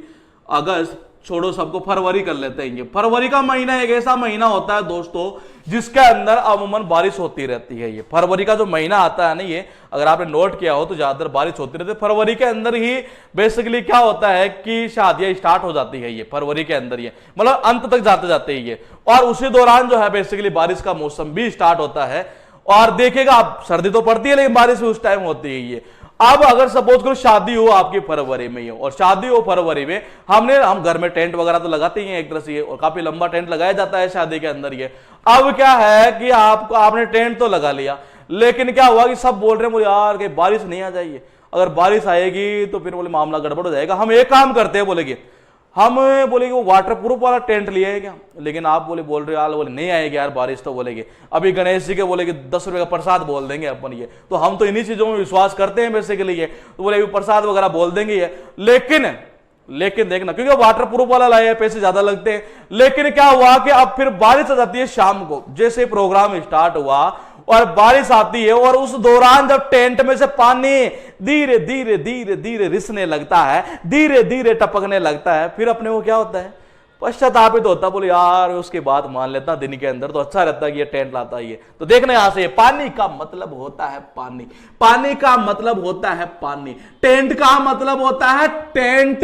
अगस्त, छोड़ो सबको, फरवरी कर लेते हैं। ये फरवरी का महीना एक ऐसा महीना होता है दोस्तों जिसके अंदर अमूमन बारिश होती रहती है। ये फरवरी का जो महीना आता है ना, ये अगर आपने नोट किया हो तो ज्यादातर बारिश होती रहती है। फरवरी के अंदर ही बेसिकली क्या होता है कि शादियां स्टार्ट हो जाती है। ये फरवरी के अंदर, ये मतलब अंत तक जाते जाते ही ये, और उसी दौरान जो है बेसिकली बारिश का मौसम भी स्टार्ट होता है। और देखेगा आप, सर्दी तो पड़ती है लेकिन बारिश भी उस टाइम होती है। ये अब अगर सपोज करो शादी हो आपकी फरवरी में ही हो, और शादी हो फरवरी में, हम घर में टेंट वगैरह तो लगाते ही हैं एक तरह से, और काफी लंबा टेंट लगाया जाता है शादी के अंदर। ये अब क्या है कि आपने टेंट तो लगा लिया, लेकिन क्या हुआ कि सब बोल रहे हैं बोले यार कि बारिश नहीं आ जाइए, अगर बारिश आएगी तो फिर बोले मामला गड़बड़ हो जाएगा। हम एक काम करते हैं, बोलेगे हम बोलेंगे वो वाटर प्रूफ वाला टेंट लिए है क्या, लेकिन आप बोल रहे हो यार बोले नहीं आएगी यार बारिश, तो बोलेगे अभी गणेश जी के बोलेगे 10 रुपए का प्रसाद बोल देंगे अपन। ये तो हम तो इन्हीं चीजों में विश्वास करते हैं बेसिकली। ये तो बोले प्रसाद वगैरह बोल देंगे ये, लेकिन देखना क्योंकि वाटर प्रूफ वाला लाए पैसे ज्यादा लगते हैं। लेकिन क्या हुआ कि अब फिर बारिश आ जाती है शाम को, जैसे प्रोग्राम स्टार्ट हुआ और बारिश आती है, और उस दौरान जब टेंट में से पानी धीरे धीरे धीरे धीरे रिसने लगता है, धीरे धीरे टपकने लगता है, फिर अपने को क्या होता है, पश्चातापित होता, बोले यार उसके बाद मान लेता दिन के अंदर तो अच्छा रहता कि ये टेंट लाता है। ये तो देखना यहां से, पानी का मतलब होता है पानी, पानी का मतलब होता है पानी, टेंट का मतलब होता है टेंट,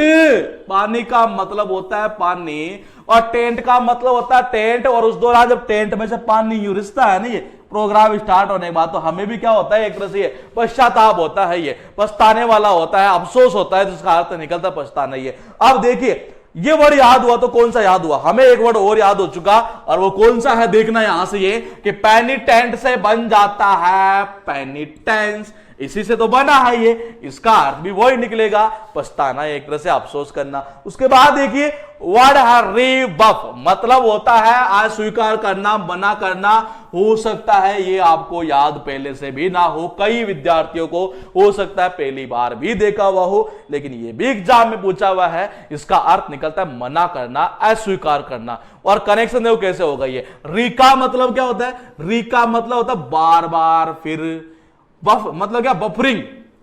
पानी का मतलब होता है पानी, और टेंट का मतलब होता है टेंट। और उस दौरान जब टेंट में से पानी यूं रिसता है ना, ये प्रोग्राम स्टार्ट होने के बाद, तो हमें भी क्या होता है एक तरह से पश्चाताप होता है, ये पछताने वाला होता है, अफसोस होता है, जिसका अर्थ निकलता है पछताना। ये अब देखिए ये वर्ड याद हुआ तो कौन सा याद हुआ, हमें एक वर्ड और याद हो चुका, और वो कौन सा है देखना यहां से, ये कि पेनिटेंट से बन जाता है पेनिटेंस, इसी से तो बना है ये, इसका अर्थ भी वही निकलेगा पछताना, एक तरह से अफसोस करना। उसके बाद देखिए वर्ड है रिबफ, मतलब होता है अस्वीकार करना, मना करना। हो सकता है ये आपको याद पहले से भी ना हो, कई विद्यार्थियों को हो सकता है पहली बार भी देखा हुआ हो, लेकिन ये भी एग्जाम में पूछा हुआ है। इसका अर्थ निकलता है मना करना, अस्वीकार करना। और कनेक्शन देखो कैसे होगा, ये री का मतलब क्या होता है, री का मतलब होता है बार बार, फिर बफ मतलब क्या, बफरिंग,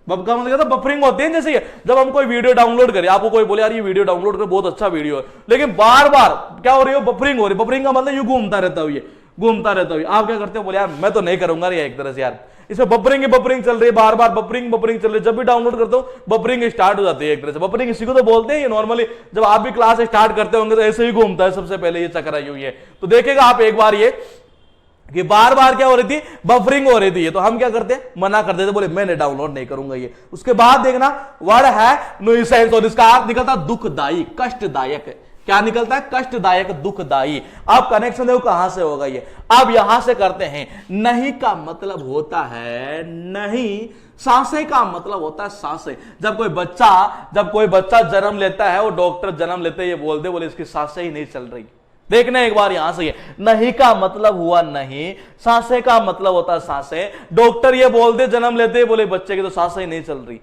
बफ का मतलब क्या, बफरिंग होती है। जैसे जब हम कोई वीडियो डाउनलोड करें, आपको कोई बोले यार ये वीडियो डाउनलोड कर, बहुत अच्छा वीडियो है, लेकिन बार बार क्या हो रही है, बफरिंग हो रही है। बफरिंग का मतलब यूं घूमता रहता है, ये घूमता रहता है। आप क्या करते हो, बोले यार मैं तो नहीं करूंगा यार, एक तरह से यार इसमें बफरिंग चल रही है, बार बार बफरिंग चल रही है। जब भी डाउनलोड करते हो बफरिंग स्टार्ट हो जाती है एक तरह से। बफरिंग इसी को तो बोलते हैं। ये नॉर्मली जब आप भी क्लास स्टार्ट करते होंगे तो ऐसे ही घूमता है सबसे पहले, ये चक्रा यूं ही है। तो देखेगा आप एक बार ये कि बार बार क्या हो रही थी, बफरिंग हो रही थी। ये तो हम क्या करते, मना कर देते, बोले मैंने डाउनलोड नहीं करूंगा ये। उसके बाद देखना वर्ड है नुइसेंस, और इसका अर्थ निकलता दुखदाई, कष्टदायक। क्या निकलता है, कष्टदायक, दुखदाई। अब कनेक्शन देखो कहां से होगा ये, अब यहां से करते हैं। नहीं का मतलब होता है नहीं, सांसें का मतलब होता है सांसें। जब कोई बच्चा जन्म लेता है, वो डॉक्टर जन्म लेते ये बोले इसकी सांसें ही नहीं चल रही। देखना एक बार यहां से, ये नहीं का मतलब हुआ नहीं, सांसें का मतलब होता है सांसें। डॉक्टर ये बोलते जन्म लेते बोले बच्चे की तो सांसें ही नहीं चल रही।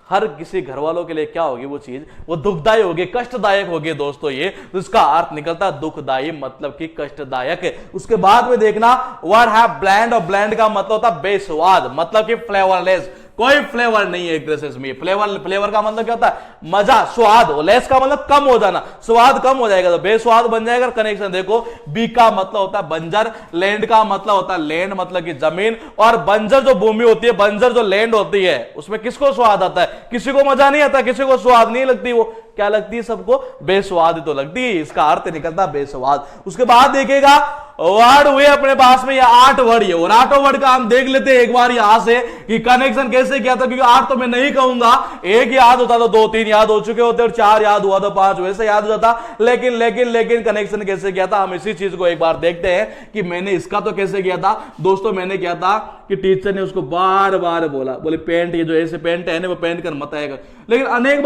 हर किसी घर वालों के लिए क्या होगी वो चीज, वो दुखदायी होगी, कष्टदायक होगी दोस्तों। ये तो इसका अर्थ निकलता है दुखदायी, मतलब कि कष्टदायक। उसके बाद में देखना वर्ड है ब्लैंड, और ब्लैंड का मतलब होता है बेस्वाद, मतलब कि फ्लेवरलेस, कोई फ्लेवर नहीं है एक तरह से इसमें। फ्लेवर का मतलब क्या होता है, मजा, स्वाद। लेस का मतलब कम हो जाना, स्वाद कम हो जाएगा तो बेस्वाद बन जाएगा। कनेक्शन देखो, बी का मतलब होता है बंजर, लैंड का मतलब होता है लैंड मतलब कि जमीन, और बंजर जो भूमि होती है, बंजर जो लैंड होती है, उसमें किसको स्वाद आता है, किसी को मजा नहीं आता, किसी को स्वाद नहीं लगती, वो क्या लगती है सबको? बेस्वाद तो लगती है, इसका अर्थ निकलता बेस्वाद। उसके बाद देखिएगा वर्ड हुए अपने पास में, ये 8 वर्ड है, और 8 वर्ड का हम देख लेते हैं एक बार यहां से कि कनेक्शन कैसे किया था, क्योंकि 8 तो मैं नहीं कहूंगा, एक याद होता तो 2 3 याद हो चुके होते, और 4 याद हुआ तो 5 वैसे याद हो जाता। लेकिन कनेक्शन कैसे किया था, हम इसी चीज को एक बार देखते हैं कि मैंने इसका तो कैसे किया था दोस्तों। मैंने किया था कि टीचर ने उसको बार बार बोला, बोले पेंट, ये जो ऐसे पेंट है ना वो पेंट कर मत आएगा, लेकिन अनेक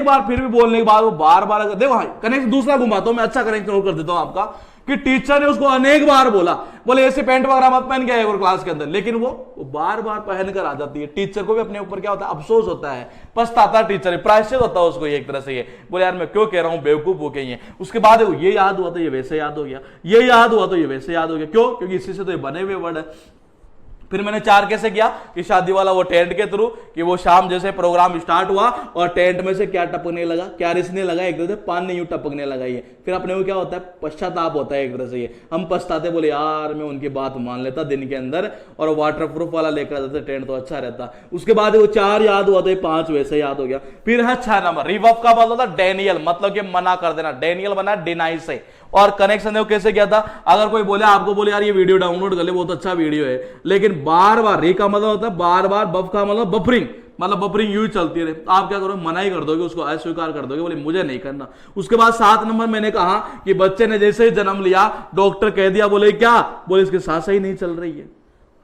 बार फिर भी बोलने के बाद वो बार बार देखो कनेक्शन दूसरा घुमाता हूं मैं, अच्छा कनेक्शन और कर देता हूं आपका, कि टीचर ने उसको अनेक बार बोला, बोले ऐसे पैंट वगैरह मत पहन के आए और क्लास के अंदर, लेकिन वो बार बार पहन कर आ जाती है। टीचर को भी अपने ऊपर क्या होता है, अफसोस होता है, पछताता है टीचर, प्रायश्चित होता है उसको एक तरह से, ये बोले यार मैं क्यों कह रहा हूं, बेवकूफ हो गई है। उसके बाद ये याद हुआ तो ये वैसे याद हो गया, ये याद हुआ तो ये वैसे याद हो गया, क्यों? क्योंकि इसी से तो ये बने हुए वर्ड है। फिर मैंने 4 कैसे किया कि शादी वाला वो टेंट के थ्रू, कि वो शाम जैसे प्रोग्राम स्टार्ट हुआ और टेंट में से क्या टपकने लगा, क्या रिसने लगा, एक तरह से पानी यूं टपकने लगा। ये फिर अपने को क्या होता है, पश्चाताप होता है एक तरह से, ये हम पछताते, बोले यार मैं उनकी बात मान लेता दिन के अंदर और वाटर प्रूफ वाला लेकर जाते टेंट तो अच्छा रहता। उसके बाद वो 4 याद हुआ तो 5 वैसे याद हो गया। फिर है 6 नंबर, रिवर्ब का मतलब था डेनियल, मतलब कि मना कर देना, डेनियल बना डिनाई से। और कनेक्शन है वो कैसे किया था, अगर कोई बोले आपको, बोले यार ये वीडियो डाउनलोड कर ले बहुत अच्छा वीडियो है, लेकिन बार बार, री का मतलब होता है बार बार, बफ का मतलब बफरिंग, मतलब बफरिंग यूं चलती रहे, तो आप क्या करोगे, मना ही कर दोगे उसको, अस्वीकार कर दोगे, बोले मुझे नहीं करना। उसके बाद 7 नंबर मैंने कहा कि बच्चे ने जैसे ही जन्म लिया डॉक्टर कह दिया, बोले क्या, बोले इसकी सांसें ही नहीं चल रही है।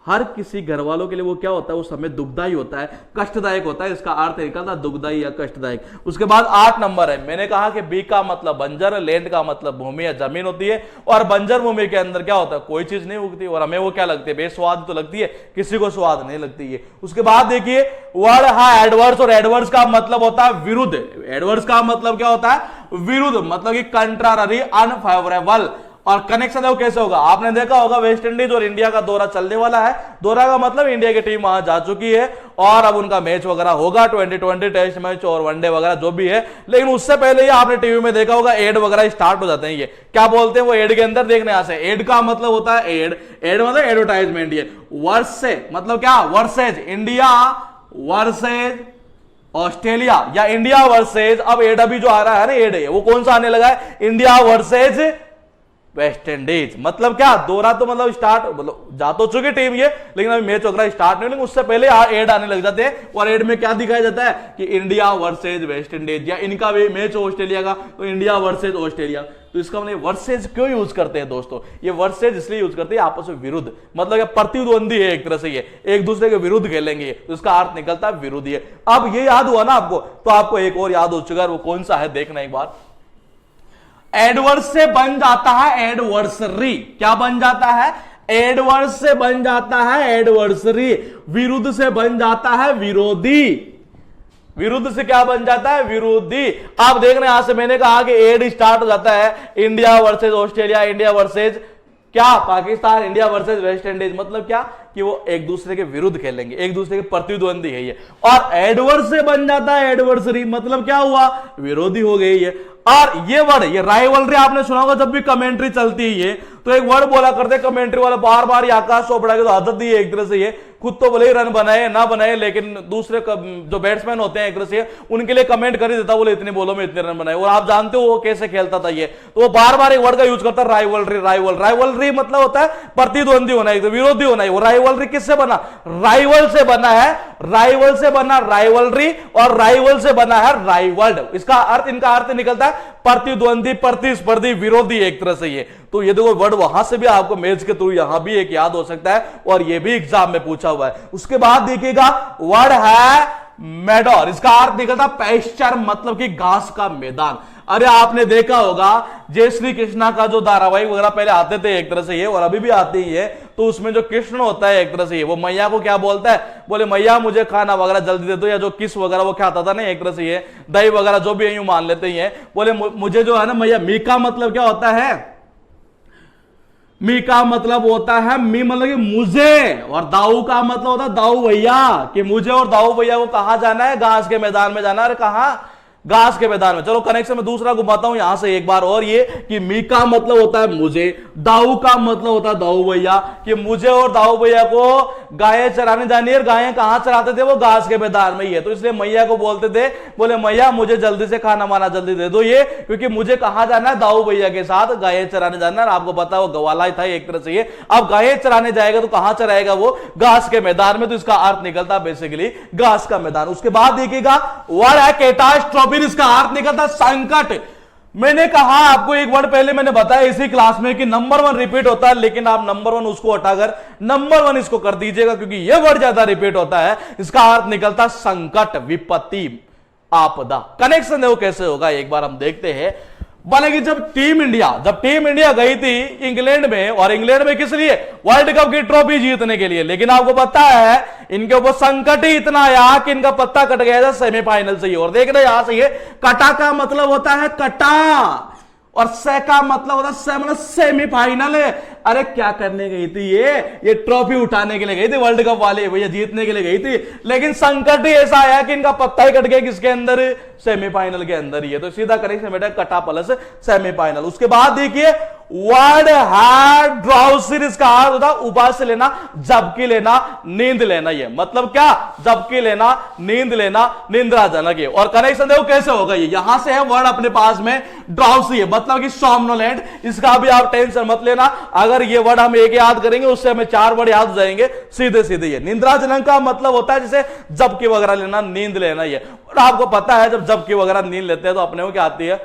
हर किसी घर वालों के लिए वो क्या होता है, वो समय दुखदायी होता है, कष्टदायक होता है, इसका अर्थ निकलता दुखदायी या कष्टदायक। उसके बाद 8 नंबर है, मैंने कहा कि बी का मतलब बंजर, लैंड का मतलब भूमि या जमीन होती है, और बंजर भूमि के अंदर क्या होता है, कोई चीज नहीं उगती, और हमें वो क्या लगती है, बेस्वाद तो लगती है, किसी को स्वाद नहीं लगती है। उसके बाद देखिए वर्ड है एडवर्स, और एडवर्स का मतलब होता है विरुद्ध। एडवर्स का मतलब क्या होता है, विरुद्ध, मतलब कि कंट्रारी, अनफेवरेबल। और कनेक्शन है वो कैसे होगा, आपने देखा होगा वेस्ट इंडीज और इंडिया का दौरा चलने वाला है, दौरा का मतलब इंडिया की टीम वहां जा चुकी है और अब उनका मैच वगैरह होगा, 2020 टेस्ट मैच और वनडे वगैरह जो भी है। लेकिन उससे पहले ही आपने टीवी में देखा होगा एड वगैरह स्टार्ट हो जाते हैं। ये क्या बोलते हैं, वो एड के अंदर देखने यहां से, एड का मतलब होता है एड, एड मतलब एडवर्टाइजमेंट। ये वर्ष से मतलब क्या, वर्सेज इंडिया वर्सेज ऑस्ट्रेलिया, या इंडिया वर्सेज, अब एड अभी जो आ रहा है ना, एड है वो कौन सा आने लगा है, इंडिया वर्सेज वेस्ट इंडीज। मतलब क्या, दौरा तो मतलब स्टार्ट, मतलब जा तो चुकी टीम ये, लेकिन अभी मैच वगैरह स्टार्ट नहीं, लेकिन उससे पहले एड आने लग जाते हैं। और एड में क्या दिखाया जाता है कि इंडिया वर्सेज वेस्ट इंडीज, या इनका भी मैच ऑस्ट्रेलिया का तो इंडिया वर्सेज ऑस्ट्रेलिया। तो इसका मतलब वर्सेज क्यों यूज करते हैं दोस्तों, ये वर्सेज इसलिए यूज करते हैं आपस में विरुद्ध, मतलब ये प्रतिद्वंदी है एक तरह से, ये एक दूसरे के विरुद्ध खेलेंगे, तो इसका अर्थ निकलता है विरोधी है। अब ये याद हुआ ना आपको, तो आपको एक और याद हो चुका है, वो कौन सा है देखना एक बार। एडवर्स से बन जाता है एडवर्सरी, क्या बन जाता है, एडवर्स से बन जाता है एडवर्सरी, विरुद्ध से बन जाता है विरोधी, विरुद्ध से क्या बन जाता है, विरोधी। आप देख रहे हैं यहां से मैंने कहा कि एड स्टार्ट हो जाता है India versus Australia, India versus क्या Pakistan, India versus West Indies, मतलब क्या कि वो एक दूसरे के विरुद्ध खेलेंगे, एक दूसरे के प्रतिद्वंदी है ये। और एडवर्स से बन जाता है एडवर्सरी, मतलब क्या हुआ, विरोधी हो गई है। और ये वर्ड, ये राइवलरी आपने सुना होगा, जब भी कमेंट्री चलती है ये, तो एक वर्ड बोला करते कमेंट्री वाला बार बार, आकाश चोपड़ा की तो आदत दी है एक तरह से, ये खुद तो भले ही रन बनाए ना बनाए, लेकिन दूसरे जो बैट्समैन होते हैं एक तरह से उनके लिए कमेंट कर ही देता, बोले इतने बोलो में इतने रन बनाए। और आप जानते हो वो कैसे खेलता था ये, तो वो बार बार एक वर्ड का यूज करता है राइवलरी। राइवलरी मतलब होता है प्रतिद्वंदी होना, एक विरोधी होना है। वो राइवलरी किससे बना, राइवल से बना है, राइवल से बना राइवलरी, और राइवल से बना है राइवल्ड। इसका अर्थ, इनका अर्थ निकलता है प्रतिद्वंदी, प्रतिस्पर्धी, विरोधी एक तरह से ये। तो ये देखो वर्ड वहां से भी आपको मैच के थ्रू यहां भी एक याद हो सकता है, और ये भी एग्जाम में पूछा हुआ है। उसके बाद देखिएगा वर्ड है मेडोर, इसका अर्थ निकलता पैस्चर, मतलब कि घास का मैदान। अरे आपने देखा होगा जय श्री कृष्णा का जो धारावाहिक वगैरह पहले आते थे एक तरह से ये, और अभी भी आते ही है, तो उसमें जो कृष्ण होता है एक तरह से ये, वो मैया को क्या बोलता है, बोले मैया मुझे खाना वगैरह जल्दी दे दो, या जो किस वगैरह वो खाता था ना एक तरह से ये, दही वगैरह जो भी यूं मान लेते हैं, बोले मुझे जो है ना मैया। मी का मतलब क्या होता है, मी का मतलब होता है, मी मतलब कि मुझे, और दाऊ का मतलब होता है दाऊ भैया, कि मुझे और दाऊ भैया को कहां जाना है, घास के मैदान में जाना है। अरे कहां, घास के मैदान में। चलो कनेक्शन में दूसरा घुमाता हूं यहां से एक बार और, ये कि मी का मतलब होता है मुझे, दाऊ का मतलब होता है दाऊ भैया, कि मुझे और दाऊ भैया को गायें चराने जानी है। गायें कहां चराते थे? वो घास के मैदान में ही है। तो इसलिए मैया को बोलते थे, बोले मैया मुझे जल्दी से खाना वाना जल्दी दे दो ये, क्योंकि मुझे कहां जाना है? दाऊ भैया के साथ गायें चराने जाना है। आपको पता है वो गवाला ही था एक तरह से ये। अब गायें चराने जाएगा तो कहां चराएगा? वो घास के मैदान में। तो इसका अर्थ निकलता बेसिकली घास का मैदान। उसके बाद देखिएगा वर्ड है कैटास्ट्रोफी, इसका अर्थ निकलता संकट। मैंने कहा आपको एक वर्ड पहले मैंने बताया इसी क्लास में कि नंबर 1 रिपीट होता है, लेकिन आप नंबर 1 उसको हटाकर नंबर 1 इसको कर दीजिएगा, क्योंकि यह वर्ड ज्यादा रिपीट होता है। इसका अर्थ निकलता संकट, विपत्ति, आपदा। कनेक्शन देखो कैसे होगा, एक बार हम देखते हैं। बनेगी जब टीम इंडिया गई थी इंग्लैंड में, और इंग्लैंड में किस लिए? वर्ल्ड कप की ट्रॉफी जीतने के लिए। लेकिन आपको पता है इनके ऊपर संकट ही इतना आया कि इनका पत्ता कट गया था सेमीफाइनल से ही। और देख रहे यहां से ये कटा का मतलब होता है कटा, और से का मतलब होता है मतलब सेमीफाइनल है। अरे क्या करने गई थी ये ट्रॉफी उठाने के लिए गई थी, वर्ल्ड कप वाले भैया जीतने के लिए गई थी। लेकिन संकट ही ऐसा आया कि इनका पत्ता ही कट गया, किसके अंदर? सेमीफाइनल के अंदर ही है। तो सीधा करेक्शन बेटा कटा प्लस सेमीफाइनल। उसके बाद देखिए वर्ड हैड ड्राउसिर, इसका अर्थ होता है उबास से लेना, झपकी लेना, नींद लेना। ये मतलब क्या? झपकी लेना, नींद लेना, निंद्राजनक है। और कनेक्शन देखो कैसे होगा, ये यहां से है वर्ड अपने पास में ड्राउसी है, मतलब कि सोमनोलेंट। इसका भी आप टेंशन मत लेना, अगर ये वर्ड हम एक याद करेंगे उससे हमें 4 वर्ड याद हो जाएंगे सीधे सीधे। ये निंद्राजनक का मतलब होता है जैसे झपकी वगैरह लेना, नींद लेना। ये और आपको पता है जब झपकी वगैरह नींद लेते हैं तो अपने को क्या आती है?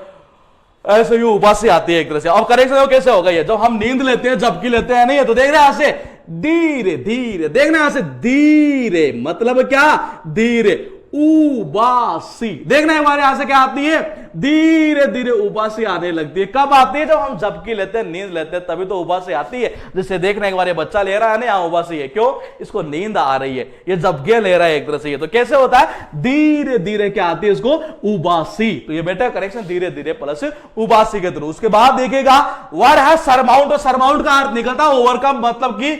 ऐसे ही उबासी आती है एक तरह से। अब करेक्शन कैसे होगा, ये जब हम नींद लेते हैं, झपकी लेते हैं, नहीं है तो देख रहे हैं यहां से धीरे धीरे, देखना यहां से धीरे, मतलब क्या? धीरे उबासी। देखना हमारे यहां से क्या आती है? धीरे धीरे उबासी आने लगती है। कब आती है? जब हम झपकी लेते हैं, नींद लेते हैं, तभी तो उबासी आती है। जैसे देखना एक बार ये बच्चा ले रहा है ना, यहां उबासी है, क्यों? इसको नींद आ रही है, ये झपकियां ले रहा है एक तरह से। ये तो कैसे होता है? धीरे धीरे क्या आती है इसको? उबासी। तो ये बेटा करेक्शन धीरे धीरे प्लस उबासी के थ्रू। उसके बाद देखिएगा वर्ड है सरमाउंट, और सरमाउंट का अर्थ निकलता है ओवरकम, मतलब कि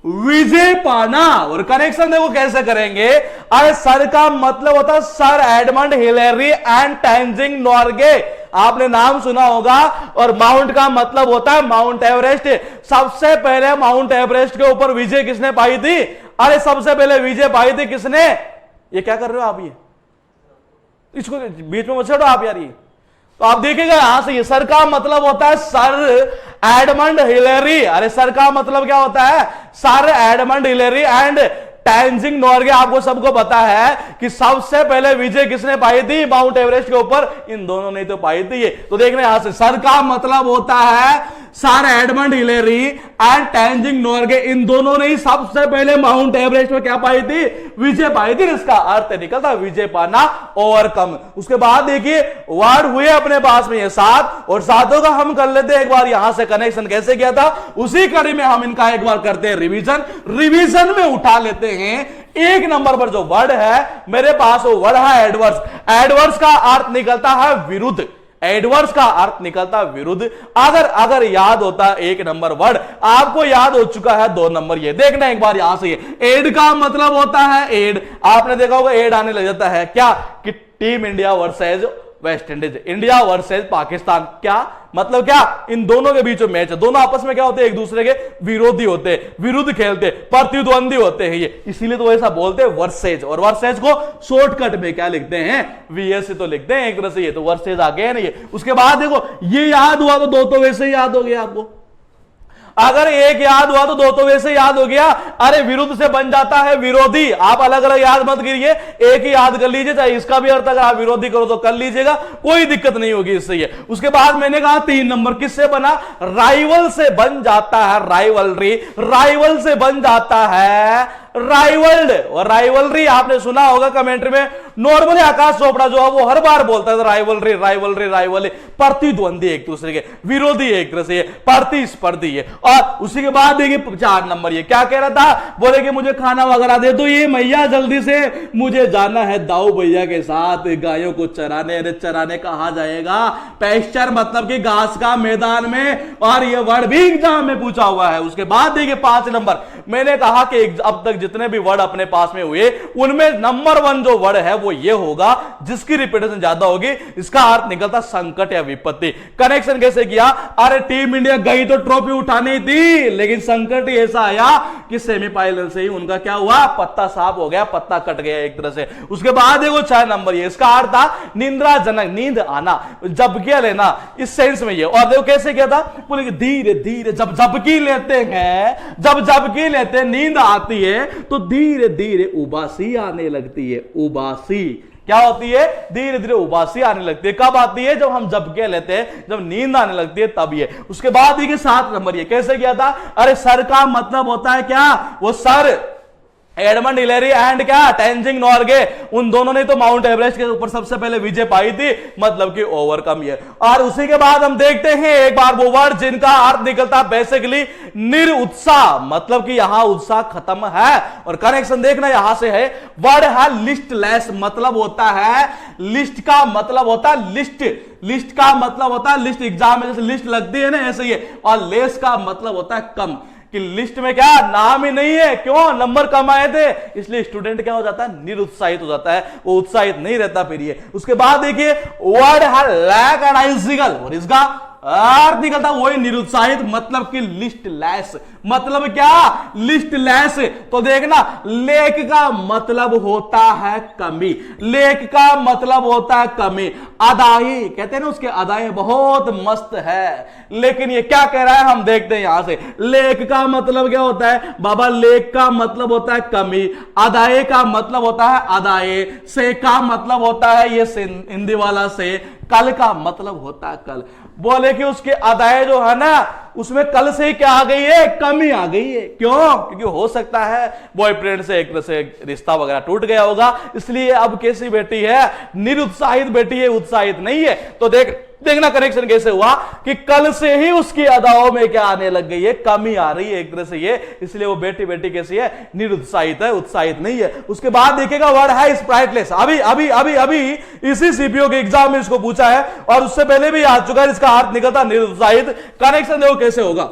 विजय पाना। और कनेक्शन देखो कैसे करेंगे। अरे सर का मतलब होता है sir Edmund Hillary and Tenzing Norgay, आपने नाम सुना होगा। और माउंट का मतलब होता है माउंट एवरेस्ट। सबसे पहले माउंट एवरेस्ट के ऊपर विजय किसने पाई थी? अरे सबसे पहले विजय पाई थी किसने? ये क्या कर रहे हो आप? ये इसको बीच में मत छेड़ो आप यार। ये तो आप देखिएगा यहां से, ये सर का मतलब होता है सर एडमंड हिलेरी। अरे सर का मतलब क्या होता है? Sir Edmund Hillary and Tenzing Norgay. आपको सबको पता है कि सबसे पहले विजय किसने पाई थी माउंट एवरेस्ट के ऊपर? इन दोनों ने तो पाई थी ये। तो देखना यहां से सर का मतलब होता है sir Edmund Hillary and Tenzing Norgay, इन दोनों ने ही सबसे पहले माउंट एवरेस्ट में क्या पाई थी? विजय पाई थी। इसका अर्थ निकलता विजय पाना, ओवरकम। उसके बाद देखिए वर्ड हुए अपने पास में ये 7, और 7 का हम कर लेते हैं एक बार यहां से कनेक्शन कैसे किया था, उसी कड़ी में हम इनका एक बार करते हैं रिवीजन। रिवीजन में उठा लेते हैं 1 नंबर पर जो वर्ड है मेरे पास, वो वर्ड है एडवर्स। एडवर्स का अर्थ निकलता है विरुद्ध, एडवर्स का अर्थ निकलता है विरुद्ध। अगर याद होता है 1 नंबर वर्ड, आपको याद हो चुका है 2 नंबर। ये देखना एक बार यहां से, एड का मतलब होता है एड। आपने देखा होगा एड आने लग जाता है क्या? कि team India versus West Indies, India versus Pakistan. क्या मतलब? क्या इन दोनों के बीच में मैच है, दोनों आपस में क्या होते हैं? एक दूसरे के विरोधी होते हैं, विरुद्ध खेलते, प्रतिद्वंदी होते हैं ये, इसीलिए तो ऐसा बोलते हैं वर्सेज। और वर्सेज को शॉर्टकट में क्या लिखते हैं? वीएस तो लिखते हैं एक तरह से। ये तो वर्सेज आ गए ना ये। उसके बाद देखो ये याद हुआ तो 2 तो वैसे ही याद हो गया आपको। अगर 1 याद हुआ तो 2 तो वैसे याद हो गया। अरे विरुद्ध से बन जाता है विरोधी। आप अलग अलग याद मत करिए, एक ही याद कर लीजिए, चाहे इसका भी अर्थ अगर आप विरोधी करो तो कर लीजिएगा, कोई दिक्कत नहीं होगी इससे। ये उसके बाद मैंने कहा 3 नंबर किससे बना? राइवल से बन जाता है, राइवलरी। राइवल से बन जाता है राइवल्ड। और राइवलरी आपने सुना होगा कमेंट्री में, नॉर्मली आकाश चोपड़ा जो है वो हर बार बोलता है राइवलरी राइवलरी राइवलरी, प्रतिद्वंदी एक दूसरे के, विरोधी एक तरह से, प्रतिस्पर्धी है। और उसी के बाद देखिए 4 नंबर ये क्या कह रहा था? बोले कि मुझे खाना वगैरह दे दो ये मैया जल्दी से, मुझे जाना है दाऊ भैया के साथ गायों को चराने। अरे चराने कहा जाएगा? पेस्चर मतलब कि घास का मैदान में। और ये वर्ड भी एग्जाम में पूछा हुआ है। उसके बाद देखिए 5 नंबर, मैंने कहा कि अब तक जितने भी वर्ड अपने पास में हुए उनमें नंबर 1 जो वर्ड है वो ये होगा जिसकी रिपीटेशन ज्यादा होगी, इसका अर्थ निकलता संकट या विपत्ति। कनेक्शन कैसे किया, अरे टीम इंडिया गई तो ट्रॉफी उठानी थी, लेकिन संकट ही ऐसा आया कि सेमीफाइनल से ही उनका क्या हुआ, पत्ता साफ हो गया, पत्ता कट गया एक तरह से। उसके बाद देखो 6 नंबर, ये इसका अर्थ था निंद्राजनक, नींद आना, झपकियां लेना, इस सेंस में ये। और देखो कैसे किया था, बोले धीरे धीरे जब झपकी लेते हैं, जब झपकी लेते हैं नींद आती है तो धीरे धीरे उबासी आने लगती है। उबासी क्या होती है, धीरे धीरे उबासी आने लगती है। कब आती है, जब हम झपके लेते हैं, जब नींद आने लगती है तब ये। उसके बाद देखिए 7 नंबर, ये कैसे किया था, अरे सर का मतलब होता है क्या, वो सर एडमंड हिलेरी एंड क्या टेंजिंग नॉर्गे, उन दोनों ने तो माउंट एवरेस्ट के ऊपर सबसे पहले विजय पाई थी, मतलब कि ओवरकम ये। और उसी के बाद हम देखते हैं एक बार वो वर्ड जिनका अर्थ निकलता बेसिकली निरुत्साह, मतलब कि यहां उत्साह खत्म है। और कनेक्शन देखना यहां से है, वर्ड है लिस्टलेस, मतलब होता है लिस्ट का मतलब होता है लिस्ट, लिस्ट का मतलब होता है लिस्ट, एग्जाम में जैसे लिस्ट लगती है ना ऐसे ही है। और लेस का मतलब होता है कम, कि लिस्ट में क्या नाम ही नहीं है, क्यों, नंबर कम आए थे, इसलिए स्टूडेंट क्या हो जाता है, निरुत्साहित हो जाता है, वो उत्साहित नहीं रहता फिर ये। उसके बाद देखिए वर्ड है लैक एंड आइजिकल, और इसका अर्थ निकलता वही निरुत्साहित, मतलब कि लिस्टलेस, मतलब क्या लिस्टलेस। तो देखना लेक का मतलब होता है कमी, लेक का मतलब होता है कमी। अदाई कहते हैं ना उसके अदाई बहुत मस्त है, लेकिन ये क्या कह रहा है हम देखते हैं यहां से। लेक का मतलब क्या होता है बाबा, लेक का मतलब होता है कमी, अदाए का मतलब होता है अदाए, से का मतलब होता है ये हिंदी वाला से, कल का मतलब होता है कल। बोले कि उसके अदाए जो है ना उसमें कल से ही क्या आ गई है, कमी आ गई है। क्यों, क्योंकि हो सकता है बॉयफ्रेंड से एक तरह से रिश्ता वगैरह टूट गया होगा, इसलिए अब कैसी बेटी है, निरुत्साहित बेटी है, उत्साहित नहीं है। तो देखना कनेक्शन कैसे हुआ कि कल से ही उसकी अदाओं में क्या आने लग गई है, कमी आ रही है एक तरह से ये, इसलिए वो बेटी बेटी कैसी है, निरुत्साहित है, उत्साहित नहीं है। उसके बाद देखिएगा वर्ड है स्प्राइटलेस, अभी अभी अभी अभी इसी सीपीओ के एग्जाम में इसको पूछा है और उससे पहले भी आ चुका है, इसका अर्थ निकलता निरुत्साहित। कनेक्शन देखो कैसे होगा,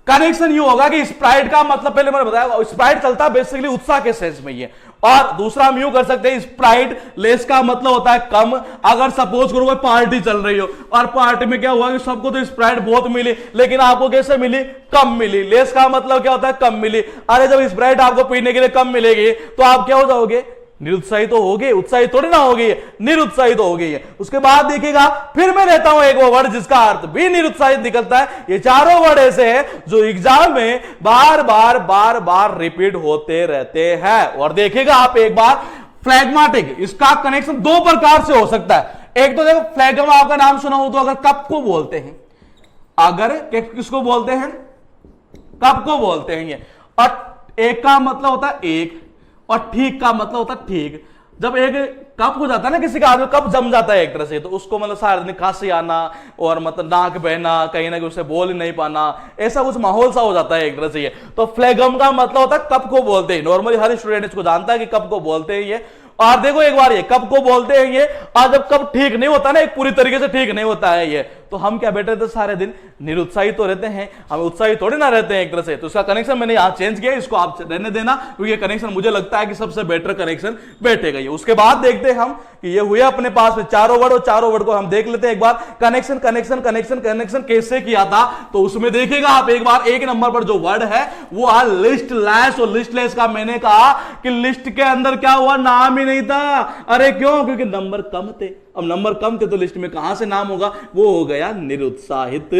कनेक्शन यू होगा कि स्प्राइट का मतलब पहले मैंने बताया, स्प्राइट चलता बेसिकली उत्साह के सेंस में ये। और दूसरा हम यूं कर सकते हैं, स्प्राइट लेस का मतलब होता है कम। अगर सपोज करो कोई पार्टी चल रही हो और पार्टी में क्या हुआ कि सबको तो स्प्राइट बहुत मिली, लेकिन आपको कैसे मिली, कम मिली। लेस का मतलब क्या होता है, कम मिली। अरे जब स्प्राइट आपको पीने के लिए कम मिलेगी तो आप क्या हो जाओगे, निरुत्साहित तो हो गए, उत्साहित थोड़ी ना हो गई, निरुत्साहित हो गई है। उसके बाद देखिएगा फिर मैं लेता हूं एक वो वर्ड जिसका अर्थ भी निरुत्साहित निकलता है। ये चारों वर्ड ऐसे हैं जो एग्जाम में बार बार बार बार रिपीट होते रहते हैं। और देखिएगा आप एक बार फ्लैग्माटिक, इसका कनेक्शन 2 प्रकार से हो सकता है। एक तो देखो फ्लैगमा आपका नाम सुना हो तो अगर कप को बोलते हैं, अगर किसको बोलते हैं, कप को बोलते हैं ये। और एक का मतलब होता है एक, और ठीक का मतलब होता है ठीक। जब एक कप हो जाता है ना किसी का, आदमी कप जम जाता है एक तरह से, तो उसको मतलब सारे दिन खांसी आना और मतलब नाक बहना, कहीं ना कहीं उसे बोल नहीं पाना, ऐसा कुछ माहौल सा हो जाता है एक तरह से ये। तो फ्लेगम का मतलब होता है कप को बोलते हैं। नॉर्मली हर स्टूडेंट इसको जानता है कि कप को बोलते हैं ये। और देखो एक बार ये कब को बोलते हैं ये, और जब कब ठीक नहीं होता ना, एक पूरी तरीके से ठीक नहीं होता है ये, तो हम क्या बैठे रहते सारे दिन, निरुत्साहित तो रहते हैं, हम उत्साहित थोड़ी ना रहते हैं एक तरह से। तो इसका कनेक्शन मैंने यहां चेंज किया, इसको आप रहने देना, क्योंकि ये कनेक्शन मुझे लगता है कि सबसे बेटर कनेक्शन बैठेगा ये। उसके बाद देखते हैं हम कि ये हुए अपने पास में चारों वर्ड, और चारों वर्ड को हम देख लेते हैं एक बार। कनेक्शन कनेक्शन कनेक्शन कनेक्शन कैसे किया था, तो उसमें देखिएगा आप एक बार, एक नंबर पर जो वर्ड है वो है लिस्टलेस। और लिस्टलेस का मैंने कहा कि लिस्ट के अंदर क्या हुआ, नाम ही नहीं था। अरे क्यों, क्योंकि नंबर कम थे। अब नंबर कम थे तो लिस्ट में कहां से नाम होगा, वो हो गया निरुत्साहित।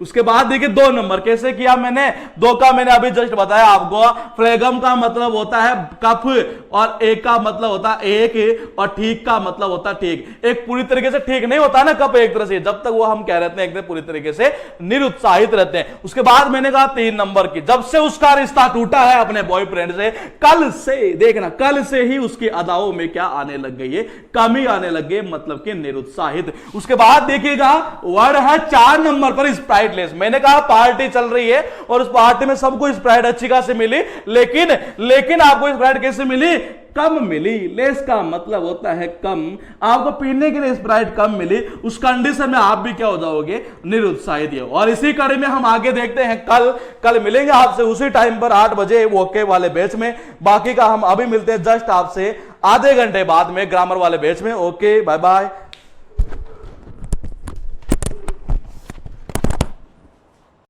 उसके बाद देखिए 2 नंबर कैसे किया मैंने, 2 का मैंने अभी जस्ट बताया आपको। फ्लेगम का मतलब होता है कफ, और एक का मतलब होता है एक, और ठीक का मतलब होता है ठीक। एक पूरी तरीके से ठीक नहीं होता ना कप एक तरह से, जब तक वो हम कह रहते हैं एकदम पूरी तरीके से निरुत्साहित रहते हैं। उसके बाद मैंने कहा 3 नंबर की, जब से उसका रिश्ता टूटा है अपने बॉयफ्रेंड से, कल से देखना, कल से ही उसकी अदाओं में क्या आने लग गई है, कमी आने लग गई, मतलब कि निरुत्साहित। उसके बाद देखिएगा वर्ड है 4 नंबर पर स्प्राइटलेस। मैंने कहा पार्टी चल रही है और उस पार्टी में सबको स्प्राइट अच्छी खासी मिली, लेकिन आपको स्प्राइट कैसे मिली, कम मिली। लेस का मतलब होता है कम, आपको पीने के लिए स्प्राइट कम मिली, उस कंडीशन में आप भी क्या हो जाओगे, निरुत्साहित। और इसी कड़ी में हम आगे देखते हैं, कल मिलेंगे आपसे उसी टाइम पर 8 बजे ओके वाले बैच में। बाकी का हम अभी मिलते हैं जस्ट आपसे आधे घंटे बाद में ग्रामर वाले बैच में। Okay bye bye.